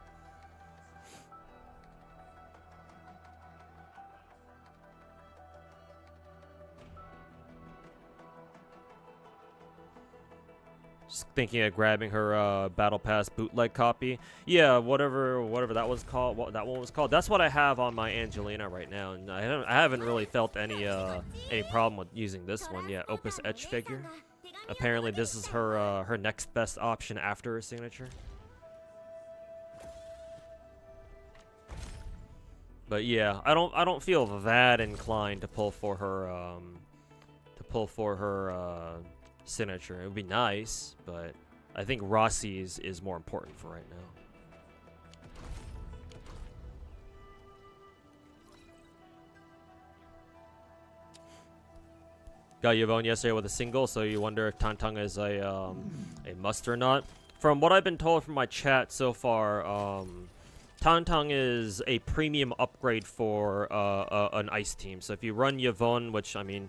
Just thinking of grabbing her Battle Pass bootleg copy. Yeah, whatever that was called. What that one was called. That's what I have on my Angelina right now, and I haven't really felt any problem with using this one. Yeah, Opus Etch figure. Apparently, this is her next best option after her signature. But yeah, I don't feel that inclined to pull for her signature. It would be nice, but I think Rossi's is more important for right now. Got Yvonne yesterday with a single, so you wonder if Tantang is a must or not. From what I've been told from my chat so far, Tantang is a premium upgrade for an ice team. So if you run Yvonne, which I mean,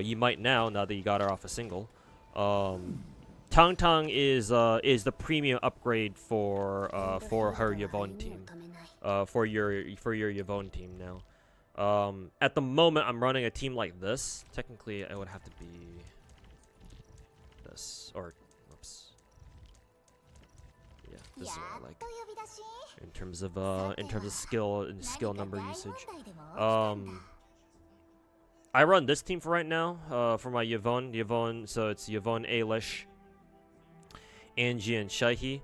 you might now that you got her off a single, Tantang is the premium upgrade for her Yvonne team, for your Yvonne team now. At the moment, I'm running a team like this. Technically, it would have to be this, or oops, yeah, this is what I like in terms of skill and skill number usage. I run this team for right now, for my Yvonne, so it's Yvonne, Ailish, Angie, and Shaihi.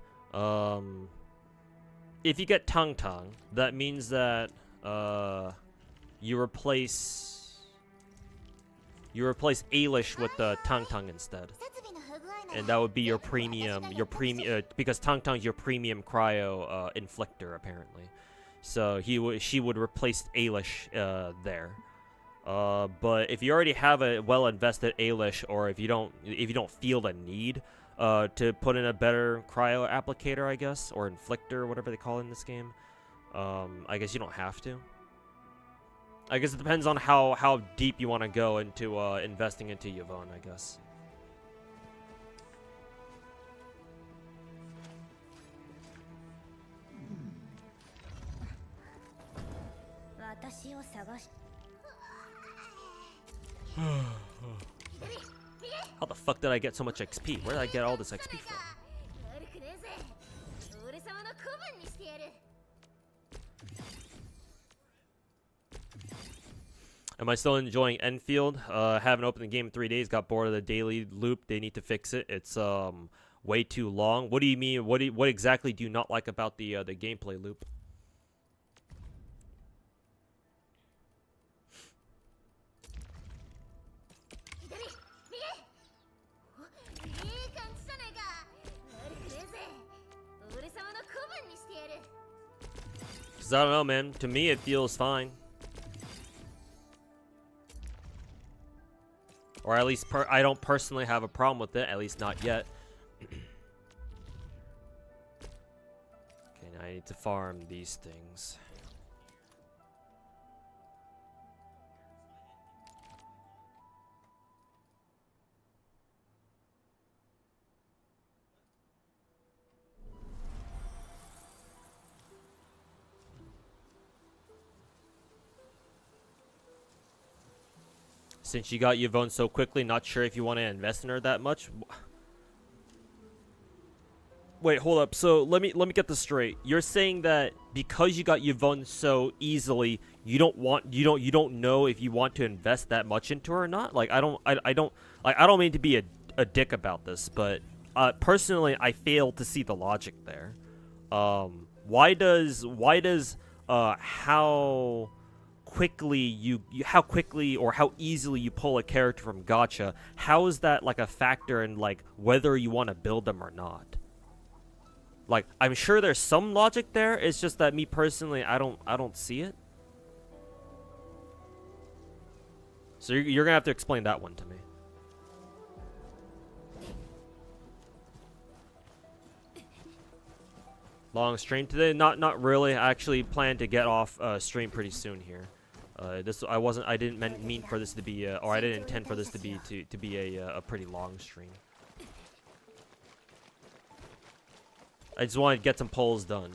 If you get Tangtang, that means that you replace Ailish with the Tangtang instead, and that would be your premium, because Tangtang's your premium cryo inflictor apparently. So she would replace Ailish there. But if you already have a well-invested Ailish, or if you don't feel the need to put in a better cryo applicator, I guess, or inflictor, whatever they call it in this game, I guess you don't have to. I guess it depends on how deep you want to go into investing into Yvonne, I guess. How the fuck did I get so much XP? Where did I get all this XP from? Am I still enjoying Enfield? Haven't opened the game in 3 days. Got bored of the daily loop. They need to fix it. It's way too long. What do you mean? What exactly do you not like about the gameplay loop? Cause I don't know, man. To me, it feels fine. Or at least I don't personally have a problem with it, at least not yet. Okay, now I need to farm these things. Since you got Yvonne so quickly, not sure if you want to invest in her that much. Wait, hold up. So let me get this straight. You're saying that because you got Yvonne so easily, you don't know if you want to invest that much into her or not? Like I don't mean to be a dick about this, but personally, I fail to see the logic there. Why does how quickly or how easily you pull a character from gacha, how is that like a factor in like whether you want to build them or not? Like, I'm sure there's some logic there. It's just that me personally, I don't see it. So you're gonna have to explain that one to me. Long stream today? Not really. I actually plan to get off stream pretty soon here. I didn't mean for this to be or I didn't intend for this to be a pretty long stream. I just wanted to get some polls done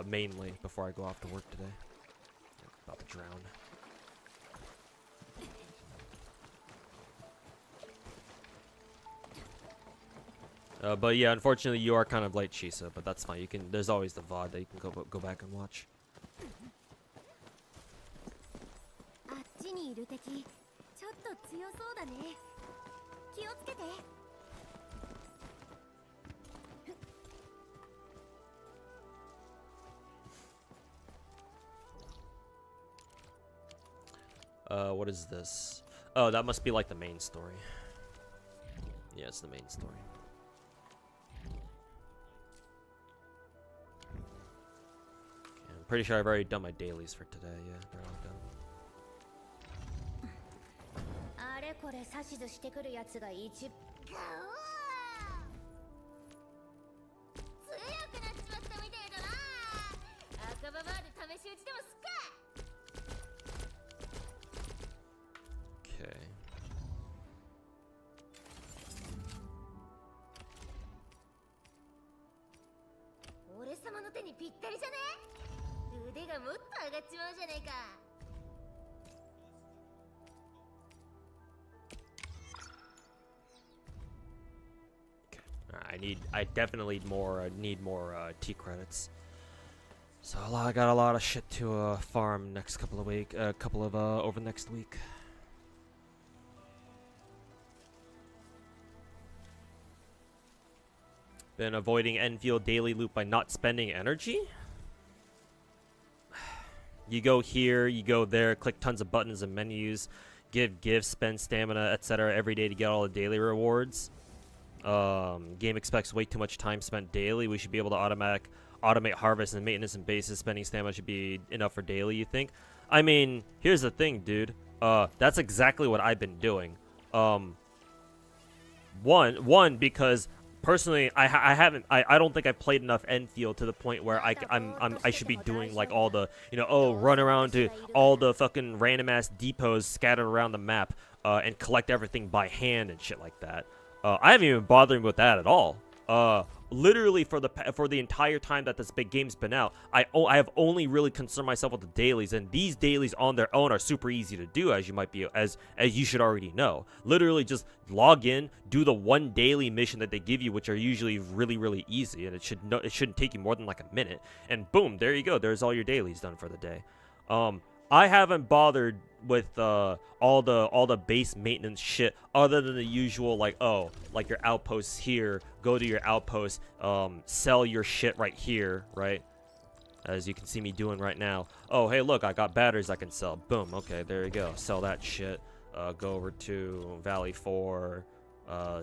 mainly before I go off to work today. About to drown. But yeah, unfortunately, you are kind of late, Shisa. But that's fine. You can. There's always the VOD that you can go back and watch. What is this? Oh, that must be like the main story. Yeah, it's the main story. Pretty sure I've already done my dailies for today. Yeah, they're all done. Okay. I definitely need more T credits. So I got a lot of shit to farm next couple of over next week. Been avoiding Enfield daily loop by not spending energy. You go here, you go there, click tons of buttons and menus, give gifts, spend stamina, etc. every day to get all the daily rewards. Game expects way too much time spent daily. We should be able to automate harvest and maintenance and bases. Spending stamina should be enough for daily, you think? I mean, here's the thing, dude. That's exactly what I've been doing. One because personally, I don't think I've played enough Enfield to the point where I should be doing like all the, run around to all the fucking random ass depots scattered around the map and collect everything by hand and shit like that. I haven't even bothered with that at all. Literally for the entire time that this big game's been out, I have only really concerned myself with the dailies, and these dailies on their own are super easy to do, as you should already know. Literally just log in, do the one daily mission that they give you, which are usually really easy, and it shouldn't take you more than like a minute, and boom, there you go. There's all your dailies done for the day. I haven't bothered with all the base maintenance shit other than the usual, like your outposts here, go to your outpost, sell your shit right here, right, as you can see me doing right now. Oh, hey, look, I got batteries I can sell. Boom. Okay, there you go. Sell that shit. Go over to Valley 4,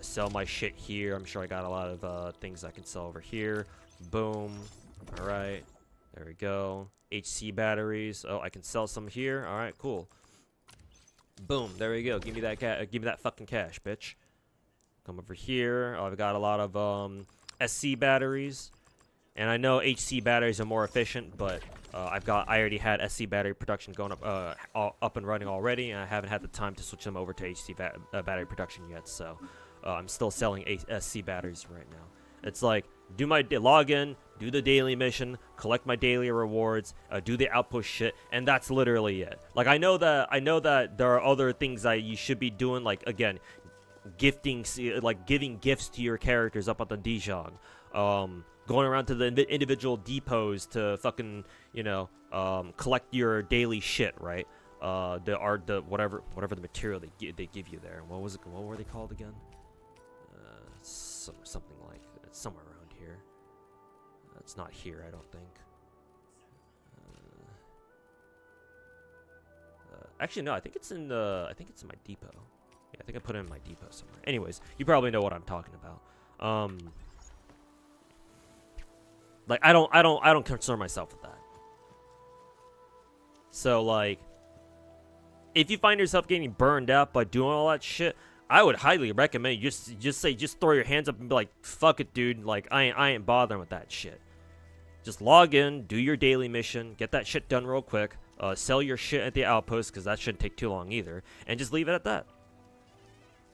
sell my shit here. I'm sure I got a lot of things I can sell over here. Boom. All right, there we go. HC batteries. Oh, I can sell some here. All right, cool. Boom, there we go. Give me that fucking cash, bitch. Come over here. Oh, I've got a lot of SC batteries, and I know HC batteries are more efficient, but I already had SC battery production going up and running already, and I haven't had the time to switch them over to HC battery production yet. So I'm still selling SC batteries right now. It's like, do my login, do the daily mission, collect my daily rewards, do the outpost shit, and that's literally it. Like, I know that there are other things that you should be doing, like, again, giving gifts to your characters up at the Dijon, going around to the individual depots to fucking, collect your daily shit, right? Whatever the material they give you there. What were they called again? something like it's somewhere around here. It's not here, I don't think. Actually, no, I think it's in my depot. Yeah, I think I put it in my depot somewhere. Anyways, you probably know what I'm talking about. Like I don't concern myself with that. So like, if you find yourself getting burned out by doing all that shit, I would highly recommend you just throw your hands up and be like, fuck it, dude. Like I ain't bothering with that shit. Just log in, do your daily mission, get that shit done real quick. Sell your shit at the outpost, because that shouldn't take too long either. And just leave it at that.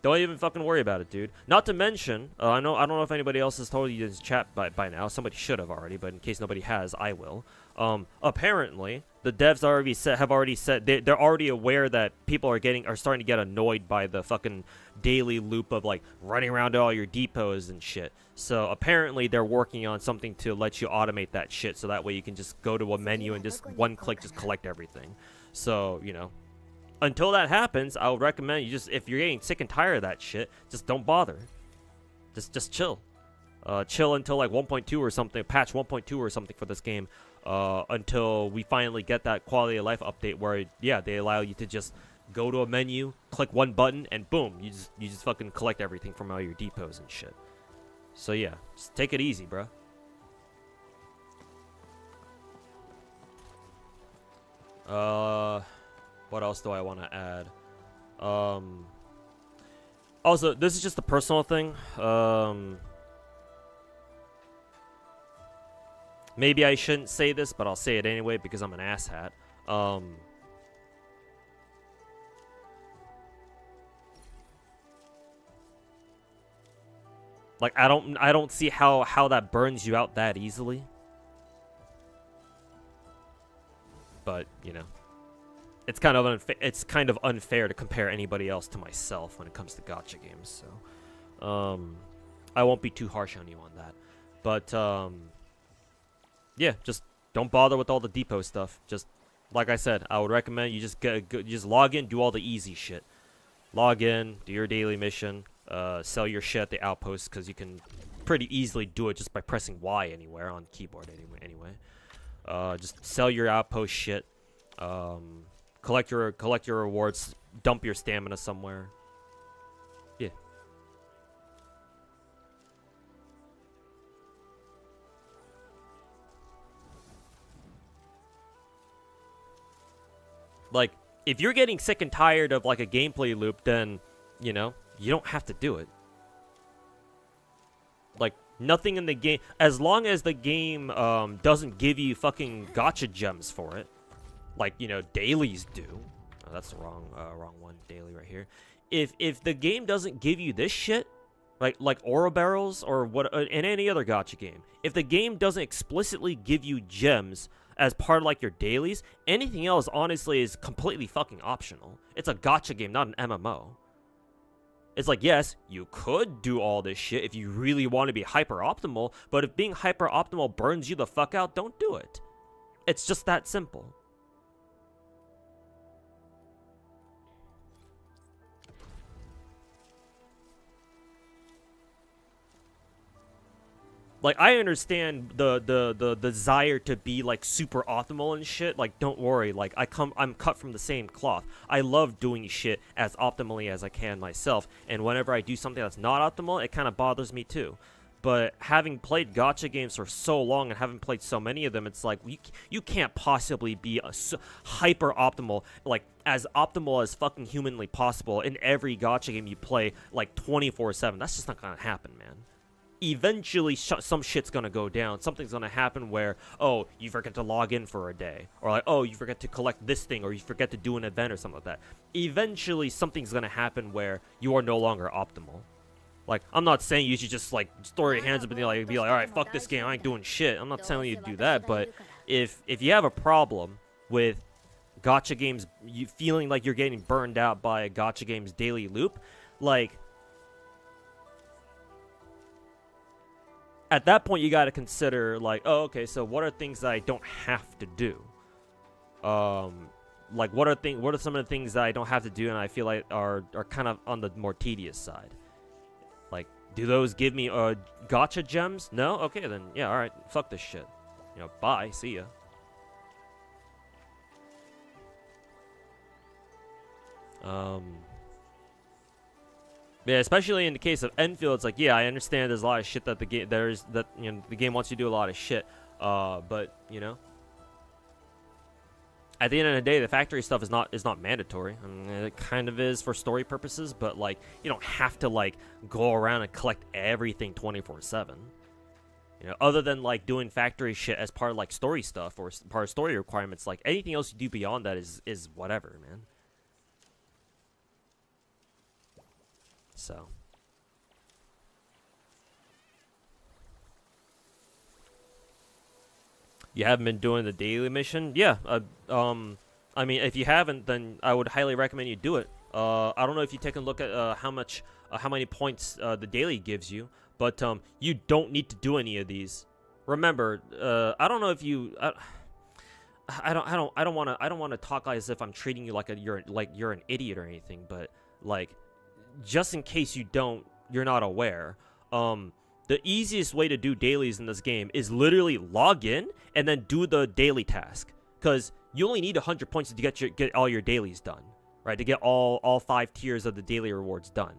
Don't even fucking worry about it, dude. Not to mention, I don't know if anybody else has told you this chat by now. Somebody should have already, but in case nobody has, I will. Apparently, the devs have already said they're already aware that people are starting to get annoyed by the fucking daily loop of like running around to all your depots and shit. So apparently they're working on something to let you automate that shit, so that way you can just go to a menu and just one click just collect everything. So, you know, until that happens, I would recommend you if you're getting sick and tired of that shit, just don't bother. Just chill. Chill until like 1.2 or something, patch 1.2 or something for this game, until we finally get that quality of life update where, yeah, they allow you to just go to a menu, click one button, and boom, you just fucking collect everything from all your depots and shit. So yeah, just take it easy, bro. What else do I want to add? Also, this is just a personal thing. Maybe I shouldn't say this, but I'll say it anyway because I'm an asshat. Like I don't see how that burns you out that easily. But, you know, it's kind of unfair to compare anybody else to myself when it comes to gacha games. So, I won't be too harsh on you on that. But yeah, just don't bother with all the depot stuff. Just like I said, I would recommend you just log in, do all the easy shit. Log in, do your daily mission, sell your shit at the outpost, because you can pretty easily do it just by pressing Y anywhere on keyboard anyway. Just sell your outpost shit, collect your rewards, dump your stamina somewhere. Yeah. Like, if you're getting sick and tired of like a gameplay loop, then, you know, you don't have to do it. Like, nothing in the game, as long as the game doesn't give you fucking gacha gems for it, like, you know, dailies do. Oh, that's the wrong one, daily right here. If the game doesn't give you this shit, like oro barrels or what in any other gacha game, if the game doesn't explicitly give you gems as part of like your dailies, anything else honestly is completely fucking optional. It's a gacha game, not an MMO. It's like, yes, you could do all this shit if you really want to be hyper optimal, but if being hyper optimal burns you the fuck out, don't do it. It's just that simple. Like, I understand the desire to be like super optimal and shit. Like, don't worry. Like, I'm cut from the same cloth. I love doing shit as optimally as I can myself. And whenever I do something that's not optimal, it kind of bothers me too. But having played gacha games for so long and having played so many of them, it's like you can't possibly be hyper optimal, like as optimal as fucking humanly possible in every gacha game you play, like 24/7. That's just not gonna happen, man. Eventually some shit's gonna go down. Something's gonna happen where, oh, you forget to log in for a day, or like, oh, you forget to collect this thing, or you forget to do an event or something like that. Eventually something's gonna happen where you are no longer optimal. Like, I'm not saying you should just like throw your hands up and be like, all right, fuck this game, I ain't doing shit. I'm not telling you to do that, but if you have a problem with gacha games, you feeling like you're getting burned out by a gacha game's daily loop, like, at that point, you got to consider, like, oh, okay, so what are things that I don't have to do? Like, what are some of the things that I don't have to do and I feel like are kind of on the more tedious side? Like, Do those give me gacha gems? No? Okay, then yeah, alright. Fuck this shit. You know, bye. See ya. Yeah, especially in the case of Enfield, it's like, yeah, I understand there's a lot of shit that the game the game wants you to do a lot of shit. But you know, at the end of the day, the factory stuff is not mandatory. I mean, it kind of is for story purposes, but like, you don't have to like go around and collect everything 24/7. You know, other than like doing factory shit as part of like story stuff or part of story requirements, like anything else you do beyond that is whatever, man. So. You haven't been doing the daily mission? Yeah. I mean, if you haven't, then I would highly recommend you do it. I don't know if you take a look at how many points the daily gives you, but you don't need to do any of these. Remember, I don't know if you. I don't want to talk as if I'm treating you like you're an idiot or anything, but like, just in case you're not aware. The easiest way to do dailies in this game is literally log in and then do the daily task, because you only need 100 points to get all your dailies done, right? To get all 5 tiers of the daily rewards done.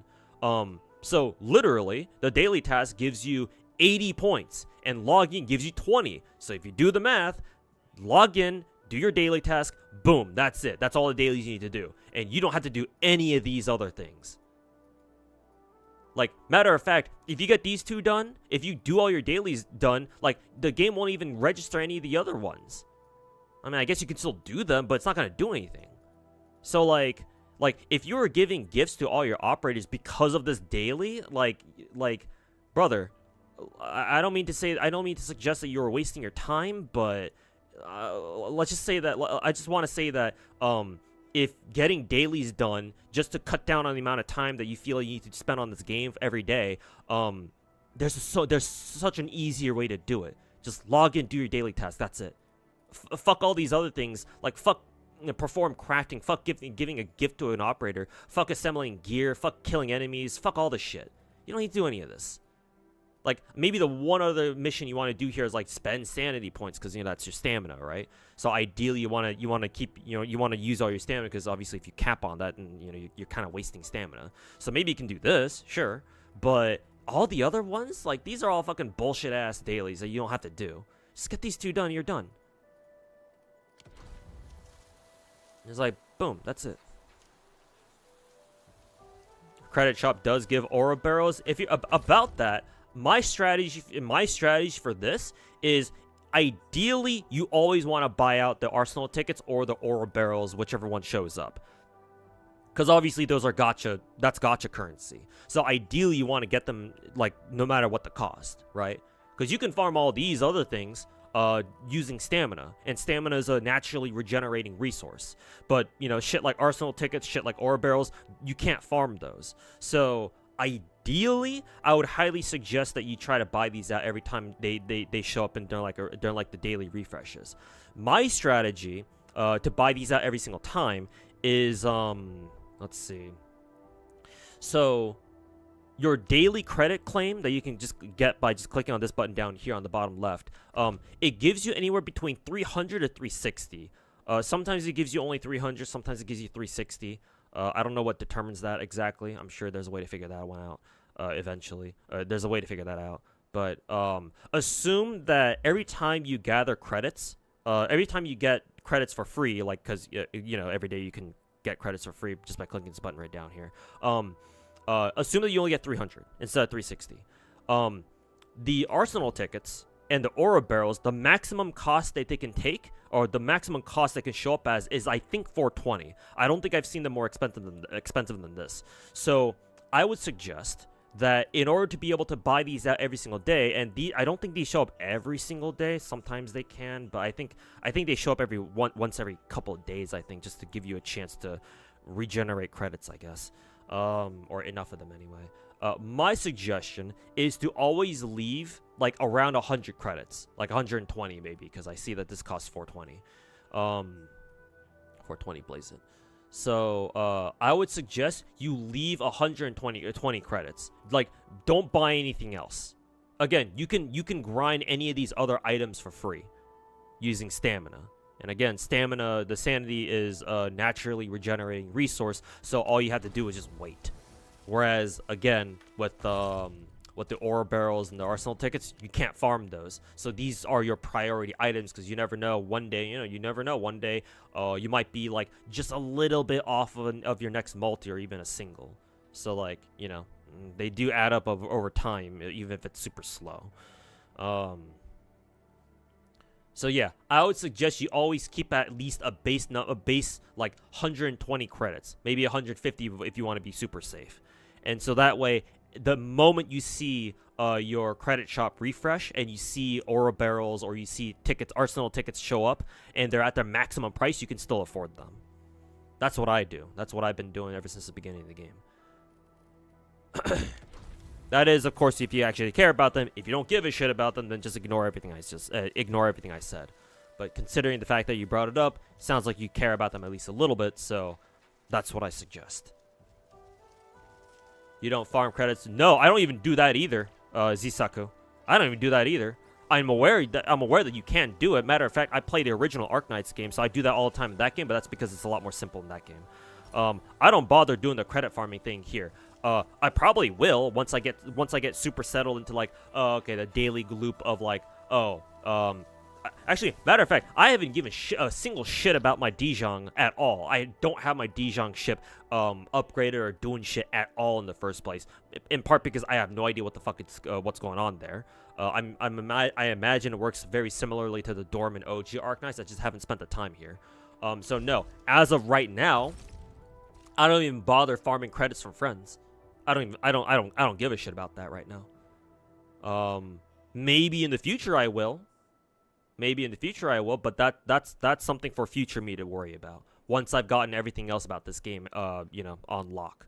So literally, the daily task gives you 80 points, and logging gives you 20. So if you do the math, log in, do your daily task, boom, that's it. That's all the dailies you need to do, and you don't have to do any of these other things. Like, matter of fact, if you get these 2 done, if you do all your dailies done, like, the game won't even register any of the other ones. I mean, I guess you can still do them, but it's not going to do anything. So, like, if you were giving gifts to all your operators because of this daily, like, brother, I don't mean to suggest that you were wasting your time, but let's just say that, I just want to say that, if getting dailies done just to cut down on the amount of time that you feel you need to spend on this game every day, there's such an easier way to do it. Just log in, do your daily task. That's it. Fuck all these other things. Like, fuck perform crafting. Fuck giving a gift to an operator. Fuck assembling gear. Fuck killing enemies. Fuck all this shit. You don't need to do any of this. Like, maybe the one other mission you want to do here is like spend sanity points, because, you know, that's your stamina, right? So ideally you want to keep, you know, you want to use all your stamina, because obviously if you cap on that, and you know, you're kind of wasting stamina. So maybe you can do this, sure, but all the other ones, like, these are all fucking bullshit ass dailies that you don't have to do. Just get these 2 done, you're done. It's like, boom, that's it. Credit shop does give aura barrels. If you about that. My strategy for this is, ideally, you always want to buy out the arsenal tickets or the aura barrels, whichever one shows up. Because obviously those are gacha, that's gacha currency. So ideally you want to get them, like, no matter what the cost, right? Because you can farm all these other things using stamina, and stamina is a naturally regenerating resource. But, you know, shit like arsenal tickets, shit like aura barrels, you can't farm those. So ideally, I would highly suggest that you try to buy these out every time they show up and during like the daily refreshes. My strategy to buy these out every single time is let's see. So your daily credit claim that you can just get by just clicking on this button down here on the bottom left, it gives you anywhere between 300 to 360. Sometimes it gives you only 300, sometimes it gives you 360. I don't know what determines that exactly. I'm sure there's a way to figure that one out eventually. There's a way to figure that out. But assume that every time you gather credits, every time you get credits for free, like, because, you know, every day you can get credits for free just by clicking this button right down here. Assume that you only get 300 instead of 360. The arsenal tickets and the aura barrels, the maximum cost that they can take, or the maximum cost they can show up as, is, I think, 420. I don't think I've seen them more expensive than this. So I would suggest that in order to be able to buy these out every single day, and I don't think these show up every single day. Sometimes they can, but I think they show up once every couple of days, I think, just to give you a chance to regenerate credits, I guess, or enough of them anyway. My suggestion is to always leave like around 100 credits, like 120 maybe, because I see that this costs 420. 420 blaze it. So I would suggest you leave 120 credits. Like, don't buy anything else. Again, you can grind any of these other items for free using stamina. And again, stamina, the sanity is a naturally regenerating resource, so all you have to do is just wait. Whereas, again, with the ore barrels and the arsenal tickets, you can't farm those. So these are your priority items, because you never know. One day, you never know. One day, you might be like just a little bit off of your next multi or even a single. So like, they do add up over time, even if it's super slow. So yeah, I would suggest you always keep at least a base like 120 credits, maybe 150 if you want to be super safe. And so that way, the moment you see your credit shop refresh and you see aura barrels or you see tickets, arsenal tickets show up and they're at their maximum price, you can still afford them. That's what I do. That's what I've been doing ever since the beginning of the game. That is, of course, if you actually care about them. If you don't give a shit about them, then just ignore everything I said. But considering the fact that you brought it up, it sounds like you care about them at least a little bit, so that's what I suggest. You don't farm credits? No, I don't even do that either, Zisaku. I don't even do that either. I'm aware that you can do it. Matter of fact, I play the original Arknights game, so I do that all the time in that game, but that's because it's a lot more simple in that game. I don't bother doing the credit farming thing here. I probably will once I get super settled into like, okay, the daily loop of like, actually, matter of fact, I haven't given a single shit about my Dijon at all. I don't have my Dijon ship upgraded or doing shit at all in the first place. In part because I have no idea what the fuck what's going on there. I imagine it works very similarly to the Dorm and OG Arknights. I just haven't spent the time here. So no, as of right now, I don't even bother farming credits from friends. I don't give a shit about that right now. Maybe in the future I will. But that's something for future me to worry about. Once I've gotten everything else about this game, on lock.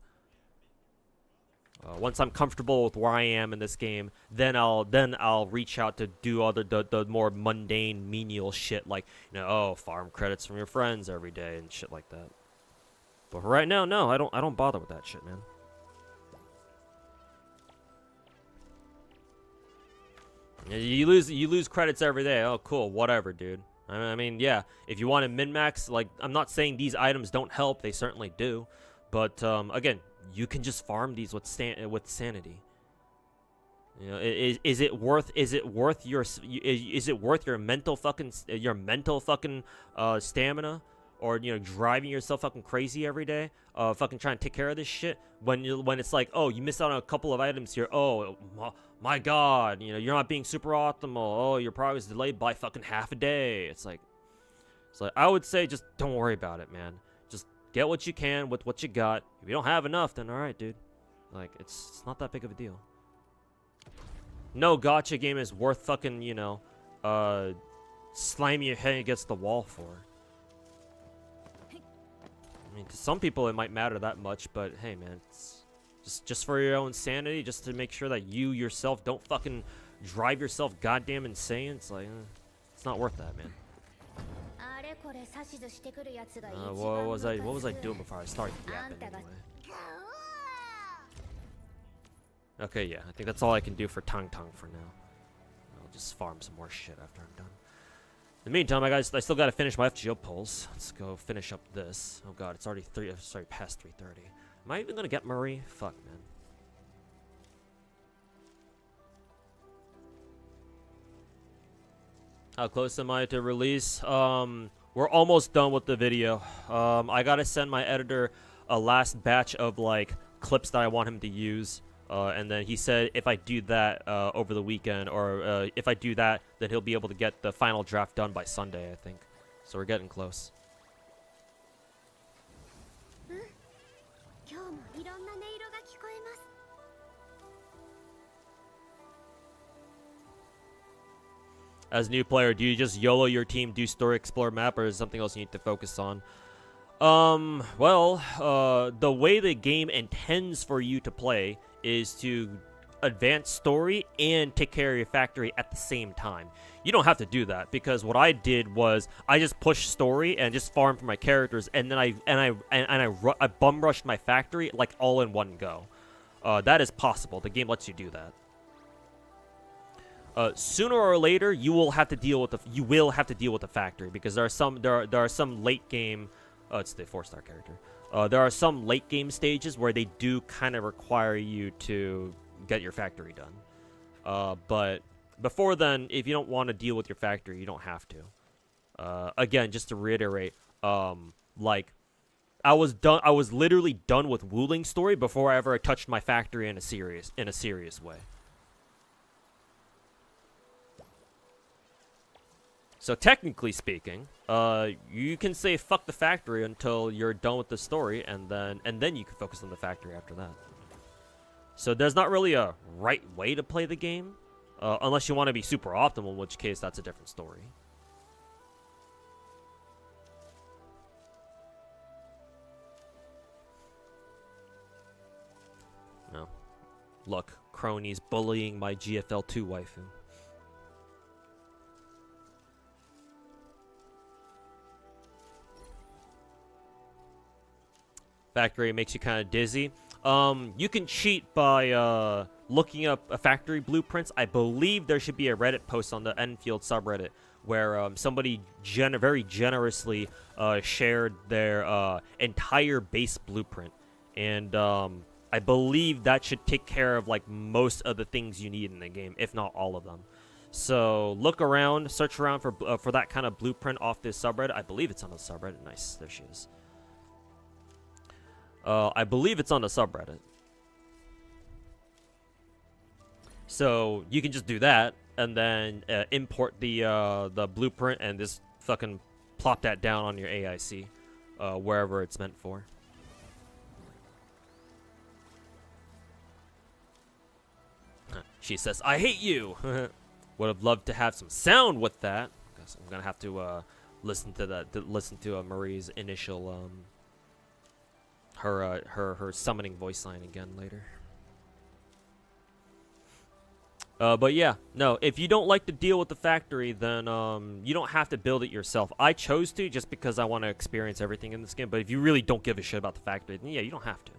Once I'm comfortable with where I am in this game, then I'll reach out to do the more mundane, menial shit like, farm credits from your friends every day and shit like that. But for right now, no, I don't bother with that shit, man. You lose credits every day. Oh, cool. Whatever, dude. I mean, yeah. If you want to min-max, like, I'm not saying these items don't help. They certainly do. But, again, you can just farm these with sanity. Is it worth your mental fucking stamina? Or, driving yourself fucking crazy every day, fucking trying to take care of this shit, when it's like, oh, you missed out on a couple of items here, oh, my god, you're not being super optimal, oh, your progress is delayed by fucking half a day. It's like, I would say just don't worry about it, man. Just get what you can with what you got. If you don't have enough, then alright, dude. Like, it's not that big of a deal. No gacha game is worth fucking, slamming your head against the wall for. I mean, to some people it might matter that much, but hey, man, it's just for your own sanity, just to make sure that you yourself don't fucking drive yourself goddamn insane. It's like, it's not worth that, man. What was I doing before I started yapping anyway? Okay, yeah, I think that's all I can do for Tang Tang for now. I'll just farm some more shit after I'm done. In the meantime, I still got to finish my FGO polls. Let's go finish up this. Oh god, it's already past 3:30. Am I even gonna get Murray? Fuck, man. How close am I to release? We're almost done with the video. I gotta send my editor a last batch of like clips that I want him to use. And then he said if I do that over the weekend, or if I do that, then he'll be able to get the final draft done by Sunday, I think. So we're getting close. As a new player, do you just YOLO your team, do story explore map, or is there something else you need to focus on? Well, the way the game intends for you to play is to advanced story and take care of your factory at the same time. You don't have to do that, because what I did was I just pushed story and just farmed for my characters, and then I bum rushed my factory like all in one go. That is possible. The game lets you do that. Sooner or later, you will have to deal with the factory, because there are some late game. It's the 4-star character. There are some late game stages where they do kind of require you to get your factory done. But before then, if you don't want to deal with your factory, you don't have to. Again, just to reiterate, like I was literally done with Wuling story before I ever touched my factory in a serious way. So technically speaking, you can say fuck the factory until you're done with the story, and then you can focus on the factory after that. So there's not really a right way to play the game, unless you want to be super optimal, in which case that's a different story. No. Look, cronies bullying my GFL2 waifu. Factory makes you kind of dizzy. You can cheat by looking up a factory blueprints. I believe there should be a Reddit post on the Enfield subreddit where somebody very generously shared their entire base blueprint, and I believe that should take care of like most of the things you need in the game, if not all of them. So look around, search around for that kind of blueprint off this subreddit. I believe it's on the subreddit. Nice, there she is. I believe it's on the subreddit. So you can just do that and then import the blueprint and just fucking plop that down on your AIC wherever it's meant for. She says, "I hate you." Would have loved to have some sound with that. Guess I'm gonna have to listen to that. Listen to Marie's initial her summoning voice line again later. But yeah, no, if you don't like to deal with the factory, then you don't have to build it yourself. I chose to just because I want to experience everything in this game, but if you really don't give a shit about the factory, then yeah, you don't have to.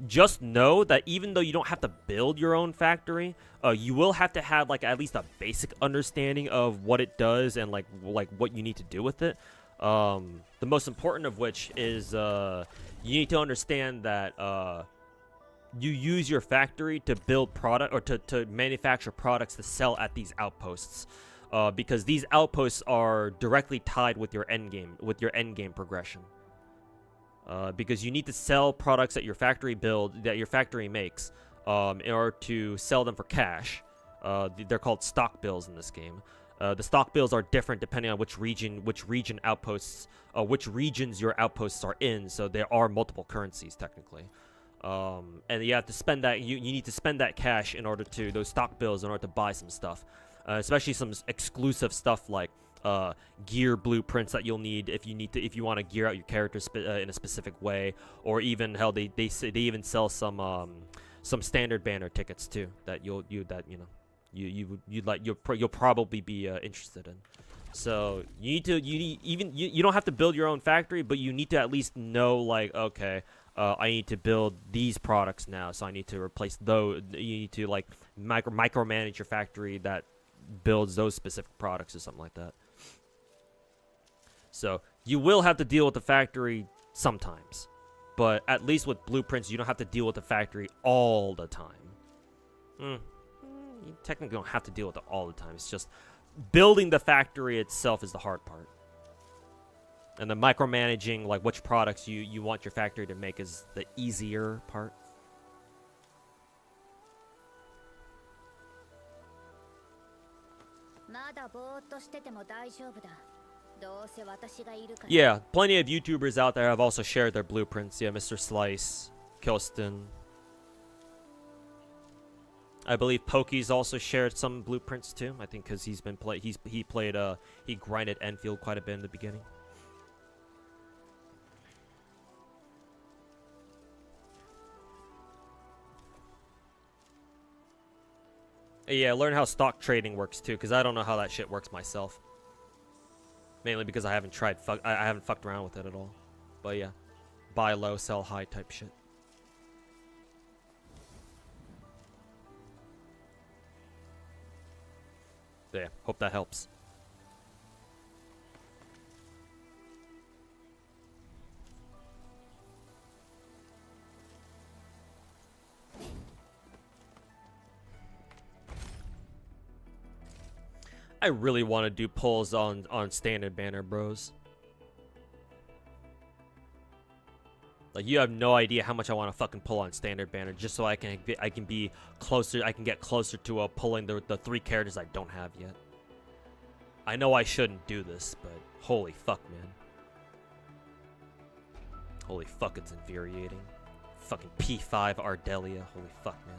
Just know that even though you don't have to build your own factory, you will have to have like at least a basic understanding of what it does and like what you need to do with it. The most important of which is you need to understand that you use your factory to build product or to manufacture products to sell at these outposts, because these outposts are directly tied with your end game progression. Because you need to sell products that your factory makes in order to sell them for cash. They're called stock bills in this game. The stock bills are different depending on which regions your outposts are in. So there are multiple currencies technically, and you have to spend that. You need to spend that cash in order to those stock bills in order to buy some stuff, especially some exclusive stuff like gear blueprints that you'll need if you want to gear out your character in a specific way, or even hell they even sell some standard banner tickets too that you'll probably be interested in. So you don't have to build your own factory, but you need to at least know like, okay, I need to build these products now, so I need to replace those. You need to like micromanage your factory that builds those specific products or something like that. So you will have to deal with the factory sometimes, but at least with blueprints, you don't have to deal with the factory all the time. You technically don't have to deal with it all the time. It's just building the factory itself is the hard part. And the micromanaging, like which products you want your factory to make, is the easier part. Yeah, plenty of YouTubers out there have also shared their blueprints. Yeah, Mr. Slice, Kilston. I believe Pokey's also shared some blueprints too. I think because he grinded Enfield quite a bit in the beginning. Yeah, learn how stock trading works too, because I don't know how that shit works myself. Mainly because I haven't tried. I haven't fucked around with it at all. But yeah, buy low, sell high type shit. So yeah, hope that helps. I really want to do pulls on standard banner, bros. Like, you have no idea how much I want to fucking pull on standard banner, just so I can be closer. I can get closer to pulling the 3 characters I don't have yet. I know I shouldn't do this, but holy fuck, man. Holy fuck, it's infuriating. Fucking P5 Ardelia. Holy fuck, man.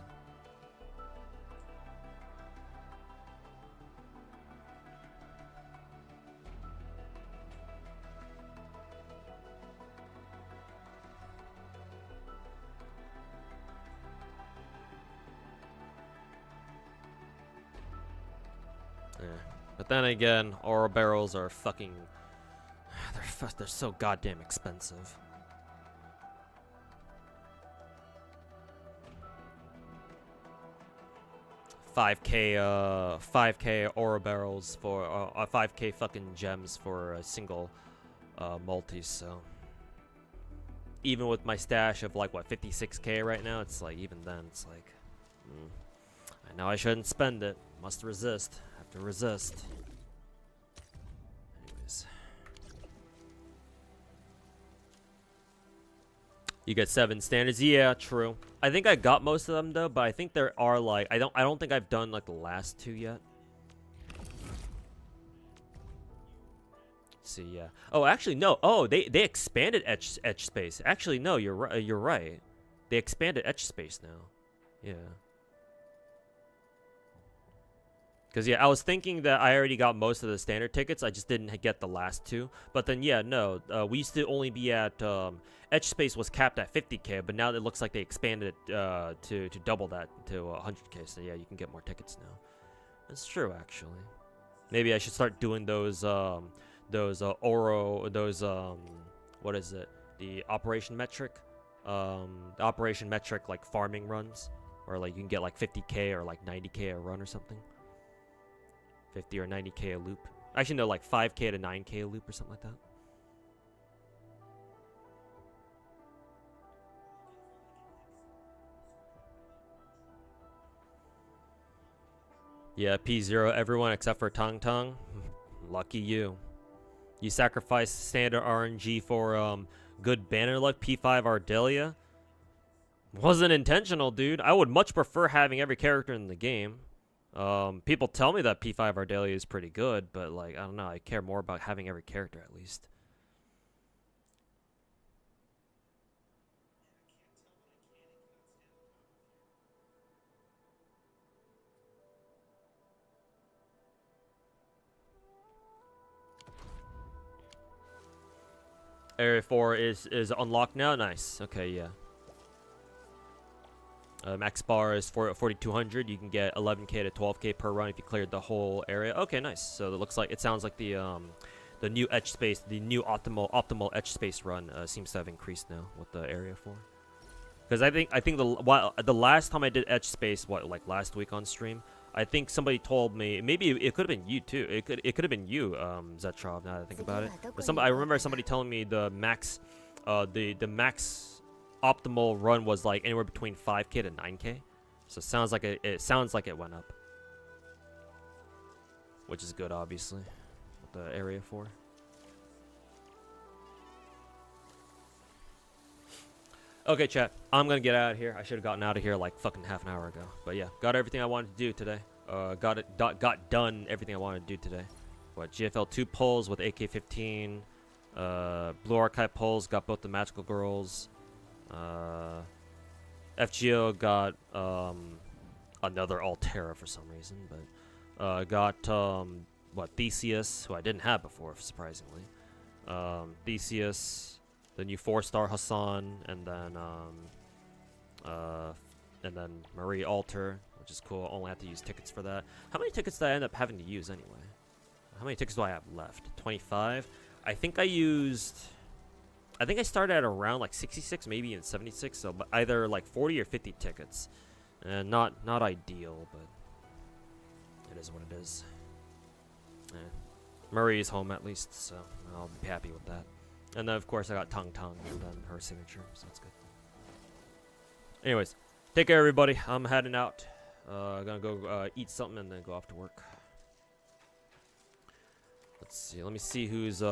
Yeah. But then again, ore barrels are fucking... They're so goddamn expensive. $5K ore barrels for 5K fucking gems for a single multi. So even with my stash of like what 56K right now, it's like even then it's like I know I shouldn't spend it. Must resist. Have to resist. Anyways, you get 7 standards. Yeah, true. I think I got most of them though, but I think there are like I don't think I've done like the last 2 yet. Let's see, yeah. Oh, actually no. Oh, they expanded etch space. Actually, no, you're right. You're right. They expanded etch space now. Yeah. Because, yeah, I was thinking that I already got most of the standard tickets. I just didn't get the last 2. But then, yeah, no. We used to only be at... Etch space was capped at 50K, but now it looks like they expanded it to double that to 100K. So, yeah, you can get more tickets now. That's true, actually. Maybe I should start doing those Oro... what is it? The Operation Metric? The Operation Metric, like, farming runs. Or, like, you can get, like, 50K or, like, 90K a run or something. 50 or 90K a loop. Actually, no, like 5K to 9K a loop or something like that. Yeah, P0, everyone except for Tong Tong. Lucky you. You sacrificed standard RNG for good banner luck, P5 Ardelia. Wasn't intentional, dude. I would much prefer having every character in the game. People tell me that P5 Ardelia is pretty good, but like I don't know, I care more about having every character at least. Area 4 is unlocked now. Nice. Okay, yeah. Max bar is 4,200. You can get 11K to 12K per run if you cleared the whole area. Okay, nice. So it sounds like the new etch space, the new optimal etch space run seems to have increased now with the area 4. Because I think the last time I did etch space, like last week on stream, I think somebody told me, maybe it could have been you too. It could have been you, Zetrov. Now that I think about it, but I remember somebody telling me the max, the max optimal run was like anywhere between 5K to 9K. So it sounds like it went up, which is good, obviously, with the area 4. Okay, chat. I'm gonna get out of here. I should have gotten out of here like fucking half an hour ago. But yeah, got everything I wanted to do today. Got done everything I wanted to do today. What, GFL2 pulls with AK-15, Blue Archive pulls, got both the Magical Girls. FGO got another Altera for some reason, but got what, Theseus, who I didn't have before, surprisingly. Theseus, the new 4-star Hassan, and then and then Marie Alter, which is cool. Only have to use tickets for that. How many tickets did I end up having to use anyway? How many tickets do I have left? 25. I think I started at around like 66, maybe in 76. So either like 40 or 50 tickets. And not ideal, but it is what it is. Murray is home at least, so I'll be happy with that. And then of course I got Tung Tung and then her signature, so that's good. Anyways, take care everybody. I'm heading out. Gonna go eat something and then go off to work. Let's see. Let me see who's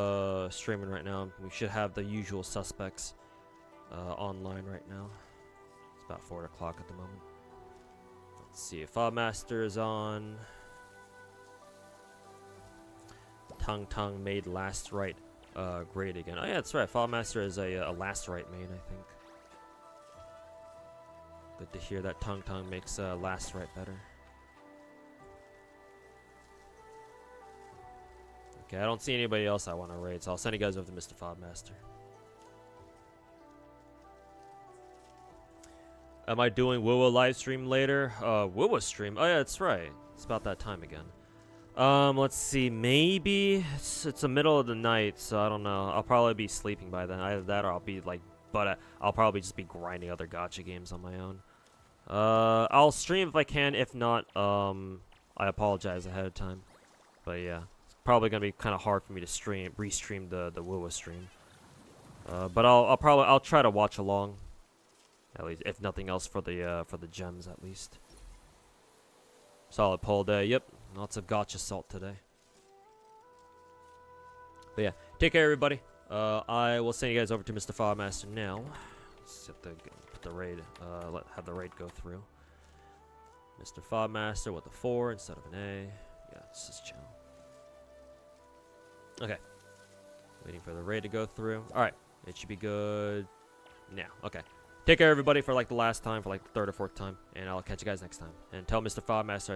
streaming right now. We should have the usual suspects online right now. It's about 4 o'clock at the moment. Let's see if Master is on. Tung Tung made last right great again. Oh yeah, that's right. Master is a last right main, I think. Good to hear that Tung Tung makes last right better. Okay, I don't see anybody else I want to raid, so I'll send you guys over to Mr. Master. Am I doing Wiwa live stream later? Wiwa stream? Oh yeah, that's right. It's about that time again. Let's see. Maybe it's the middle of the night, so I don't know. I'll probably be sleeping by then. Either that, or I'll be like, I'll probably just be grinding other gacha games on my own. I'll stream if I can. If not, I apologize ahead of time. But yeah, it's probably gonna be kind of hard for me to restream the Wiwa stream. But I'll try to watch along. At least, if nothing else, for the gems at least. Solid poll day. Yep, lots of gacha salt today. But yeah, take care, everybody. I will send you guys over to Mr. Master now. Let's have to put the raid. Have the raid go through. Mr. Master with a 4 instead of an A. Yeah, it's just chill. Okay. Waiting for the raid to go through. All right, it should be good now. Okay. Take care, everybody, for like the last time, for like the 3rd or 4th time, and I'll catch you guys next time. And tell Mr. Master